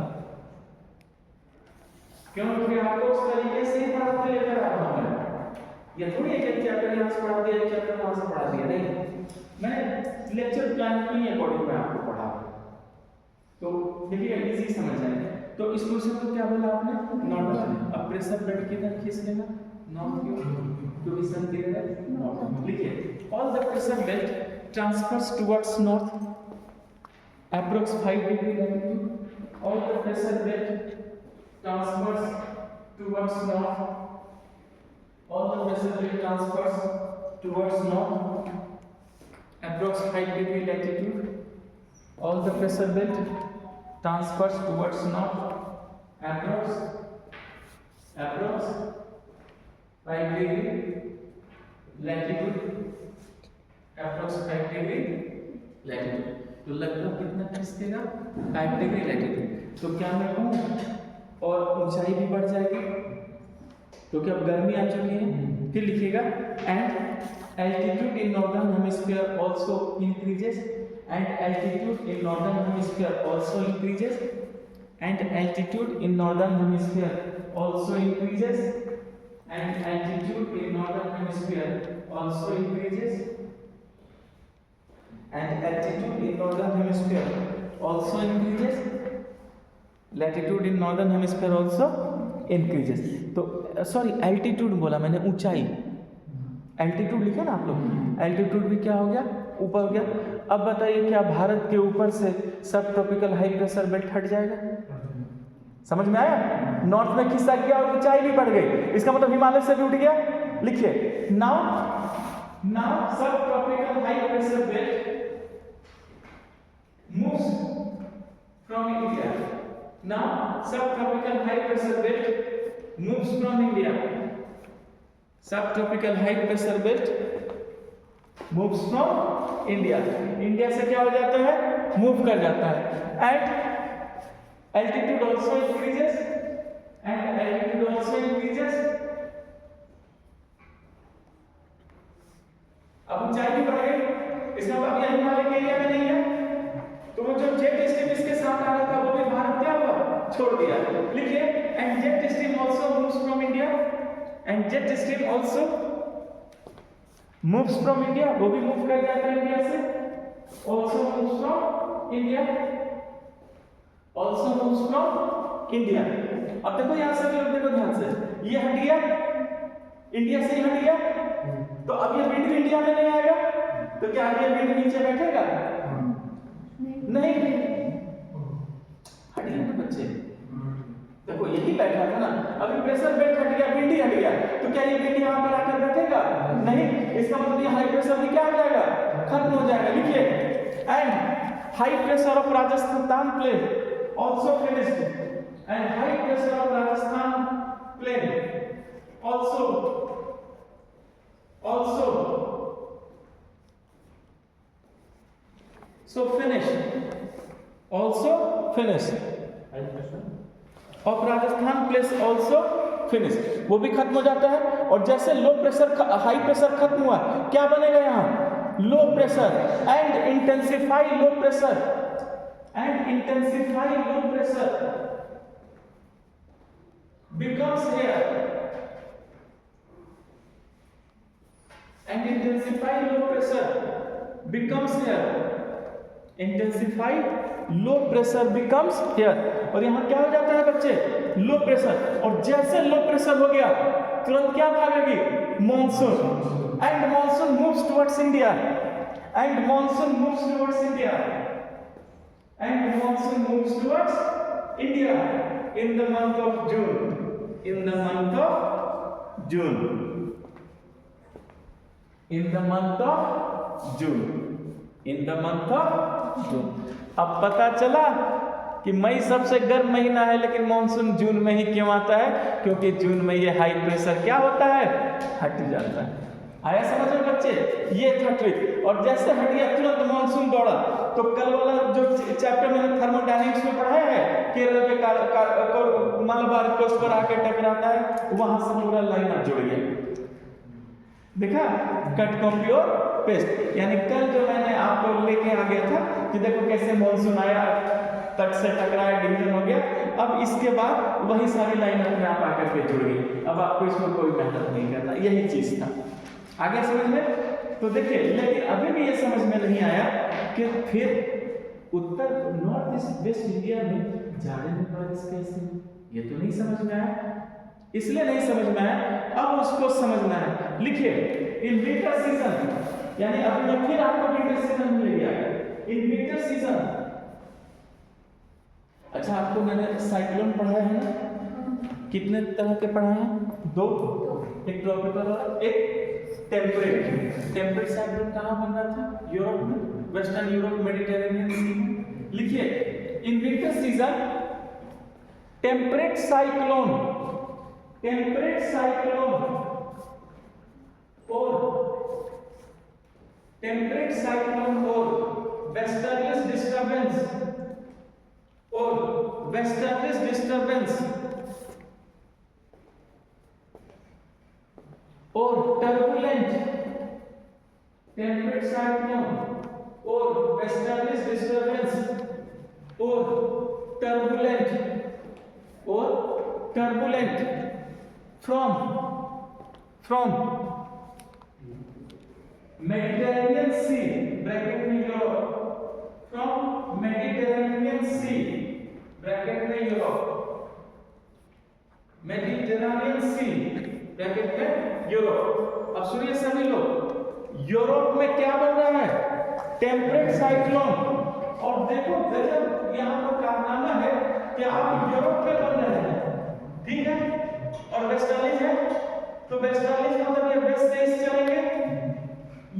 क्योंकि आपको उस तरीके से ही पढ़ा के लेकर आ रहा हूँ। ये थोड़ी एक चैप्टर यहाँ से पढ़ा दिया, एक चैप्टर वहाँ से पढ़ा दिया, नहीं, मैं लेक्चर प्लान के अकॉर्डिंग में आपको पढ़ा। तो देखिएगा इजी समझ आएगा। तो इस क्वेश्चन को क्या बोला आपने? नॉर्थ। अब प्रेशर बेल्ट किधर खींच लेगा? नॉर्थ की ओर, पोजीशन किधर है? नॉर्थ। लिखिए, all the pressure belt transfers towards north approx 5 degree latitude, all the pressure belt transfers towards north, all the pressure belt transfers towards north approx 5 degree latitude, all the pressure belt transfers towards north approx 5 degree latitude, approx 5 degree latitude। तो लगभग कितना खींचेगा? 5 degree latitude. तो क्या मैं कहूँ और ऊंचाई भी बढ़ जाएगी, क्योंकि अब गर्मी आ चुकी है। फिर लिखिएगा, and altitude in northern hemisphere also increases, and altitude in northern hemisphere also increases, and altitude in northern hemisphere also increases, and altitude in northern hemisphere also increases, and altitude in northern hemisphere also increases, latitude in northern hemisphere also increases. तो sorry altitude बोला मैंने, ऊंचाई, altitude लिखा ना आप लोग, altitude भी क्या हो गया, ऊपर हो गया। अब बताइए क्या भारत के ऊपर से सब ट्रॉपिकल हाई प्रेशर बेल्ट हट जाएगा? समझ में आया? नॉर्थ में खिसक गया और ऊंचाई भी बढ़ गई, इसका मतलब हिमालय से भी उठ गया। लिखिए नाउ सब tropical high pressure belt moves from India. Now subtropical high pressure belt moves from India. Subtropical high pressure belt moves from India. India से क्या हो जाता है, मूव कर जाता है। And altitude also increases. And altitude also increases. अब ऊंचाई भी बढ़ गई, इसका मतलब यह हिमालय के एरिया में नहीं है, तो वो जो जेट स्ट्रीम इसके साथ आ रहा था वो भी भारत क्या हुआ, छोड़ दिया। लिखिए and jet stream also moves from India, and jet stream also moves from India, वो भी मूव कर जाता है इंडिया से, also moves from India, also moves from India. अब देखो यहां से लोग देखो ध्यान से, ये हट गया इंडिया से, ही हट गया, तो अब ये विंड इंडिया में नहीं आएगा, तो क्या ये विंड नीचे बैठेगा? नहीं, हट गया ना बच्चे, देखो यही बैठा था ना, अभी प्रेशर बेल्ट हट गया, विंड हट गया, तो क्या ये विंड यहाँ पर आकर बैठेगा? नहीं, इसका मतलब ये हाई प्रेशर भी क्या हो जाएगा, खत्म हो जाएगा। लिखिए and high pressure of Rajasthan plain also finished, and high pressure of Rajasthan plain also so finished, also finished, of Rajasthan place also finished, वो भी खत्म हो जाता है। और जैसे लो प्रेशर हाई प्रेशर खत्म हुआ, क्या बनेगा यहाँ, low pressure, and intensify low pressure, and intensify low pressure becomes here, and intensify low pressure becomes here, intensify low pressure becomes here। और यहां क्या हो जाता है बच्चे, लो प्रेशर, और जैसे लो प्रेशर हो गया तुरंत क्या भागेगी, monsoon, and monsoon moves towards India, and monsoon moves towards India, and monsoon moves towards India in the month of June, in the month of June, in the month of June, in the month of June। अब पता चला कि मई सबसे गर्म महीना है, लेकिन monsoon जून में ही क्यों आता है, क्योंकि जून में ये हाई प्रेशर क्या होता है, हट जाता है। आया समझ में बच्चे, ये था ट्रिक। और जैसे हट गया तुरंत मॉनसून दौड़ा, तो कल वाला जो चैप्टर मैंने थर्मोडायनेमिक्स में पढ़ाया है, केरल के मलबार कोस्ट पर आके टकराता है, वहां से पूरा लाइन अप जुड़ गया। देखा, कट कॉपी और पेस्ट। यानी कल जो मैंने आपको लेके आ गया था कि देखो कैसे मॉनसून आया, तट से टकराया, डिवीजन हो गया, अब इसके बाद वही सारी लाइन अपने आप आकर के जुड़ गई। अब आपको इसमें कोई मेहनत नहीं करना, यही चीज था। आगे समझ में? तो देखिए, लेकिन अभी भी ये समझ में नहीं आया कि फिर उत्तर नॉर्थ ईस्ट वेस्ट इंडिया में जाड़े में बारिश कैसे, ये तो नहीं समझ में आया। इसलिए नहीं समझ में आया, अब उसको समझना है। लिखिए इन विंटर सीजन, यानी अभी मैं फिर आपको विंटर सीजन मिल गया। इन विंटर सीजन, अच्छा आपको मैंने साइक्लोन पढ़ाया है ना, कितने तरह के पढ़ाए हैं, दो, एक ट्रॉपिकल और एक टेम्परेट। टेम्परेट साइक्लोन कहाँ बन रहा था, यूरोप में, वेस्टर्न यूरोप, मेडिटेरेनियन सी में। लिखिए in winter season temperate cyclone, temperate cyclone और टेम्परेट साइक्लोन और वेस्टर्लिस डिस्टर्बेंस और वेस्टर्लिस डिस्टर्बेंस और टर्बुलेंट, टेम्परेट साइक्लोन और वेस्टर्लिस डिस्टर्बेंस और turbulent from Mediterranean sea, bracket में Europe, from Mediterranean sea bracket में यूरोप, मेडिटेरेनियन सी ब्रैकेट में Europe. अब सुनिए सभी लोग, यूरोप में क्या बन रहा है? Temperate cyclone. और देखो गजब यहाँ पर कारनामा है कि आप यूरोप में बन रहे हैं, ठीक है, और वेस्टर्लीज है, तो वेस्टर्लीज मतलब ये वेस्ट से ईस्ट चलेंगे।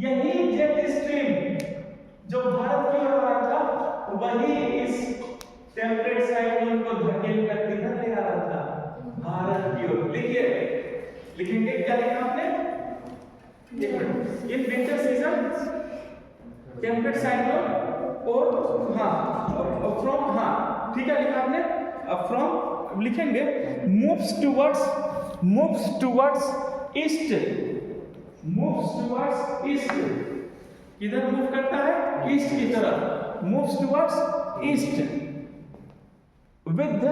यही जेट स्ट्रीम जो भारत की ओर आ रहा था, वही इस टेम्परेट साइक्लोन को धकेल कर किधर ले आ रहा था? भारत की ओर। लिखिए, लिखेंगे क्या लिखा आपने? इन विंटर सीजन टेम्परेट साइक्लोन और फ्रॉम, ठीक है लिखा आपने, फ्रॉम लिखेंगे moves towards east, moves towards east. किधर मूव करता है? ईस्ट की तरफ, moves towards east with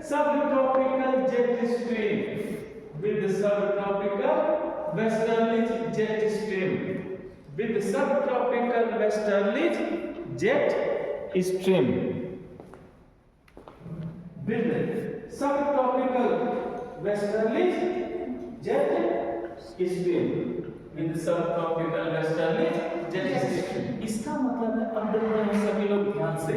subtropical jet stream, with subtropical westerly jet stream, with subtropical westerly jet stream, with subtropical westerly jet stream, with subtropical westerly jet stream। इसका मतलब है, अब देख रहे हैं सभी लोग ध्यान से,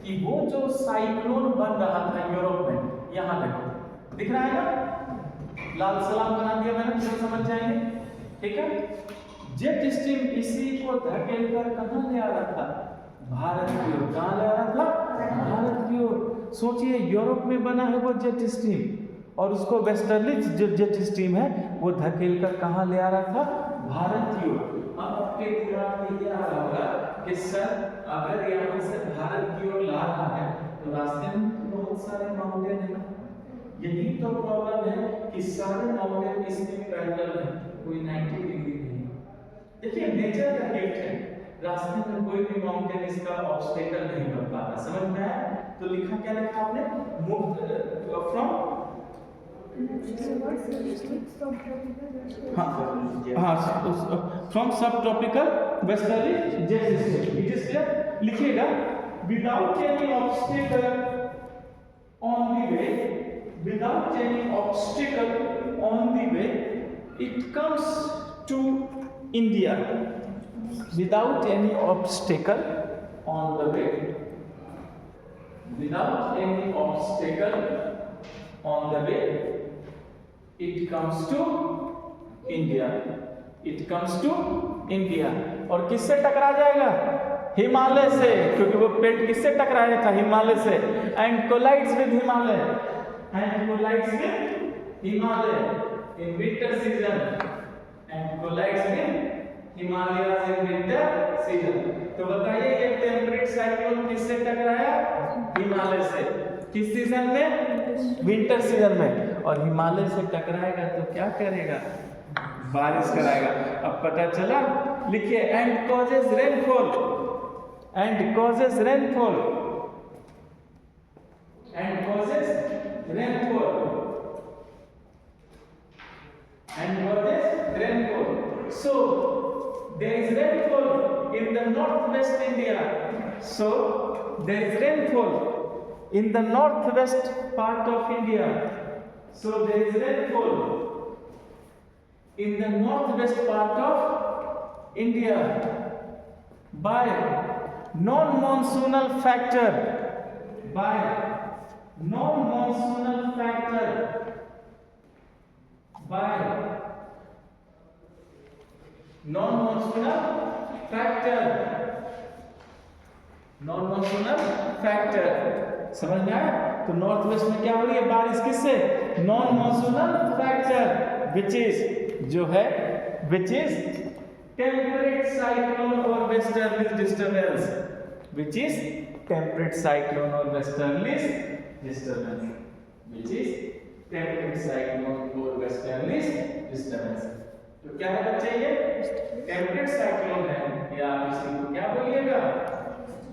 कि वो जो साइक्लोन बन रहा था यूरोप में, यहां देखो दिख रहा है ना, लाल सलाम बना दिया मैंने, तो समझ जाएंगे, ठीक है। जेट स्ट्रीम इसी को धकेल कर कहां ले आ रहा था? भारत की ओर। कहां ले आ रहा था? भारत की ओर। सोचिए, यूरोप में बना है वो जेट स्ट्रीम, और उसको वेस्टर्ली जो जेट स्ट्रीम है वो धकेल कर कहां ले आ रहा था? भारत की ओर। अब आपके दिमाग में ये आ रहा होगा कि सर अगर यहाँ से भारत की ओर ला रहा है तो रास्ते में तो बहुत सारे माउंटेन है ना। यही तो प्रॉब्लम है कि सारे माउंटेन इसमें पैरेलल है, कोई 90 डिग्री नहीं। देखिए नेचर का गिफ्ट है, रास्ते में कोई भी माउंटेन इसका ऑब्स्टेकल नहीं बन पाता। समझ में आया? तो लिखा क्या लिखा आपने? From from sub tropical westerly jet stream. It is clear? लिखिएगा, without any obstacle on the way, without any obstacle on the way it comes to India, without any obstacle on the way, without any obstacle on the way it comes to India, it comes to India। और किससे टकरा जाएगा? हिमालय से, क्योंकि वो पेड़ किससे टकराया था? हिमालय से। And collides with Himalaya, and collides with Himalaya in winter season, and collides with Himalaya in winter season. तो बताइए ये टेम्परेट साइक्लोन किससे टकराया? हिमालय से। किस सीजन में? विंटर सीजन में। और हिमालय से टकराएगा तो क्या करेगा? बारिश कराएगा। अब पता चला? लिखिए, and causes rainfall, and causes rainfall, and causes rainfall, and causes rainfall. So there is rainfall in the northwest India, so there is rainfall in the northwest part of India, so there is rainfall in the northwest part of India by non-monsoonal factor, by non-monsoonal factor, by non-monsoonal factor, non-monsoonal factor। समझ में आया? तो north west में क्या हो रही है बारिश? किससे? Non monsoonal factor, which is जो है, विच इज टेम्परेट साइक्लोन और westerly disturbance, which is temperate cyclone और westerly disturbance, which is temperate cyclone और वेस्टर्ली डिस्टर्बेंस। तो क्या है बच्चे? ये टेम्परेट साइक्लोन है, या आप इसी को क्या बोलिएगा?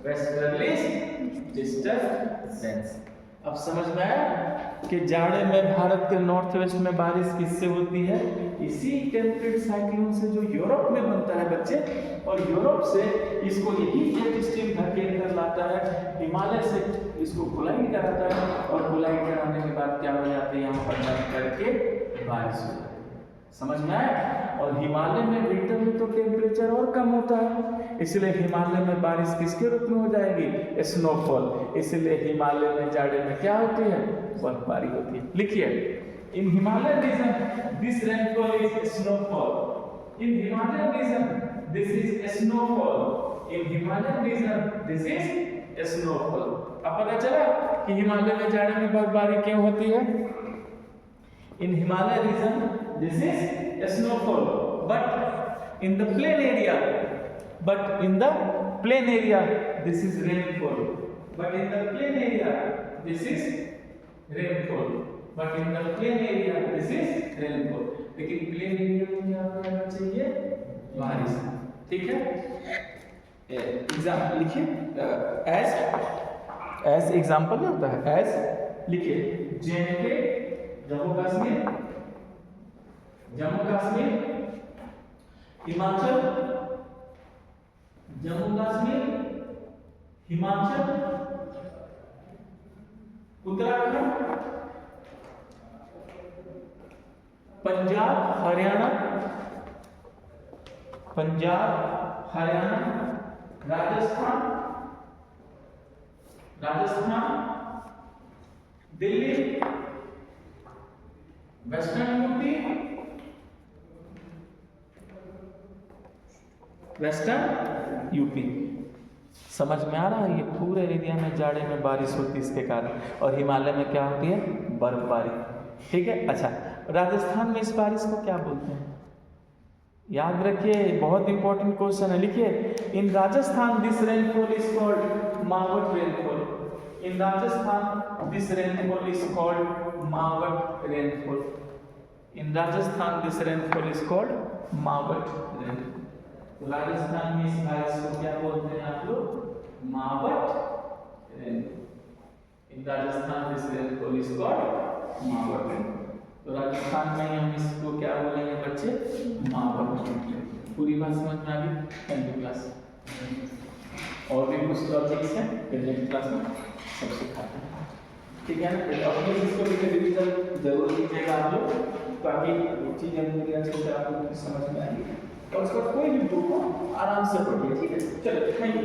Westerly disturbance. अब समझ में आया कि जाड़े में भारत के नॉर्थ वेस्ट में बारिश किससे होती है? इसी टेम्परेट साइक्लोन से जो यूरोप में बनता है बच्चे, और यूरोप से इसको यही जेट स्ट्रीम धकेल कर लाता है, हिमालय से इसको कोलाइड कराता है, और कोलाइड कराने के बाद क्या हो जाता है, यहाँ पर जम करके बारिश हो जाती है। समझ में आया? और हिमालय में विंटर में तो टेम्परेचर और कम होता है, इसलिए हिमालय में बारिश किसके रूप में हो जाएगी? स्नोफॉल। इसलिए हिमालय में जाड़े में क्या होती है? बर्फबारी होती है। लिखिए, in Himalaya region this rainfall is snowfall. In Himalaya region this is snowfall. In Himalaya region this is snowfall. अब पता चला कि हिमालय में जाड़े में बर्फबारी क्यों होती है? In Himalaya region, this is snowfall. But in the plain area, this is rainfall. But in the plain area, this is rainfall. But in the plain area, this is rainfall. लेकिन plain area में क्या होना चाहिए? बारिश। ठीक है? Example लिखिए। as example नहीं होता है, as लिखिए। J&K Jammu Kashmir, Himachal, Jammu Kashmir, Himachal, Uttarakhand, Punjab, Haryana, Rajasthan, Delhi, western UP. समझ में आ रहा है? ये पूरे एरिया में जाड़े में बारिश होती है इसके कारण, और हिमालय में क्या होती है? बर्फबारी। ठीक है? अच्छा, राजस्थान में इस बारिश को क्या बोलते हैं? याद रखिए, बहुत इंपॉर्टेंट क्वेश्चन है। लिखिए, in Rajasthan this rainfall is called Mawat rainfall. In Rajasthan this rainfall is called Mawat rainfall. In Rajasthan this rainfall is called Mawat rainfall. तो राजस्थान में इस बारिश को क्या बोलते हैं आप लोग? Mawat rainfall. In Rajasthan this rainfall is called Mawat rainfall. तो राजस्थान में हम इसको क्या बोलेंगे बच्चे? मावट रेनफॉल। पूरी बात समझ में आ गई? Thank you class. और भी कुछ लॉजिक्स हैं नेक्स्ट क्लास में सब सिखाते हैं। ठीक है ना? अपने इसको भी रिवीजन जरूर कीजिएगा आप लोग, ताकि चीज़ें पूरी अच्छे से आप लोग समझ में आएगी, और उसका कोई भी बुक हो आराम से पढ़िए। ठीक है? चलो, थैंक यू।